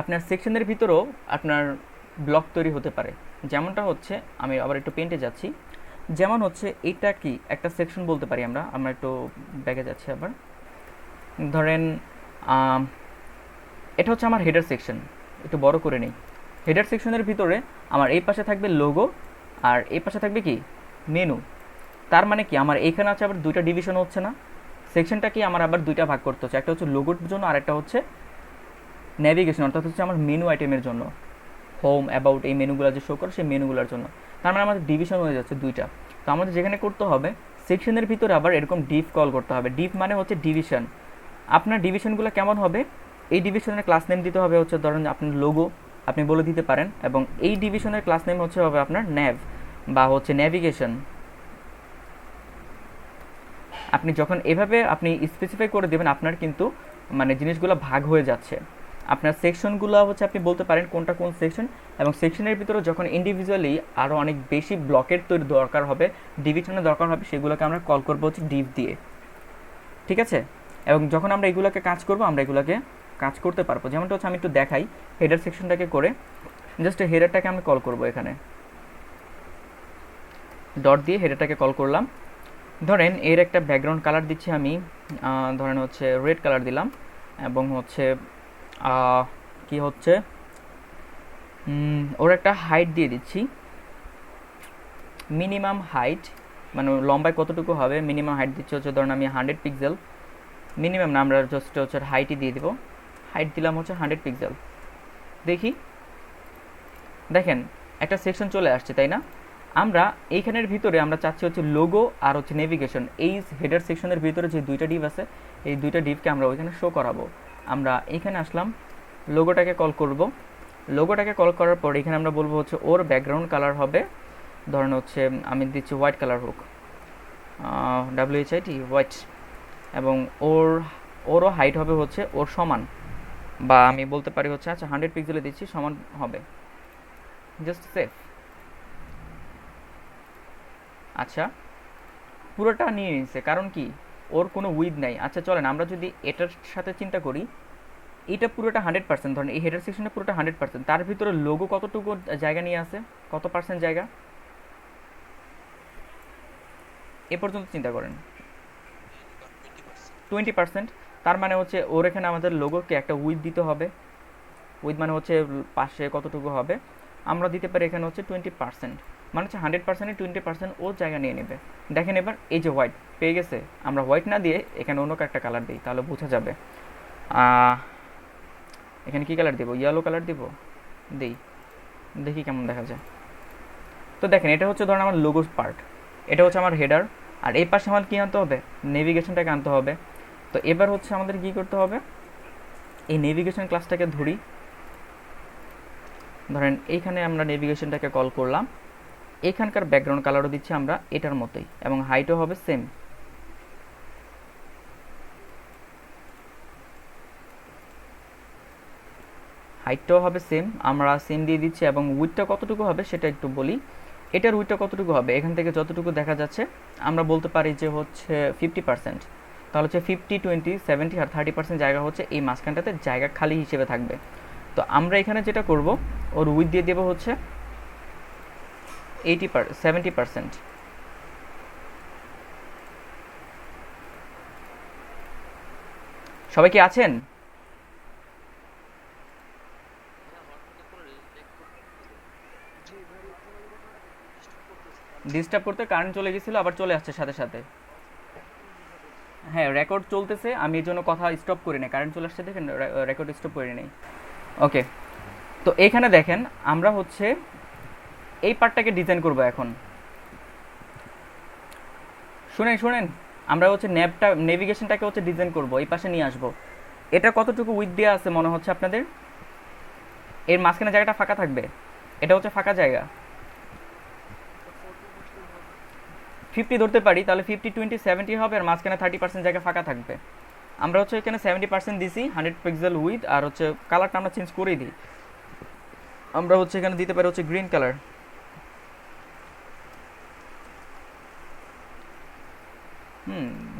S1: আপনার সেকশনের ভিতরেও আপনার ব্লক তৈরি হতে পারে। যেমনটা হচ্ছে, আমি আবার একটু পেন্টে যাচ্ছি, যেমন হচ্ছে এটা কি একটা সেকশন বলতে পারি আমরা। আমরা একটু ব্যাগে যাচ্ছি আবার। ধরেন এটা হচ্ছে আমার হেডার সেকশন, একটু বড় করে নেই। হেডার সেকশনের ভিতরে আমার এই পাশে থাকবে লোগো আর এই পাশে থাকবে কি মেনু। তার মানে কি আমার এইখানে আছে আবার দুইটা ডিভিশন হচ্ছে না? সেকশনটা কি আমার আবার দুইটা ভাগ করতে হচ্ছে, একটা হচ্ছে লোগোর জন্য আর একটা হচ্ছে নেভিগেশন, অর্থাৎ হচ্ছে আমার মেনু আইটেমের জন্য। হোম, অ্যাবাউট, এই মেনুগুলো যে শো করে সেই মেনুগুলোর জন্য। তার মানে আমাদের ডিভিশন হয়ে যাচ্ছে দুইটা। তো আমাদের যেখানে করতে হবে সেকশনের ভিতরে আবার এরকম ডিভ কল করতে হবে। ডিভ মানে হচ্ছে ডিভিশন। আপনার ডিভিশনগুলো কেমন হবে? এই ডিভিশনের ক্লাস নেম দিতে হবে হচ্ছে ধরুন আপনার লোগো, আপনি বলে দিতে পারেন, এবং এই ডিভিশনের ক্লাস নেম হচ্ছে হবে আপনার ন্যাভ বা হচ্ছে নেভিগেশন। আপনি যখন এভাবে আপনি স্পেসিফাই করে দেবেন, আপনার কিন্তু মানে জিনিসগুলো ভাগ হয়ে যাচ্ছে। আপনার সেকশনগুলো হচ্ছে আপনি বলতে পারেন কোনটা কোন সেকশন, এবং সেকশনের ভিতরে যখন ইন্ডিভিজুয়ালি আরও অনেক বেশি ব্লকের তৈরি দরকার হবে, ডিভিশনের দরকার হবে, সেগুলোকে আমরা কল করবো হচ্ছে ডিভ দিয়ে। ঠিক আছে? এবং যখন আমরা এগুলোকে কাজ করব, আমরা এগুলোকে কাজ করতে পারবো। যেমনটা হচ্ছে আমি একটু দেখাই হেডার সেকশনটাকে করে। জাস্ট হেডারটাকে আমি কল করব, এখানে ডট দিয়ে হেডারটাকে কল করলাম। ধরেন এর একটা ব্যাকগ্রাউন্ড কালার দিচ্ছি আমি, ধরেন হচ্ছে রেড কালার দিলাম, এবং হচ্ছে কি হচ্ছে ওর একটা হাইট দিয়ে দিচ্ছি, মিনিমাম হাইট, মানে লম্বায় কতটুকু হবে মিনিমাম হাইট দিচ্ছি হচ্ছে ধরেন আমি 100 পিক্সেল। মিনিমাম না, আমরা জাস্ট হচ্ছে হাইটই দিয়ে দিব। হাইট দিলাম হচ্ছে 100 পিক্সেল। দেখি, দেখেন একটা সেকশন চলে আসছে, তাই না? আমরা এইখানের ভিতরে আমরা চাচ্ছি হচ্ছে লোগো আর হচ্ছে নেভিগেশন, এই হেডার সেকশনের ভিতরে যে দুইটা ডিভ আছে, এই দুইটা ডিভকে আমরা ওইখানে শো করাবো। আমরা এইখানে আসলাম, লোগোটাকে কল করব। লোগোটাকে কল করার পর এখানে আমরা বলবো হচ্ছে ওর ব্যাকগ্রাউন্ড কালার হবে ধরেন হচ্ছে আমি দিচ্ছি হোয়াইট কালার হোক, WHIT হোয়াইট, এবং ওরও হাইট হবে হচ্ছে ওর সমান, বা আমি বলতে পারি হচ্ছে আচ্ছা 100 পিক্সেলে দিচ্ছি, সমান হবে। Just save. আচ্ছা, পুরোটা নিয়ে নিচ্ছে, কারণ কি ওর কোনো উইথ নাই। আচ্ছা চলেন আমরা যদি এটার সাথে চিন্তা করি, এটা পুরোটা 100%, ধরেন এই হেডার সেকশনে পুরোটা 100%, তার ভিতরে লোগো কতটুকু জায়গা নিয়ে আসে, কত পার্সেন্ট জায়গা এ পর্যন্ত চিন্তা করেন? 20%। তার মানে হচ্ছে ওর এখানে আমাদের লোগোকে একটা উইথ দিতে হবে। উইথ মানে হচ্ছে পাশে কতটুকু হবে, আমরা দিতে পারি এখানে হচ্ছে 20%, মানে হচ্ছে 100%-এ 20% ও জায়গা নিয়ে নেবে। দেখেন এবার এই যে হোয়াইট পেয়ে গেছে, আমরা হোয়াইট না দিয়ে এখানে অন্য একটা কালার দিই, তাহলে বোঝা যাবে। এখানে কী কালার দিব? ইয়েলো কালার দিব, দিই, দেখি কেমন দেখা যায়। তো দেখেন এটা হচ্ছে ধরেন আমার লোগো পার্ট, এটা হচ্ছে আমার হেডার, আর এই পাশে আমার কী আনতে হবে? নেভিগেশনটাকে আনতে হবে। তো এবার হচ্ছে আমাদের কী করতে হবে? এই নেভিগেশন ক্লাসটাকে ধরি, ধরেন এইখানে আমরা নেভিগেশনটাকে কল করলাম, এখানকার ব্যাকগ্রাউন্ড কালারও দিচ্ছি আমরা এটার মতোই, এবং হাইটও হবে সেম। হাইটটাও হবে সেম, আমরা সেম দিয়ে দিচ্ছি, এবং উইথটা কতটুকু হবে সেটা একটু বলি। এটার উইথটা কতটুকু হবে? এখান থেকে যতটুকু দেখা যাচ্ছে আমরা বলতে পারি যে হচ্ছে 50%। তাহলে হচ্ছে 50, 20, 70 আর 30% জায়গা হচ্ছে এই মাঝখানটাতে জায়গা খালি হিসেবে থাকবে। তো আমরা এখানে যেটা করব, ওর উইথ দিয়ে দেবো হচ্ছে 70%। সবাই কি আছেন?
S2: জি ভাই, তোমার মনে হয় ডিস্টার্ব করতেছে।
S1: ডিস্টার্ব করতে কারেন্ট চলে গেছিলো, আবার চলে আসছে সাথে সাথে।
S2: এখন বুঝা গেছে।
S1: হ্যাঁ রেকর্ড চলতেছে, আমি এর জন্য কথা স্টপ করি না, কারেন্ট চলে আসছে দেখেন, রেকর্ড স্টপ করি নাই। ওকে, তো এখানে দেখেন আমরা হচ্ছে এই পার্টটাকে ডিজাইন করব এখন। শুনেন শুনেন, আমরা হচ্ছে নেভিগেশনটাকে হচ্ছে ডিজাইন করব, এই পাশে নিয়ে আসব। এটা কতটুকু উইথ দেওয়া আছে মনে হচ্ছে আপনাদের? এর মাঝখানে জায়গাটা ফাঁকা থাকবে, এটা হচ্ছে ফাঁকা জায়গা। 50 ধরতে পারি, তাহলে 50 20 70 হবে, আর মাঝখানে 30% জায়গা ফাঁকা থাকবে। আমরা হচ্ছে এখানে 70% দিছি 100 পিক্সেল উইথ, আর হচ্ছে কালারটা আমরা চেঞ্জ করেই দিই। আমরা হচ্ছে এখানে দিতে পারি হচ্ছে গ্রিন কালার।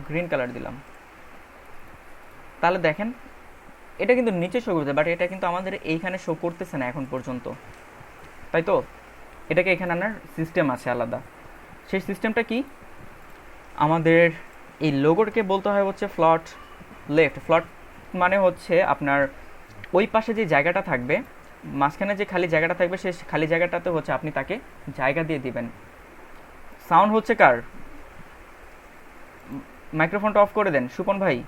S1: গ্রিন কালার দিলাম। তাহলে দেখেন এটা কিন্তু নিচে শো করছে, বাট এটা কিন্তু আমাদের এইখানে শো করতেছে না এখন পর্যন্ত, তাই তো? এটাকে এখানে আনার সিস্টেম আছে আলাদা। সেই সিস্টেমটা কি? আমাদের এই লোগোটাকে বলতে হয় হচ্ছে ফ্লট লেফট। ফ্লট মানে হচ্ছে আপনার ওই পাশে যে জায়গাটা থাকবে, মাঝখানে যে খালি জায়গাটা থাকবে, সেই খালি জায়গাটাতে হচ্ছে আপনি তাকে জায়গা দিয়ে দিবেন। সাউন্ড হচ্ছে কার? মাইক্রোফোনটা অফ করে দেন সুপন ভাই।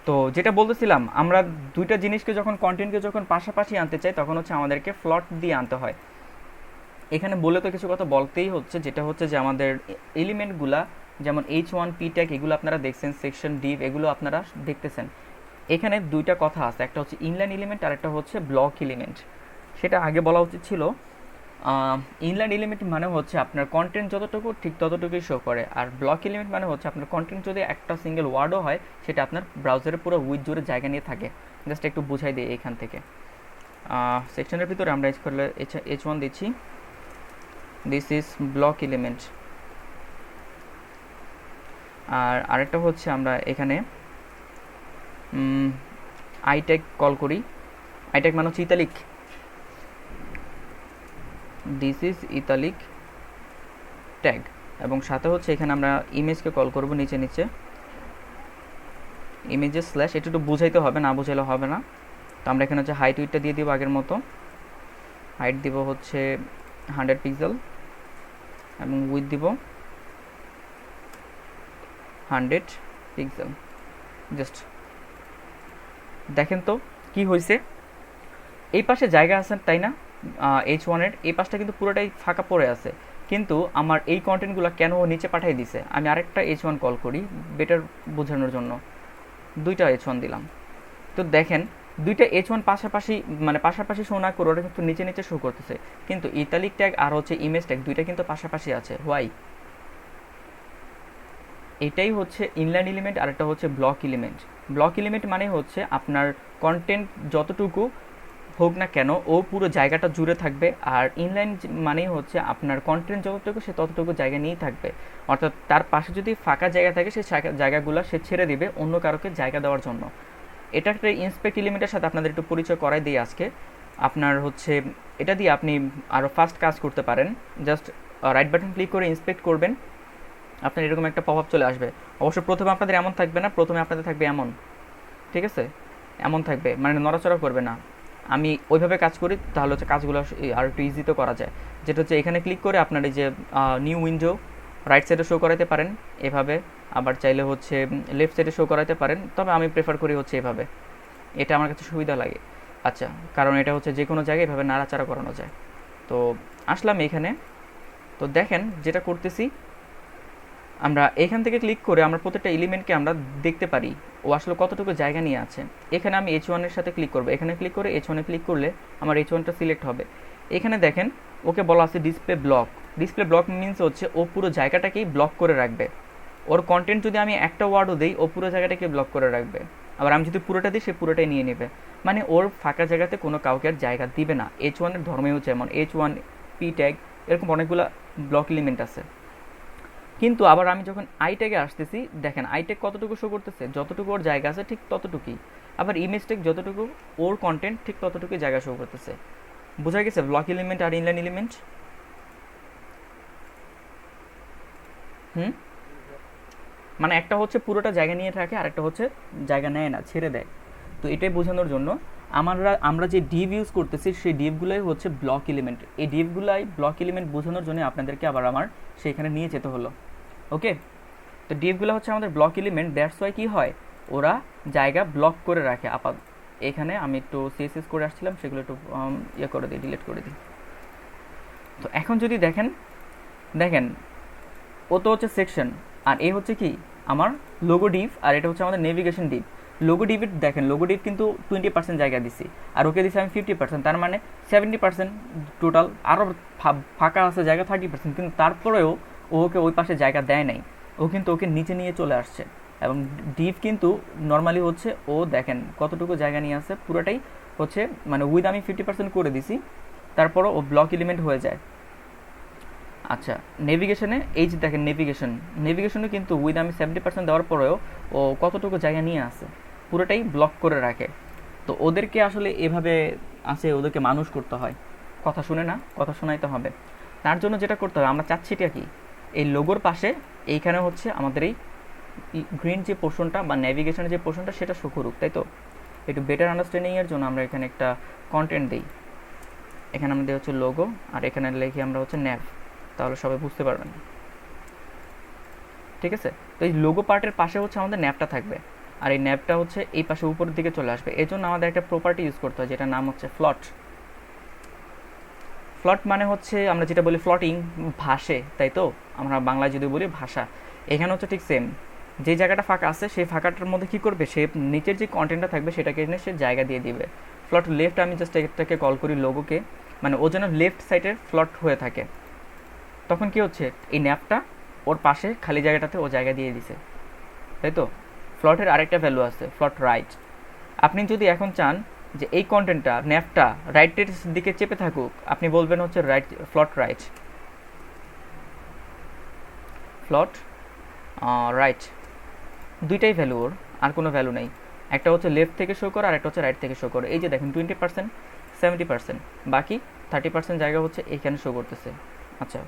S1: তো যেটা বলতেছিলাম, আমরা দুইটা জিনিসকে যখন কন্টেন্টকে যখন পাশাপাশি আনতে চাই, তখন হচ্ছে আমাদেরকে ফ্লট দিয়ে আনতে হয়। এখানে বলে তো কিছু কথা বলতেই হচ্ছে, যেটা হচ্ছে যে আমাদের এলিমেন্টগুলা যেমন H1 P ট্যাগ এগুলো আপনারা দেখছেন, সেকশন ডিভ এগুলো আপনারা দেখতেছেন। এখানে দুইটা কথা আছে, একটা হচ্ছে ইনলাইন এলিমেন্ট আর একটা হচ্ছে ব্লক এলিমেন্ট। সেটা আগে বলা উচিত ছিল। ইনলাইন এলিমেন্ট মানে হচ্ছে আপনার কন্টেন্ট যতটুকু ঠিক ততটুকুই শো করে, আর ব্লক এলিমেন্ট মানে হচ্ছে আপনার কন্টেন্ট যদি একটা সিঙ্গেল ওয়ার্ডও হয়, সেটা আপনার ব্রাউজারে পুরো উইথ জুড়ে জায়গা নিয়ে থাকে। জাস্ট একটু বুঝাই দিই এখান থেকে। সেকশনের ভিতরে আমরা H1 দিচ্ছি, দিস ইজ ব্লক এলিমেন্ট। আর আরেকটা হচ্ছে আমরা এখানে আই ট্যাগ কল করি। আই ট্যাগ মানে হচ্ছে italic, this is italic tag. এবং সাথে হচ্ছে এখানে আমরা ইমেজকে কল করব নিচে নিচে, ইমেজের স্ল্যাশ। এটা একটু বুঝাইতে হবে, না বুঝাইলে হবে না। তো আমরা এখানে হচ্ছে হাইট উইডটা দিয়ে দিব আগের মতো। হাইট দিব হচ্ছে 100 পিক্সেল এবং উইথ দিব 100 পিক্সেল। জাস্ট দেখেন তো কি হয়েছে। এই পাশে জায়গা আছে তাই না? H1 এর এই পাশটা কিন্তু পুরোটাই ফাঁকা পড়ে আছে, কিন্তু আমার এই কন্টেন্টগুলো কেন ও নিচে পাঠিয়ে দিছে? আমি আরেকটা H1 কল করি বেটার বোঝানোর জন্য। দুইটা H1 দিলাম। তো দেখেন দুইটা H1 পাশাপাশি, মানে পাশাপাশি শো না করে ওটা কিন্তু নিচে নিচে শো করতেছে, কিন্তু ইতালিক ট্যাগ আর হচ্ছে ইমেজ ট্যাগ দুইটা কিন্তু পাশাপাশি আছে। হোয়াই? এটাই হচ্ছে ইনলাইন এলিমেন্ট, আর একটা হচ্ছে ব্লক এলিমেন্ট। ব্লক এলিমেন্ট মানে হচ্ছে আপনার কন্টেন্ট যতটুকু হোক না কেন ও পুরো জায়গাটা জুড়ে থাকবে, আর ইনলাইন মানেই হচ্ছে আপনার কন্টেন্ট যতটুকু সে ততটুকু জায়গা নিয়েই থাকবে। অর্থাৎ তার পাশে যদি ফাঁকা জায়গা থাকে, সেই জায়গাগুলো সে ছেড়ে দিবে অন্য কারোকে জায়গা দেওয়ার জন্য। এটা একটা ইন্সপেক্ট এলিমেন্টের সাথে আপনাদের একটু পরিচয় করাই দিই আজকে। আপনার হচ্ছে এটা দিয়ে আপনি আরও ফাস্ট কাজ করতে পারেন। জাস্ট রাইট বাটন ক্লিক করে ইন্সপেক্ট করবেন, আপনার এরকম একটা পপআপ চলে আসবে। অবশ্য প্রথমে আপনাদের এমন থাকবে না, প্রথমে আপনাদের থাকবে এমন, ঠিক আছে? এমন থাকবে, মানে নড়াচড়া করবে না। আমি ওইভাবে কাজ করি, তাহলে হচ্ছে কাজগুলো আর একটু ইজিতে করা যায়। যেটা হচ্ছে এখানে ক্লিক করে আপনার এই যে নিউ উইন্ডো রাইট সাইডে শো করাতে পারেন এভাবে, আবার চাইলে হচ্ছে লেফট সাইডে শো করাতে পারেন, তবে আমি প্রেফার করি হচ্ছে এভাবে, এটা আমার কাছে সুবিধা লাগে। আচ্ছা, কারণ এটা হচ্ছে যে কোনো জায়গায় এভাবে নাড়াচাড়া করানো যায়। তো আসলাম এখানে, তো দেখেন যেটা করতেছি, আমরা এখান থেকে ক্লিক করে আমরা প্রত্যেকটা এলিমেন্টকে আমরা দেখতে পারি ও আসলে কতটুকু জায়গা নিয়ে আছে। এখানে আমি H1 এর সাথে ক্লিক করব, এখানে ক্লিক করে H1 এ ক্লিক করলে আমার H1টা সিলেক্ট হবে। এখানে দেখেন ওকে বলা আছে display block. Display block means হচ্ছে ও পুরো জায়গাটাকেই ব্লক করে রাখবে। ওর কন্টেন্ট যদি আমি একটা ওয়ার্ডও দিই, ও পুরো জায়গাটাকে ব্লক করে রাখবে। আবার আমি যদি পুরোটা দিই, সে পুরোটাই নিয়ে নেবে। মানে ওর ফাঁকা জায়গাতে কোনো কাউকে আর জায়গা দিবে না। H1 এর ধর্মেও যেমন H1 P ট্যাগ এরকম অনেকগুলো ব্লক এলিমেন্ট আছে। কিন্তু আবার আমি যখন আই ট্যাগে আসতেছি, দেখেন আই ট্যাগ কতটুকু শো করতেছে, যতটুকু ওর জায়গা আছে ঠিক ততটুকুই। আবার ইমেজ ট্যাগ যতটুকু ওর কন্টেন্ট ঠিক ততটুকুই জায়গা শো করতেছে। বোঝা গেছে ব্লক এলিমেন্ট আর ইনলাইন এলিমেন্ট? মানে একটা হচ্ছে পুরোটা জায়গা নিয়ে থাকে, আর একটা হচ্ছে জায়গা নেয় না, ছেড়ে দেয়। তো এটাই বোঝানোর জন্য আমরা যে ডিভ ইউজ করতেছি সেই ডিভগুলোই হচ্ছে ব্লক এলিমেন্ট। এই ডিভগুলাই ব্লক এলিমেন্ট বোঝানোর জন্য আপনাদেরকে আবার আমার সেইখানে নিয়ে যেতে হলো। ওকে, তো ডিভগুলো হচ্ছে আমাদের ব্লক এলিমেন্ট, দ্যাটস ওয়াই কী হয়, ওরা জায়গা ব্লক করে রাখে। এখানে আমি একটু সিএসএস করে আসছিলাম, সেগুলো একটু ইয়ে করে দিই, ডিলিট করে দিই। তো এখন যদি দেখেন ও তো হচ্ছে সেকশন, আর এ হচ্ছে কি আমার লোগো ডিভ, আর এটা হচ্ছে আমাদের নেভিগেশন ডিভ। লোগো ডিভের দেখেন, লোগো ডিভ কিন্তু 20% জায়গা দিছি, আর ওকে দিছি আমি 50%, তার মানে 70% টোটাল। আরও ফাঁকা আছে জায়গা 30%, কিন্তু তারপরেও ও ওকে ওই পাশে জায়গা দেয় নাই, ও কিন্তু ওকে নিচে নিয়ে চলে আসছে। এবং ডিভ কিন্তু নর্মালি হচ্ছে ও দেখেন কতটুকু জায়গা নিয়ে আসছে, পুরোটাই হচ্ছে মানে উইথ আমি 50% করে দিছি, তারপরও ও ব্লক এলিমেন্ট হয়ে যায়। আচ্ছা, নেভিগেশনে এই যে দেখেন নেভিগেশনে কিন্তু উইথ আমি 70% দেওয়ার পরেও ও কতটুকু জায়গা নিয়ে আসে, পুরোটাই ব্লক করে রাখে। তো ওদেরকে আসলে এভাবে আছে, ওদেরকে মানুষ করতে হয়, কথা শুনে না, কথা শোনাইতে হবে। তার জন্য যেটা করতে হবে, আমরা চাচ্ছি এটা কি, এই লোগোর পাশে এইখানে হচ্ছে আমাদের এই গ্রিন যে পোর্শনটা বা নেভিগেশনের যে পোর্শনটা সেটা শো করুক, তাই তো। একটু বেটার আন্ডারস্ট্যান্ডিংয়ের জন্য আমরা এখানে একটা কন্টেন্ট দিই, এখানে আমাদের হচ্ছে লোগো, আর এখানে লিখি আমরা হচ্ছে ন্যাভ, তাহলে সবাই বুঝতে পারবেন, ঠিক আছে। তো এই লোগো পার্টের পাশে হচ্ছে আমাদের ন্যাভটা থাকবে, আর এই ন্যাভটা হচ্ছে এই পাশে উপরের দিকে চলে আসবে। এই জন্য আমাদের একটা প্রপার্টি ইউজ করতে হয়, যেটার নাম হচ্ছে ফ্লট। ফ্লট মানে হচ্ছে আমরা যেটা বলি ফ্লটিং, ভাসে, তাই তো, আমরা বাংলায় যদি বলি ভাষা। এখানে হচ্ছে ঠিক সেম, যে জায়গাটা ফাঁকা আছে সেই ফাঁকাটার মধ্যে কী করবে, সে নিচের যে কন্টেন্টটা থাকবে সেটাকে এনে সে জায়গা দিয়ে দিবে। ফ্লট লেফট, আমি জাস্ট এটাকে কল করি লোগোকে, মানে ও যেন লেফট সাইডের ফ্লট হয়ে থাকে। তখন কি হচ্ছে, এই ন্যাপটা ওর পাশে খালি জায়গাটাতে ও জায়গা দিয়ে দিছে, তাই তো। ফ্লটের আরেকটা ভ্যালু আছে, ফ্লট রাইট। আপনি যদি এখন চান যে এই কন্টেন্টটা ন্যাপটা রাইটের দিকে চেপে থাকুক, আপনি বলবেন হচ্ছে রাইট, ফ্লট রাইট, ফ্লট রাইট, দুইটাই ভ্যালু ওর, আর কোনো ভ্যালু নেই। একটা হচ্ছে লেফট থেকে শো করে, আর একটা হচ্ছে রাইট থেকে শো করে। এই যে দেখেন 20%, 70%, বাকি 30% জায়গা হচ্ছে এইখানে শো করতেছে। আচ্ছা,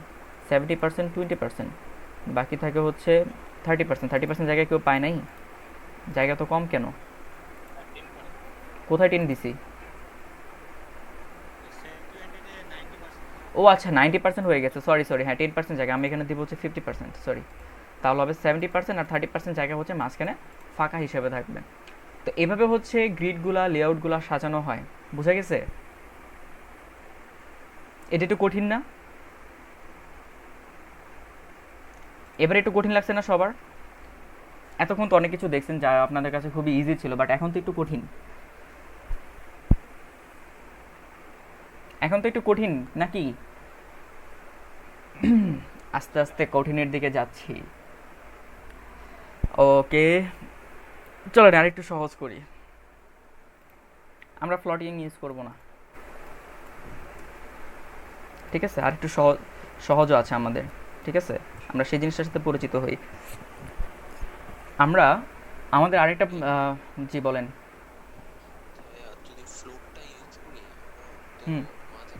S1: 70%, 20%, বাকি থাকে হচ্ছে 30% জায়গায় কেউ পায় নাই, জায়গা তো কম কেন, কোথায় 10 দিছি? ও আচ্ছা, 90% হয়ে গেছে, সরি, হ্যাঁ 10% জায়গা আমি এখানে দিব হচ্ছে 50%, সরি। তাহলে হবে 70% আর 30% জায়গা হচ্ছে মাঝখানে ফাঁকা হিসেবে থাকবে। তো এভাবে হচ্ছে গ্রিডগুলা, লেআউটগুলা সাজানো হয়, বুঝা গেছে? এটা একটু কঠিন না? এবার একটু কঠিন লাগছে না সবার? এতক্ষণ তো অনেক কিছু দেখছেন যা আপনাদের কাছে খুবই ইজি ছিল, বাট এখন তো একটু কঠিন, নাকি? আস্তে আস্তে কঠিনের দিকে যাচ্ছি। ওকে, চলো আরেকটু সহজ করি, আমরা ফ্লটিং ইউজ করব না, ঠিক আছে। আর একটু সহজও আছে আমাদের, ঠিক আছে, আমরা সেই জিনিসটার সাথে পরিচিত হই। আমাদের আরেকটা জি বলেন।
S3: যদি ফ্লোটটা ইউজ করি, তো
S1: হুম,
S3: মাঝে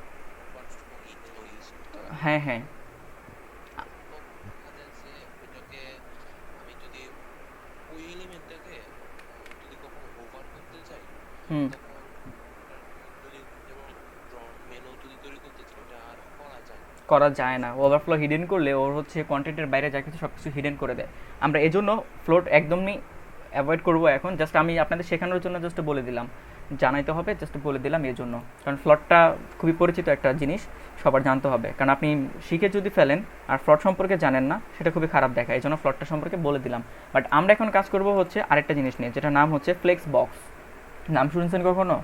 S3: ইউজ করতে হয়।
S1: হ্যাঁ হ্যাঁ,
S3: তো দেখা যায় যে ওইটাকে আমি যদি ওই এলিমেন্টটাকে যদি কখনো ওভার করতে চাই,
S1: হুম,
S3: তখন যদি যেমন মেনু যদি তৈরি করতে চাই, ওটা আর করা যায় না।
S1: করা যায় না। ওভারফ্লো হিডেন করলে ওর হচ্ছে কন্টেন্টের বাইরে যা কিছু সব কিছু হিডেন করে দেয়। আমরা এজন্য ফ্লোট একদমই অ্যাভয়েড করবো এখন। জাস্ট আমি আপনাদের শেখানোর জন্য জাস্ট বলে দিলাম, জানাইতে হবে, জাস্ট বলে দিলাম এই জন্য, কারণ ফ্লটটা খুবই পরিচিত একটা জিনিস, সবার জানতে হবে। কারণ আপনি শিখে যদি ফেলেন আর ফ্লট সম্পর্কে জানেন না, সেটা খুবই খারাপ দেখায়, এই জন্য ফ্লটটা সম্পর্কে বলে দিলাম। বাট আমরা এখন কাজ করব হচ্ছে আরেকটা জিনিস নিয়ে, যেটা নাম হচ্ছে ফ্লেক্স বক্স। নাম শুনছেন কখনো?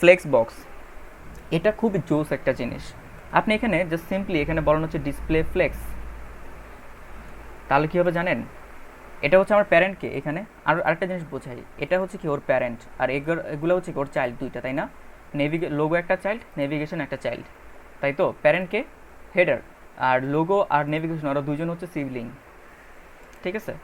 S1: ফ্লেক্স বক্স, এটা খুব জোস একটা জিনিস। আপনি এখানে জাস্ট সিম্পলি এখানে বলানো হচ্ছে ডিসপ্লে ফ্লেক্স, তাহলে কী হবে জানেন? এটা হচ্ছে আমার প্যারেন্টকে এখানে, আর আরেকটা জিনিস বোঝাই, এটা হচ্ছে কি ওর প্যারেন্ট, আর এগুলো হচ্ছে কি ওর চাইল্ড দুইটা, তাই না? লোগো একটা চাইল্ড, নেভিগেশন একটা চাইল্ড, তাই তো। প্যারেন্টকে হেডার, আর লোগো আর নেভিগেশন ওরা দুজন হচ্ছে সিবলিং, ঠিক আছে।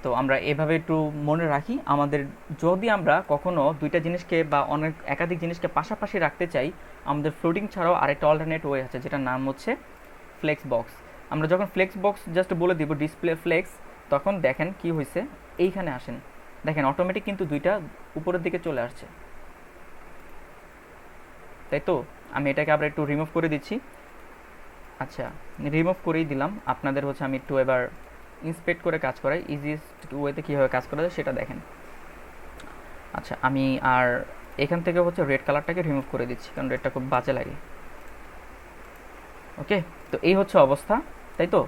S1: তো আমরা এভাবে একটু মনে রাখি, আমাদের যদি আমরা কখনো দুইটা জিনিসকে বা অনেক একাধিক জিনিসকে পাশাপাশি রাখতে চাই, আমাদের ফ্লোটিং ছাড়াও আরেকটা অল্টারনেট ওয়ে আছে, যেটার নাম হচ্ছে ফ্লেক্স বক্স। আমরা যখন ফ্লেক্স বক্স জাস্ট বলে দিব ডিসপ্লে ফ্লেক্স, তখন দেখেন কি হয়েছে, এইখানে আসেন, দেখেন অটোমেটিক কিন্তু দুইটা উপরের দিকে চলে আসছে, তাই তো। আমি এটাকে আবার একটু রিমুভ করে দিচ্ছি। আচ্ছা, রিমুভ করেই দিলাম। আপনাদের হচ্ছে আমি একটু এবার ইন্সপেক্ট করে কাজ করাই, ইজিয়েস্ট ওয়েতে কীভাবে কাজ করা যায় সেটা দেখেন। আচ্ছা, আমি আর এখান থেকে হচ্ছে রেড কালারটাকে রিমুভ করে দিচ্ছি, কারণ রেডটা খুব বাজে লাগে। ওকে, তো এই হচ্ছে অবস্থা, তাই তো।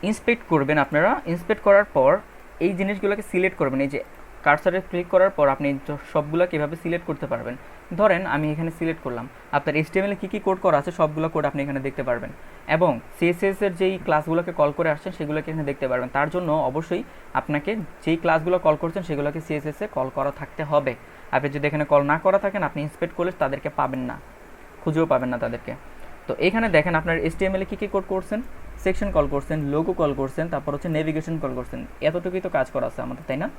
S1: ইন্সপেক্ট করবেন আপনারা। ইন্সপেক্ট করার পর এই জিনিসগুলোকে সিলেক্ট করবেন। এই যে কার্সারে ক্লিক করার পর আপনি সবগুলো কীভাবে সিলেক্ট করতে পারবেন। ধরেন আমি এখানে সিলেক্ট করলাম, আপনার HTML এ কী কী কোড করা আছে সবগুলো কোড আপনি এখানে দেখতে পারবেন, এবং CSS এর যেই ক্লাসগুলোকে কল করে আসছেন সেগুলোকে এখানে দেখতে পারবেন। তার জন্য অবশ্যই আপনাকে যেই ক্লাসগুলো কল করছেন সেগুলোকে CSS এ কল করা থাকতে হবে। আপনি যদি এখানে কল না করা থাকেন, আপনি ইন্সপেক্ট করলে তাদেরকে পাবেন না, খুঁজেও পাবেন না তাদেরকে। তো এখানে দেখেন আপনার HTML এ কী কী কোড করছেন, সেকশন কল করছেন, লোগো কল করছেন, তারপর হচ্ছে নেভিগেশন কল করছেন। এতটুকুই তো কাজ করা আছে আমাদের, তাই না?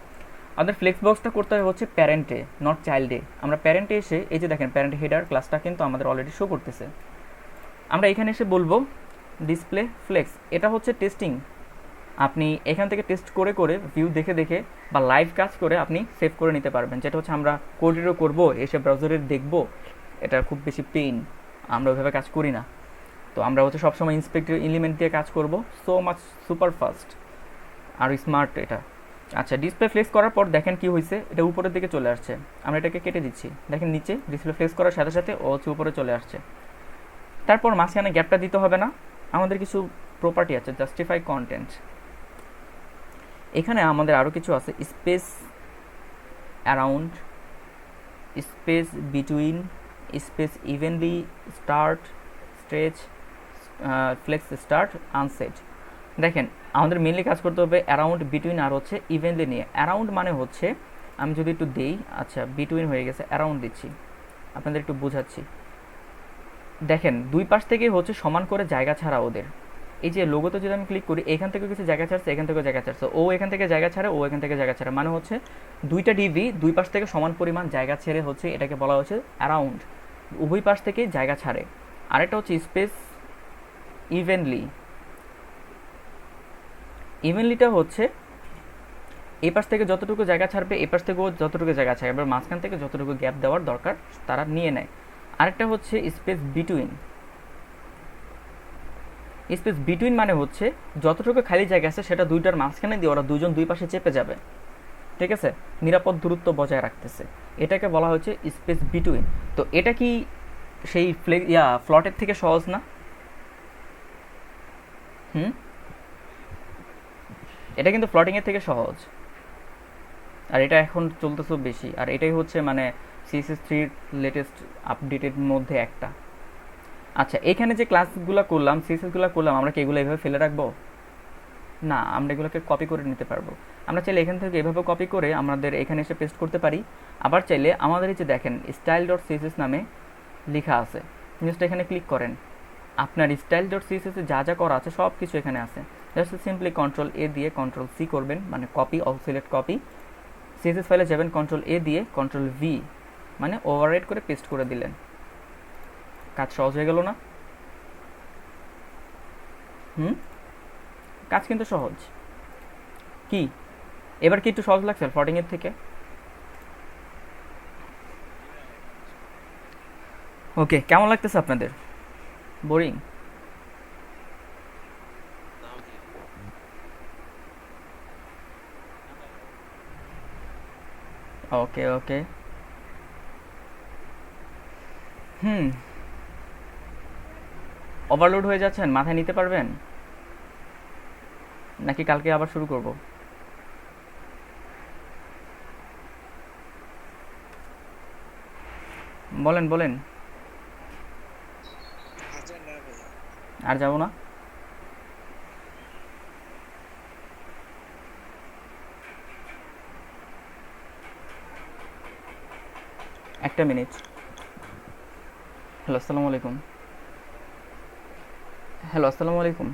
S1: আমাদের ফ্লেক্স বক্সটা করতে হচ্ছে প্যারেন্টে, নট চাইল্ডে। আমরা প্যারেন্টে এসে এই যে দেখেন প্যারেন্ট হেডার ক্লাসটা কিন্তু আমাদের অলরেডি শো করতেছে। আমরা এখানে এসে বলবো ডিসপ্লে ফ্লেক্স, এটা হচ্ছে টেস্টিং। আপনি এখান থেকে টেস্ট করে করে ভিউ দেখে দেখে বা লাইভ কাজ করে আপনি সেভ করে নিতে পারবেন। যেটা হচ্ছে আমরা কোডিরও করবো, এসে ব্রাউজারের দেখবো, এটা খুব বেশি পেইন, আমরা ওইভাবে কাজ করি না। তো আমরা হচ্ছে সবসময় ইন্সপেক্টর এলিমেন্ট দিয়ে কাজ করব, সো মাচ সুপার ফাস্ট আর স্মার্ট এটা। আচ্ছা, ডিসপ্লে ফ্লেক্স করার পর দেখেন কি হয়েছে, এটা উপরের দিকে চলে আসছে। আমরা এটাকে কেটে দিচ্ছি, দেখেন নিচে ডিসপ্লে ফ্লেক্স করার সাথে সাথে ও হচ্ছে উপরে চলে আসছে। তারপর মাঝখানে গ্যাপটা দিতে হবে না, আমাদের কিছু প্রপার্টি আছে, জাস্টিফাই কন্টেন্ট। এখানে আমাদের আরও কিছু আছে, space around, space between, space evenly, start, stretch, flex start, unset. দেখেন আমাদের মেনলি কাজ করতে হবে অ্যারাউন্ড, বিটুইন আর হচ্ছে ইভেনলি নিয়ে। অ্যারাউন্ড মানে হচ্ছে আমি যদি একটু দেই, আচ্ছা বিটুইন হয়ে গেছে, অ্যারাউন্ড দিচ্ছি, আপনাদের একটু বোঝাচ্ছি। দেখেন দুই পাশ থেকে হচ্ছে সমান করে জায়গা ছাড়া ওদের। এই যে লোগোতে যদি আমি ক্লিক করি, এখান থেকে কিছু জায়গা ছাড়ছে, এখান থেকেও জায়গা ছাড়ছে, ও এখান থেকে জায়গা ছাড়ে, ও এখান থেকে জায়গা ছাড়ে, মানে হচ্ছে দুইটা ডিভি দুই পাশ থেকে সমান পরিমাণ জায়গা ছেড়ে হচ্ছে এটাকে বলা হচ্ছে অ্যারাউন্ড, উভয় পাশ থেকে জায়গা ছাড়ে। আরেকটা হচ্ছে স্পেস ইভেনলি। ইভেনলিটা হচ্ছে এই পাশ থেকে যতটুকু জায়গা ছাড়বে, এই পাশ থেকেও যতটুকু জায়গা ছাড়বে, এবার মাঝখান থেকে যতটুকু গ্যাপ দেওয়ার দরকার তারা নিয়ে নেয়। আরেকটা হচ্ছে স্পেস বিটুইন। স্পেস বিটুইন মানে হচ্ছে যতটুকু খালি জায়গা আছে সেটা দুইটার মাঝখানে দিয়ে ওরা দুজন দুই পাশে চেপে যাবে, ঠিক আছে, নিরাপদ দূরত্ব বজায় রাখতেছে, এটাকে বলা হচ্ছে স্পেস বিটুইন। তো এটা কি সেই ফ্লটের থেকে সহজ না? এটা কিন্তু ফ্লটিংয়ের থেকে সহজ, আর এটা এখন চলতেছে বেশি, আর এটাই হচ্ছে মানে CSS3 লেটেস্ট আপডেটের মধ্যে একটা। আচ্ছা, এখানে যে ক্লাসগুলো করলাম, CSSগুলো করলাম, আমরা কি এগুলো এভাবে ফেলে রাখবো? না, আমরা এগুলোকে কপি করে নিতে পারবো। আমরা চাইলে এখান থেকে এভাবে কপি করে আমাদের এখানে এসে পেস্ট করতে পারি। আবার চাইলে আমাদের এই যে দেখেন style.css নামে লেখা আছে, জাস্ট এখানে ক্লিক করেন, আপনার style.css এ যা যা করা আছে সব কিছু এখানে আছে। জাস্ট সিম্পলি Ctrl+A দিয়ে Ctrl+C করবেন, মানে copy, all select copy. CSS ফাইলে যাবেন, Ctrl+A দিয়ে Ctrl+V, মানে ওভাররাইট করে পেস্ট করে দিলেন। কাজ সহজ হয়ে গেল না? কাজ কিন্তু সহজ। কি এবার কি একটু সহজ লাগছে ফ্লটিং এর থেকে? ওকে, কেমন লাগতেছে আপনাদের? বোরিং?
S3: না ভাইয়া।
S1: ওকে ওকে, ওভারলোড হয়ে যাচ্ছেন, মাথায় নিতে পারবেন নাকি কালকে আবার শুরু করব? বলেন বলেন।
S2: হাজার না ভাইয়া।
S1: আর যাব না? একটা মিনিট। হ্যালো, আসসালামু আলাইকুম। হ্যালো, আসসালামু আলাইকুম।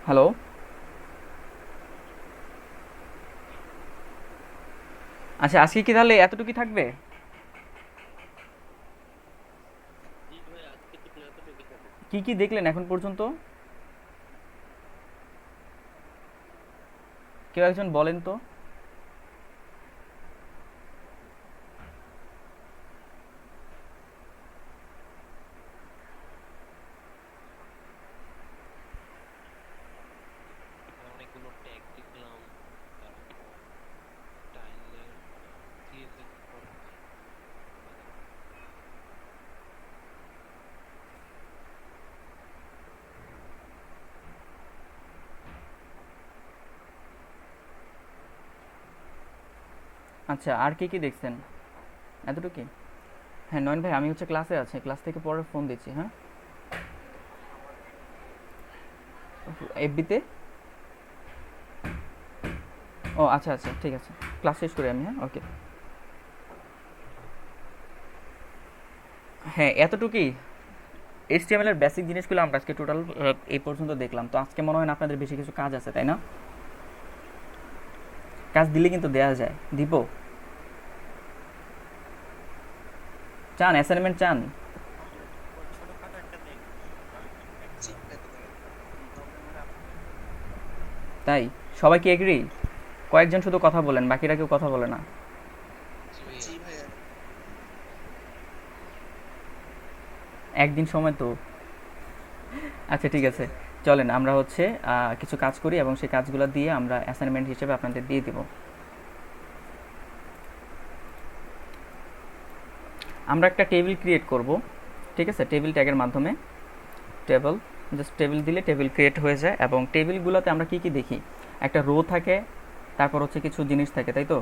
S1: হ্যালো, আচ্ছা আজকে কি তাহলে এতটুকুই থাকবে? কি কি দেখলেন এখন পর্যন্ত? কেউ একজন বলেন তো।
S3: অনেকগুলো ট্যাগ দিলাম, তারপর টাইলের সিএসএস ফর্ম।
S1: আচ্ছা, আর কি কি দেখছেন? এতটুকুই? হ্যাঁ নয়ন ভাই, আমি হচ্ছে ক্লাসে আছি, ক্লাস থেকে পরে ফোন দিচ্ছি। হ্যাঁ, এফবিতে। ও আচ্ছা আচ্ছা, ঠিক আছে, ক্লাস শেষ করি আমি। হ্যাঁ, ওকে। হ্যাঁ, এতটুকুই। HTML এর বেসিক জিনিসগুলো আমরা আজকে টোটাল এই পর্যন্ত দেখলাম। তো আজকে মনে হয় না আপনাদের বেশি কিছু কাজ আছে, তাই না? কাজ দিলে কিন্তু দেয়া যায়, দিব। চান অ্যাসাইনমেন্ট চান?
S3: জি একদম
S1: তাই সবাই কি এগ্রি? কয়েকজন শুধু কথা বলেন, বাকিরা কেউ কথা বলে না।
S3: জি ভাইয়া।
S1: একদিন সময় তো। আচ্ছা ঠিক আছে, চলেন আমরা হচ্ছে কিছু কাজ করি এবং সেই কাজগুলো দিয়ে আমরা অ্যাসাইনমেন্ট হিসেবে আপনাদের দিয়ে দিব। আমরা একটা টেবিল ক্রিয়েট করব, ঠিক আছে? টেবিল ট্যাগের মাধ্যমে। টেবিল, জাস্ট টেবিল দিলে টেবিল ক্রিয়েট হয়ে যায়। এবং টেবিলগুলোতে আমরা কি কি দেখি? একটা রো থাকে, তারপর হচ্ছে কিছু জিনিস থাকে, তাই তো?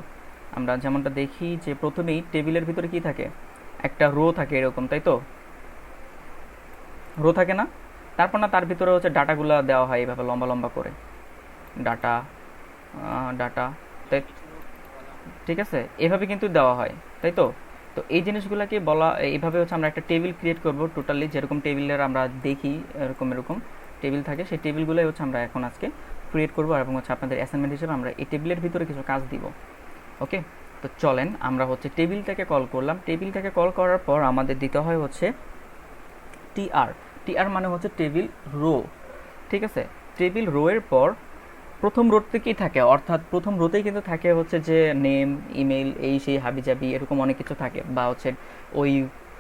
S1: আমরা যেমনটা দেখি যে প্রথমেই টেবিলের ভিতরে কি থাকে, একটা রো থাকে এরকম, তাই তো? রো থাকে না? তারপর না তার ভিতরে হচ্ছে ডাটাগুলো দেওয়া হয় এইভাবে লম্বা লম্বা করে, ডাটা ডাটা, তাই? ঠিক আছে, এভাবে কিন্তু দেওয়া হয়, তাই তো? তো এই জিনিসগুলোকে বলা, এইভাবে হচ্ছে আমরা একটা টেবিল ক্রিয়েট করব টোটালি, যেরকম টেবিলের আমরা দেখি এরকম এরকম টেবিল থাকে, সেই টেবিলগুলোই হচ্ছে আমরা এখন আজকে ক্রিয়েট করব এবং হচ্ছে আপনাদের অ্যাসাইনমেন্ট হিসেবে আমরা এই টেবিলের ভিতরে কিছু কাজ দিব। ওকে, তো চলেন আমরা হচ্ছে টেবিলটাকে কল করলাম। টেবিলটাকে কল করার পর আমাদের দিতে হয় হচ্ছে টিআর। টিআর মানে হচ্ছে টেবিল রো, ঠিক আছে? টেবিল রো এর পর প্রথম রোতে কি থাকে, অর্থাৎ প্রথম রোতেই কিন্তু থাকে হচ্ছে যে নেম, ইমেল, এই সেই হাবিজাবি এরকম অনেক কিছু থাকে, বা হচ্ছে ওই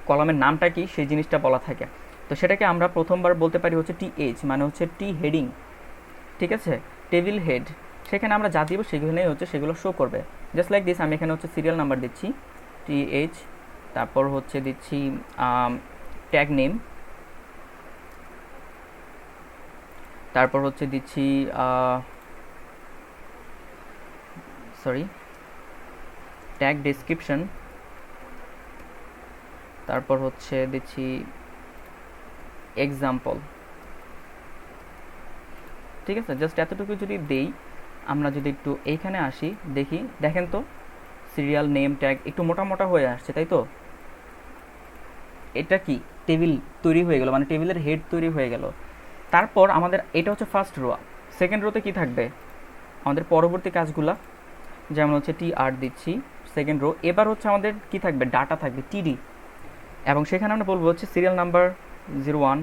S1: কলামের নামটা কি সেই জিনিসটা বলা থাকে। তো সেটাকে আমরা প্রথমবার বলতে পারি হচ্ছে টিএইচ, মানে হচ্ছে টি হেডিং, ঠিক আছে? Table head. সেখানে আমরা যা দিব সেগুলোই হচ্ছে সেগুলো শো করবে, জাস্ট লাইক দিস। আমি এখানে হচ্ছে সিরিয়াল নাম্বার দিচ্ছি টিএইচ, তারপর হচ্ছে দিচ্ছি ট্যাগ নেম, তারপর হচ্ছে দিচ্ছি সরি ট্যাগ ডেসক্রিপশন, তারপর হচ্ছে দিচ্ছি এক্সাম্পল, ঠিক আছে? জাস্ট এতটুকু যদি দেই, আমরা যদি একটু এইখানে আসি দেখি, দেখেন তো সিরিয়াল নেম ট্যাগ একটু মোটা মোটা হয়ে আসছে, তাই তো? এটা কি টেবিল তৈরি হয়ে গেল, মানে টেবিলের হেড তৈরি হয়ে গেল। তারপর আমাদের এটা হচ্ছে ফার্স্ট রো। সেকেন্ড রোতে কি থাকবে? আমাদের পরবর্তী কাজগুলা, যেমন হচ্ছে টি আর দিচ্ছি সেকেন্ড রো। এবার হচ্ছে আমাদের কি থাকবে, ডাটা থাকবে টিডি, এবং সেখানে আমরা বলবো হচ্ছে সিরিয়াল নাম্বার 01,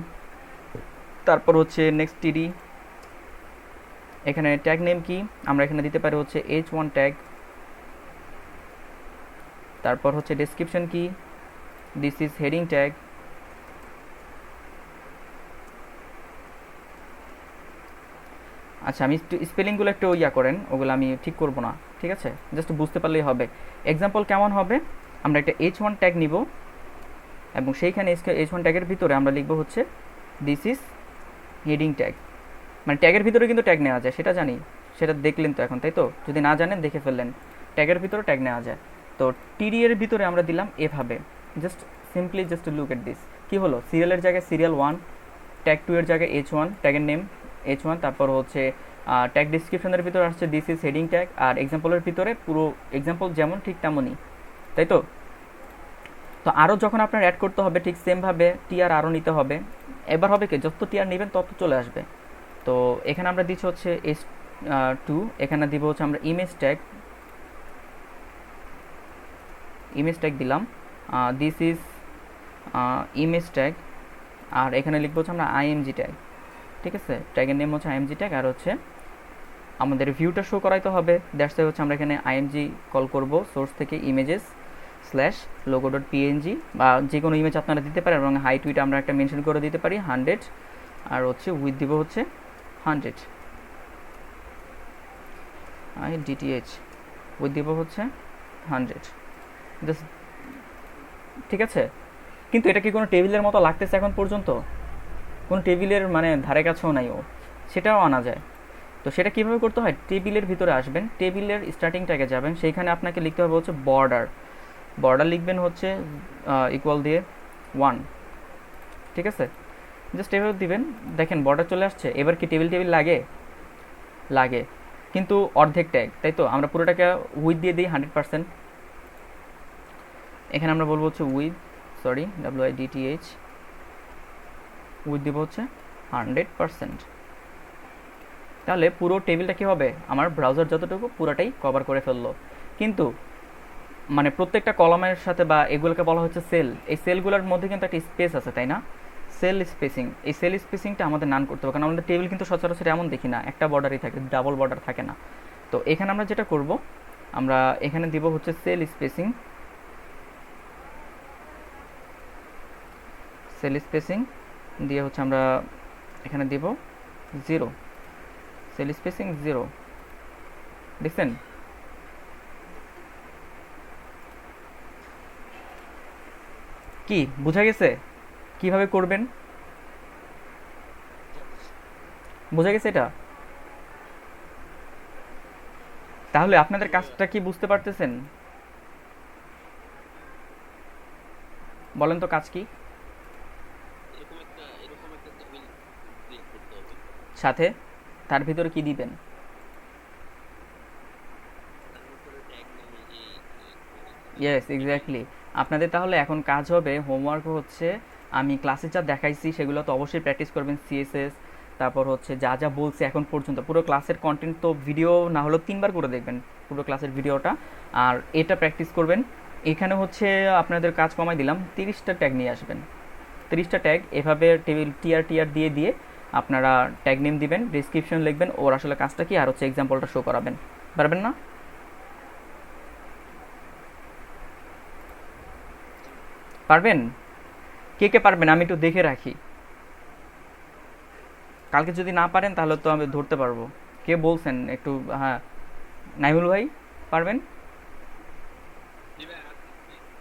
S1: তারপর হচ্ছে নেক্সট টিডি। এখানে ট্যাগ নেম কি, আমরা এখানে দিতে পারি হচ্ছে H1 ট্যাগ, তারপর হচ্ছে ডেসক্রিপশন কি, দিস ইজ হেডিং ট্যাগ, আচ্ছা আমি একটু স্পেলিংগুলো একটু ইয়া করেন, ওগুলো আমি ঠিক করব না, ঠিক আছে? জাস্ট বুঝতে পারলেই হবে। এক্সাম্পল কেমন হবে, আমরা একটা H1 ট্যাগ নিব এবং সেইখানে H1 ট্যাগের ভিতরে আমরা লিখব হচ্ছে দিস ইজ হেডিং ট্যাগ। মানে ট্যাগের ভিতরে কিন্তু ট্যাগ নেওয়া যায়, সেটা জানি, সেটা দেখলেন তো এখন, তাই তো? যদি না জানেন দেখে ফেললেন, ট্যাগের ভিতরে ট্যাগ নেওয়া যায়। তো টিডি এর ভিতরে আমরা দিলাম এভাবে, just simply just look at this. কী হলো, সিরিয়ালের জায়গায় সিরিয়াল 1, ট্যাগ 2 এর জায়গায় H1, ট্যাগের নেম H1, তারপর হচ্ছে ট্যাগ ডিসক্রিপশনের ভিতরে আসছে দিস ইজ হেডিং ট্যাগ, আর এক্সাম্পলের ভিতরে পুরো এক্সাম্পল যেমন ঠিক তেমনই, তাই তো? তো আরও যখন আপনার অ্যাড করতে হবে ঠিক সেমভাবে টিআর আরও নিতে হবে। এবার হবে কি, যত টিআর নেবেন তত চলে আসবে। তো এখানে আমরা দিচ্ছি হচ্ছে S2, এখানে দিব হচ্ছে আমরা ইমেজ ট্যাগ দিলাম, দিস ইজ ইমেজ ট্যাগ, আর এখানে লিখবো হচ্ছে আমরা আইএমজি ট্যাগ, ঠিক আছে? ট্যাগের নেম হচ্ছে আইএমজি ট্যাগ, আর হচ্ছে আমাদের ভিউটা শো করাইতে হবে। দ্যাটস হচ্ছে আমরা এখানে আইএনজি কল করব সোর্স থেকে images slash logo dot PNG, বা যে কোনো ইমেজ আপনারা দিতে পারেন, এবং হাইট উইট আমরা একটা মেনশন করে দিতে পারি 100, আর হচ্ছে উইথ দিব হচ্ছে 100, আই ডিটিএইচ উইথ দিব হচ্ছে 100। জাস্ট, ঠিক আছে। কিন্তু এটা কি কোনো টেবিলের মতো লাগতেছে এখন পর্যন্ত? কোনো টেবিলের মানে ধারে কাছেও নাই ও, সেটাও আনা যায়। তো সেটা কীভাবে করতে হয়, টেবিলের ভিতরে আসবেন, টেবিলের স্টার্টিং ট্যাগে যাবেন, সেইখানে আপনাকে লিখতে হবে হচ্ছে বর্ডার। বর্ডার লিখবেন হচ্ছে ইকুয়াল দিয়ে 1, ঠিক আছে। জাস্ট এভাবে দিবেন, দেখেন বর্ডার চলে আসছে। এবার কি টেবিল টেবিল লাগে? লাগে, কিন্তু অর্ধেক ট্যাগ, তাই তো। আমরা পুরোটাকে উইথ দিয়ে দিই 100%। এখানে আমরা বলবো হচ্ছে উইথ, সরি WIDTH, উইথ দিব হচ্ছে 100%। তাহলে পুরো টেবিলটা কী হবে, আমার ব্রাউজার যতটুকু পুরোটাই কভার করে ফেললো। কিন্তু মানে প্রত্যেকটা কলামের সাথে বা এগুলোকে বলা হচ্ছে সেল, এই সেলগুলোর মধ্যে কিন্তু একটা স্পেস আছে, তাই না? সেল স্পেসিং, এই সেল স্পেসিংটা আমাদের নান করতে হবে, কারণ আমাদের টেবিল কিন্তু সচরাচর এমন দেখি না, একটা বর্ডারই থাকে, ডাবল বর্ডার থাকে না। তো এখানে আমরা যেটা করব, আমরা এখানে দিব হচ্ছে সেল স্পেসিং, সেল স্পেসিং দিয়ে হচ্ছে আমরা এখানে দিব 0, সেল স্পেসিং 0, দেখছেন? কি বোঝা গেছে কিভাবে করবেন? বোঝা গেছে এটা? তাহলে আপনাদের কাজটা কি বুঝতে পারতেছেন? বলেন তো কাজ কি?
S3: এরকম একটা টেবিল ক্রিয়েট করতে হবে,
S1: সাথে তার ভিতরে কি দিবেন?
S3: তার ভিতরে ট্যাগ অনুযায়ী
S1: ইয়েস, এক্স্যাক্টলি। আপনাদের তাহলে এখন কাজ হবে, হোমওয়ার্ক হচ্ছে, আমি ক্লাসে যা দেখাইছি সেগুলো তো অবশ্যই প্র্যাকটিস করবেন, সিএসএস, তারপর হচ্ছে যা যা বলছি এখন পর্যন্ত পুরো ক্লাসের কন্টেন্ট তো ভিডিও না হলেও 3বার করে দেখবেন পুরো ক্লাসের ভিডিওটা, আর এটা প্র্যাকটিস করবেন। এখানে হচ্ছে আপনাদের কাজ কমাই দিলাম, 30টা ট্যাগ নিয়ে আসবেন, 30টা ট্যাগ এভাবে টেবিল টিআর টিআর দিয়ে দিয়ে আপনারা ট্যাগ নেম দিবেন, ডিসক্রিপশন লিখবেন, ওর আসলে কাজটা কি, আর হচ্ছে এক্সাম্পলটা শো করাবেন। পারবেন না? পারবেন? কে কে পারবেন আমি একটু দেখে রাখি, কালকে যদি না পারেন তাহলে তো আমি ধরতে পারবো। কে বলছেন একটু? হ্যাঁ, নাইমুল ভাই পারবেন?
S3: দিবে।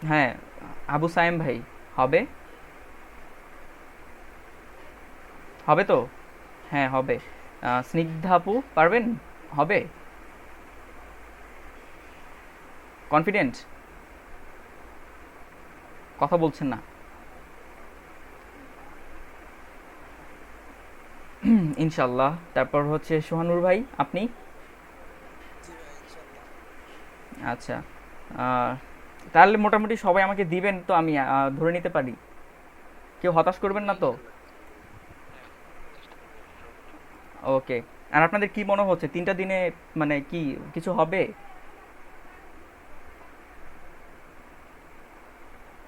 S1: হ্যাঁ, আবু সায়েম ভাই হবে? হবে তো? হ্যাঁ হবে। স্নিগ্ধা আপু পারবেন? হবে? কনফিডেন্ট? কথা বলছেন না। ইনশাল্লাহ। তারপর হচ্ছে সোহানুর ভাই, আপনি? আচ্ছা, আহ, তাহলে মোটামুটি সবাই আমাকে দিবেন তো, আমি ধরে নিতে পারি। কেউ হতাশ করবেন না তো?
S3: হ্যাঁ, চেষ্টা করবো সর্বোচ্চ।
S1: ওকে। আর আপনাদের কি মনে হচ্ছে 3টা দিনে মানে কি কিছু হবে?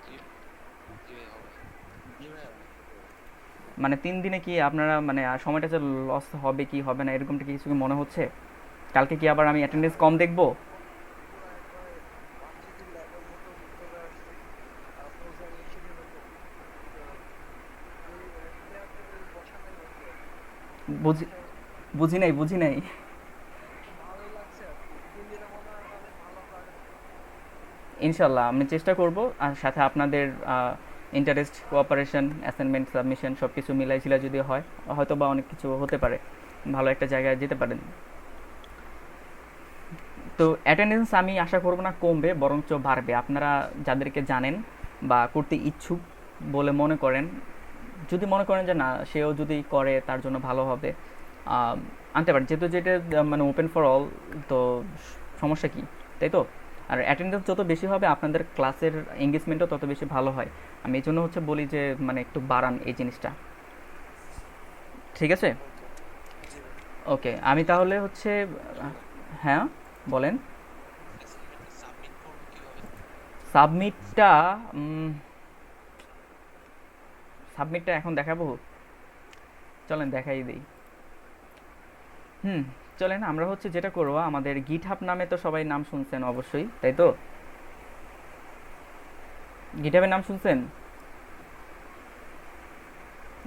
S3: জি জি ভাই, হবে।
S1: মানে 3 দিনে কি আপনারা মানে সময়টা যে লস হবে কি হবে না এরকমটা কি কিছু কি মনে হচ্ছে? কালকে কি আবার আমি অ্যাটেন্ডেন্স কম দেখবো?
S2: পুরো একবারে ভার্সিটির ল্যাবের মতো চলে আসছি, প্রোগ্রামিং শিখে ফেলবো। তো ওই প্লেয়ার টেবিল বসানোর মতো আর কি।
S1: বুঝি
S2: তো
S1: বুঝি নাই, বুঝি নাই।
S2: ভালোই লাগছে আর কি, 3 দিনে মনে হয় অনেক ভালো কাটবে।
S1: ইনশাল্লাহ আমি চেষ্টা করব, আর সাথে আপনাদের ইন্টারেস্ট, কোঅপারেশন, অ্যাসাইনমেন্ট, সাবমিশন সব কিছু মিলাই যদি হয়, হয়তো বা অনেক কিছু হতে পারে, ভালো একটা জায়গায় যেতে পারেন। তো অ্যাটেন্ডেন্স আমি আশা করব না কমবে, বরঞ্চ বাড়বে। আপনারা যাদেরকে জানেন বা করতে ইচ্ছুক বলে মনে করেন, যদি মনে করেন যে না সেও যদি করে তার জন্য ভালো হবে, আহ, আনতে পারেন, যেহেতু যেটা মানে ওপেন ফর অল, তো সমস্যা কি, তাই তো? আর অ্যাটেন্ডেন্স যত বেশি হবে আপনাদের ক্লাসের এঙ্গেজমেন্টও তত বেশি ভালো হয়। আমি এই জন্য হচ্ছে বলি যে মানে একটু বাড়ান এই জিনিসটা, ঠিক আছে? ওকে, আমি তাহলে হচ্ছে হ্যাঁ বলেন।
S3: অ্যাসাইনমেন্টটা সাবমিট করবো কিভাবে?
S1: সাবমিটটা সাবমিটটা এখন দেখাবো, চলেন দেখাই দিই। হুম, চলেন আমরা হচ্ছে যেটা করব, আমাদের গিটহাব নামে তো সবাই নাম শুনছেন অবশ্যই, তাই তো? গিটহাবের নাম শুনছেন?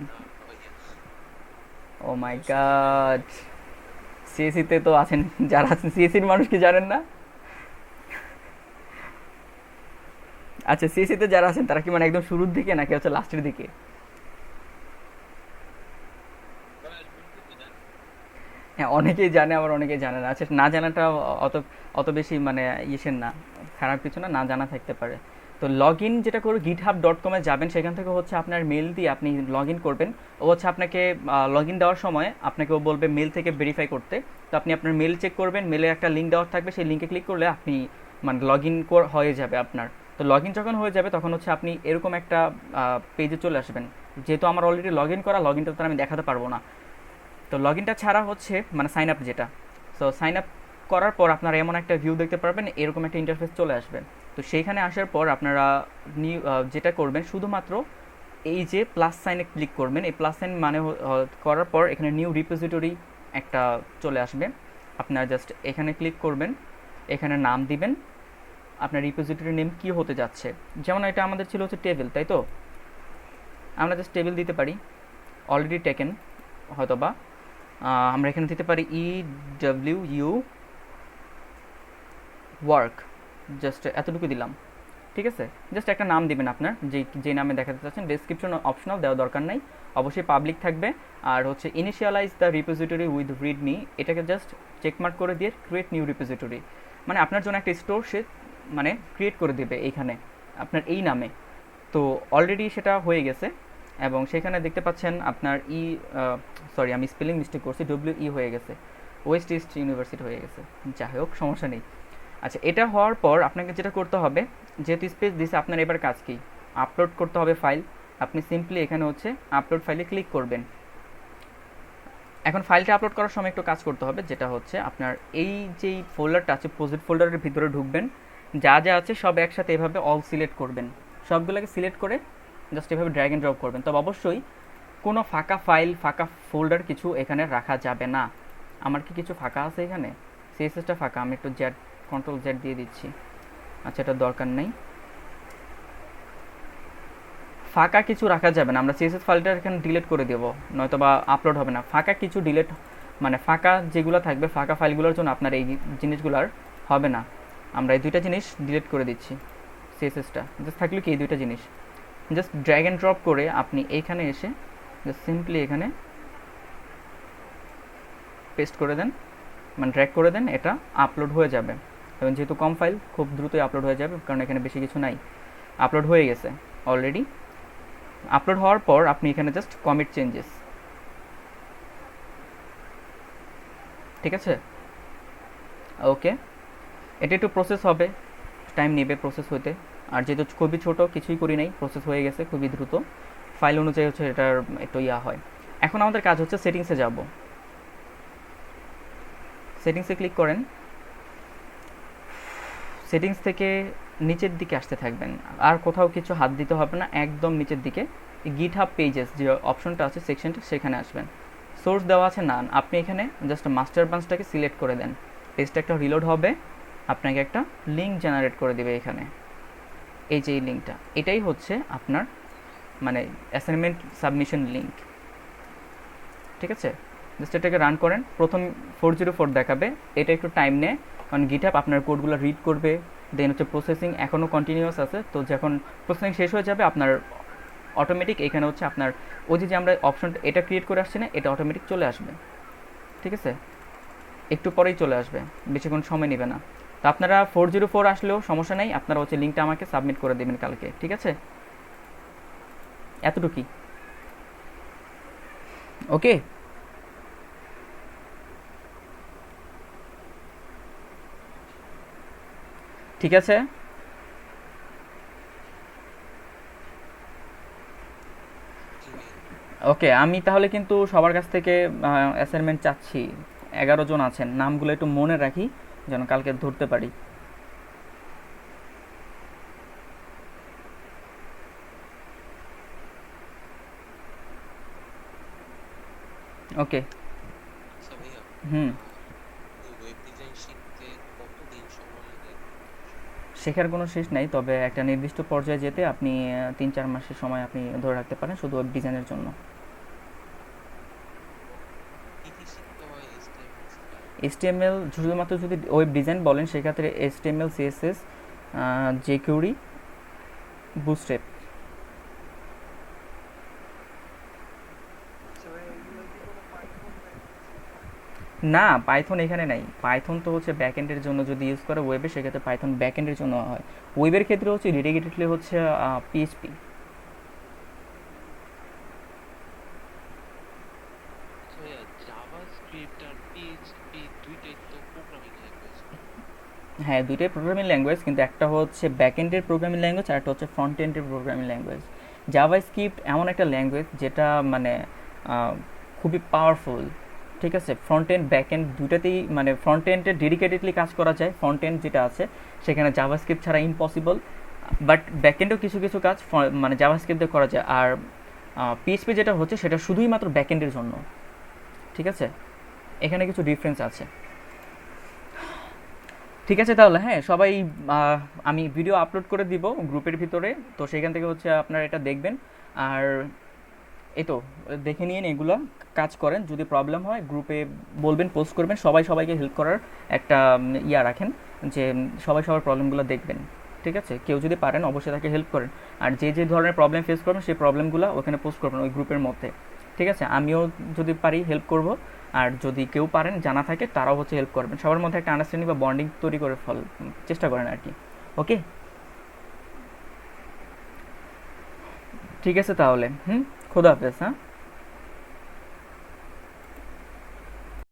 S3: না ভাইয়া।
S1: ও মাই গড, সিএসসিতে তো আছেন, যারা আছেন সিএসসির মানুষ কি জানেন না? আচ্ছা, সিএসসিতে যারা আছেন তারা কি মানে একদম শুরুর দিকে নাকি হচ্ছে লাস্টের দিকে? হ্যাঁ, অনেকেই জানে আবার অনেকেই জানে না। আচ্ছা, না জানাটা অত অত বেশি মানে ইসের না, খারাপ কিছু না, না জানা থাকতে পারে। তো লগ ইন যেটা করে github.com এ যাবেন, সেখান থেকে হচ্ছে আপনার মেল দিয়ে আপনি লগ ইন করবেন। ও হচ্ছে আপনাকে লগ ইন দেওয়ার সময় আপনাকে ও বলবে মেল থেকে ভেরিফাই করতে। তো আপনি আপনার মেল চেক করবেন, মেলে একটা লিঙ্ক দেওয়া থাকবে, সেই লিঙ্কে ক্লিক করলে আপনি মানে লগ ইন হয়ে যাবে আপনার। তো লগ ইন যখন হয়ে যাবে তখন হচ্ছে আপনি এরকম একটা পেজে চলে আসবেন। যেহেতু আমার অলরেডি লগ ইন করা, লগ ইনটা তো আমি দেখাতে পারবো না। তো লগ ইনটা ছাড়া হচ্ছে মানে সাইন আপ যেটা, সো সাইন আপ করার পর আপনারা এমন একটা ভিউ দেখতে পারবেন, এরকম একটা ইন্টারফেস চলে আসবে। তো সেইখানে আসার পর আপনারা নিউ যেটা করবেন, শুধুমাত্র এই যে প্লাস সাইনে ক্লিক করবেন। এই প্লাস সাইন মানে করার পর এখানে নিউ রিপোজিটরি একটা চলে আসবে। আপনারা জাস্ট এখানে ক্লিক করবেন, এখানে নাম দিবেন, আপনার রিপোজিটরি নেম কী হতে যাচ্ছে। যেমন এটা আমাদের ছিল হচ্ছে টেবিল, তাই তো? আমরা জাস্ট টেবিল দিতে পারি, অলরেডি টেকেন হয়তোবা। আমরা এখানে দিতে পারি EWU ওয়ার্ক, জাস্ট এতটুকু দিলাম। ঠিক আছে, জাস্ট একটা নাম দিবেন আপনার, যে নামে দেখাতে চাচ্ছেন। ডেসক্রিপশন অপশনাল, দেওয়া দরকার নাই, অবশ্যই পাবলিক থাকবে। আর হচ্ছে initialize the repository with readme, এটাকে জাস্ট চেকমার্ক করে দিয়ে ক্রিয়েট নিউ রিপোজিটরি, মানে আপনার জন্য একটা স্টোর সে মানে ক্রিয়েট করে দেবে এইখানে আপনার এই নামে। তো অলরেডি সেটা হয়ে গেছে, এবং সেখানে দেখতে পাচ্ছেন আপনার সরি আমি স্পেলিং মিস্টেক করছি, WE হয়ে গেছে, ওয়েস্ট ইস্ট ইউনিভার্সিটি হয়ে গেছে। যাই হোক, সমস্যা নেই। আচ্ছা, এটা হওয়ার পর আপনাকে যেটা করতে হবে, যেহেতু স্পেস দিছে, আপনার এবার কাজ কি, আপলোড করতে হবে ফাইল। আপনি সিম্পলি এখানে হচ্ছে আপলোড ফাইলে ক্লিক করবেন। এখন ফাইলটা আপলোড করার সময় একটু কাজ করতে হবে, যেটা হচ্ছে আপনার এই যেই ফোল্ডারটা আছে, প্রজেক্ট ফোল্ডারের ভিতরে ঢুকবেন, যা যা আছে সব একসাথে এভাবে অল সিলেক্ট করবেন। সবগুলোকে সিলেক্ট করে জাস্ট এভাবে ড্র্যাগ অ্যান্ড ড্রপ করবেন। তবে অবশ্যই কোনো ফাঁকা ফাইল, ফাঁকা ফোল্ডার কিছু এখানে রাখা যাবে না। আমার কি কিছু ফাঁকা আছে এখানে? সিএসএসটা ফাঁকা, আমি একটু Ctrl Z দিয়ে দিচ্ছি। আচ্ছা, এটা দরকার নেই, ফাঁকা কিছু রাখা যাবে না। আমরা সিএসএস ফাইলটা এখানে ডিলিট করে দেবো, নয়তো বা আপলোড হবে না। ফাঁকা কিছু ডিলিট মানে ফাঁকা যেগুলো থাকবে, ফাঁকা ফাইলগুলোর জন্য আপনার এই জিনিসগুলোর হবে না। আমরা এই দুইটা জিনিস ডিলিট করে দিচ্ছি। সিএসএসটা জাস্ট থাকলো কি এই দুইটা জিনিস, জাস্ট ড্র্যাগ অ্যান্ড ড্রপ করে আপনি এইখানে এসে জাস্ট সিম্পলি এখানে পেস্ট করে দেন, মানে ড্র্যাগ করে দেন, এটা আপলোড হয়ে যাবে। এবং যেহেতু কম ফাইল, খুব দ্রুতই আপলোড হয়ে যাবে, কারণ এখানে বেশি কিছু নাই। আপলোড হয়ে গেছে অলরেডি। আপলোড হওয়ার পর আপনি এখানে জাস্ট কমিট চেঞ্জেস, ঠিক আছে? ওকে, এটা একটু প্রসেস হবে, টাইম নেবে প্রসেস হতে। আর যেহেতু খুবই ছোট, কিছুই করি নাই, প্রসেস হয়ে গেছে খুবই দ্রুত। ফাইল অনুযায়ী হচ্ছে এটার একটু হয়। এখন আমাদের কাজ হচ্ছে সেটিংসে যাব। সেটিংসে ক্লিক করেন, সেটিংস থেকে নিচের দিকে আসতে থাকবেন, আর কোথাও কিছু হাত দিতে হবে না, একদম নিচের দিকে গিটহাব পেজেস যে অপশনটা আছে, সেকশনটা, সেখানে আসবেন। সোর্স দেওয়া আছে নান, আপনি এখানে জাস্ট মাস্টার ব্রাঞ্চটাকে সিলেক্ট করে দেন। পেজটা একটা রিলোড হবে, আপনাকে একটা লিঙ্ক জেনারেট করে দেবে এখানে। এই যে এই লিঙ্কটা, এটাই হচ্ছে আপনার মানে অ্যাসাইনমেন্ট সাবমিশন লিঙ্ক, ঠিক আছে? জাস্ট এটাকে রান করেন, প্রথম 404 দেখাবে, এটা একটু টাইম নেয়, কারণ গিটহাব আপনার কোডগুলো রিড করবে। দেন হচ্ছে প্রসেসিং এখনও কন্টিনিউয়াস আছে, তো যখন প্রসেসিং শেষ হয়ে যাবে আপনার অটোমেটিক এখানে হচ্ছে আপনার ওই যে আমরা অপশনটা এটা ক্রিয়েট করে আসছি না, এটা অটোমেটিক চলে আসবে, ঠিক আছে? একটু পরেই চলে আসবে, বেশিক্ষণ সময় নেবে না। তো আপনারা 404 আসলেও সমস্যা নেই, আপনারা হচ্ছে লিঙ্কটা আমাকে সাবমিট করে দেবেন কালকে, ঠিক আছে? এতটুকুই, ওকে? ঠিক আছে,
S3: জি ভাইয়া।
S1: ওকে। আমি তাহলে কিন্তু সবার কাছ থেকে অ্যাসাইনমেন্ট চাচ্ছি। 11 জন আছেন, নামগুলো একটু মনে রাখি যেন কালকে ধরতে পারি। ওকে,
S3: আচ্ছা ভাইয়া,
S1: হুম, শেখার কোনো শেষ নাই, তবে একটা নির্দিষ্ট পর্যায়ে যেতে আপনি 3-4 মাসের সময় আপনি ধরে রাখতে পারেন শুধু ওয়েব ডিজাইনের জন্য।
S3: কি কি শিখতে হয় HTML
S1: HTML শুধুমাত্র যদি ওয়েব ডিজাইন বলেন সেক্ষেত্রে HTML, CSS, jQuery, বুটস্ট্র্যাপ।
S2: আচ্ছা ভাই এগুলো কি কোনো পাইথন
S1: না, পাইথন এখানে নাই। পাইথন তো হচ্ছে ব্যাকএন্ডের জন্য যদি ইউজ করে ওয়েবে, সেক্ষেত্রে পাইথন ব্যাকএন্ডের জন্য হয়। ওয়েবের ক্ষেত্রে হচ্ছে ডেডিকেটেডলি হচ্ছে পিএইচপি।
S3: আচ্ছা ভাইয়া, জাভাস্ক্রিপ্ট আর পিএইচপি দুইটাই তো প্রোগ্রামিং ল্যাঙ্গুয়েজ।
S1: হ্যাঁ, দুইটাই প্রোগ্রামিং ল্যাঙ্গুয়েজ, কিন্তু একটা হচ্ছে ব্যাকএন্ডের প্রোগ্রামিং ল্যাঙ্গুয়েজ আর একটা হচ্ছে ফ্রন্ট এন্ডের প্রোগ্রামিং ল্যাঙ্গুয়েজ। জাভাস্ক্রিপ্ট এমন একটা ল্যাঙ্গুয়েজ যেটা মানে খুবই পাওয়ারফুল, ঠিক আছে। ফ্রন্ট এন্ড ব্যাক এন্ড দুটাতেই মানে ফ্রন্ট এন্ডে ডেডিকেটেডলি কাজ করা যায়, ফ্রন্ট এন্ড যেটা আছে সেখানে জাভাস্ক্রিপ্ট ছাড়া ইম্পসিবল। বাট ব্যাক এন্ডেও কিছু কিছু কাজ মানে জাভাস্ক্রিপ্ট দিয়ে করা যায়। আর পিএইচপি যেটা হচ্ছে সেটা শুধুই মাত্র ব্যাক এন্ডের জন্য, ঠিক আছে। এখানে কিছু ডিফারেন্স আছে। ঠিক আছে তাহলে, হ্যাঁ সবাই, আহ, আমি ভিডিও আপলোড করে দিব গ্রুপের ভিতরে, তো সেখান থেকে হচ্ছে আপনারা এটা দেখবেন। আর এই তো দেখে নিন, এগুলো কাজ করেন। যদি প্রবলেম হয় গ্রুপে বলবেন, পোস্ট করবেন, সবাই সবাইকে হেল্প করার একটা ইয়া রাখেন, যে সবাই সবার প্রবলেমগুলো দেখবেন, ঠিক আছে। কেউ যদি পারেন অবশ্যই তাকে হেল্প করেন। আর যে যে ধরনের প্রবলেম ফেস করবেন সেই প্রবলেমগুলো ওখানে পোস্ট করবেন ওই গ্রুপের মধ্যে, ঠিক আছে। আমিও যদি পারি হেল্প করব, আর যদি কেউ পারেন জানা থাকে তারাও হচ্ছে হেল্প করবেন। সবার মধ্যে একটা আন্ডারস্ট্যান্ডিং বা বন্ডিং তৈরি করে চেষ্টা করেন আর কি। ওকে, ঠিক আছে তাহলে, খোদা হাফেজ, হ্যাঁ।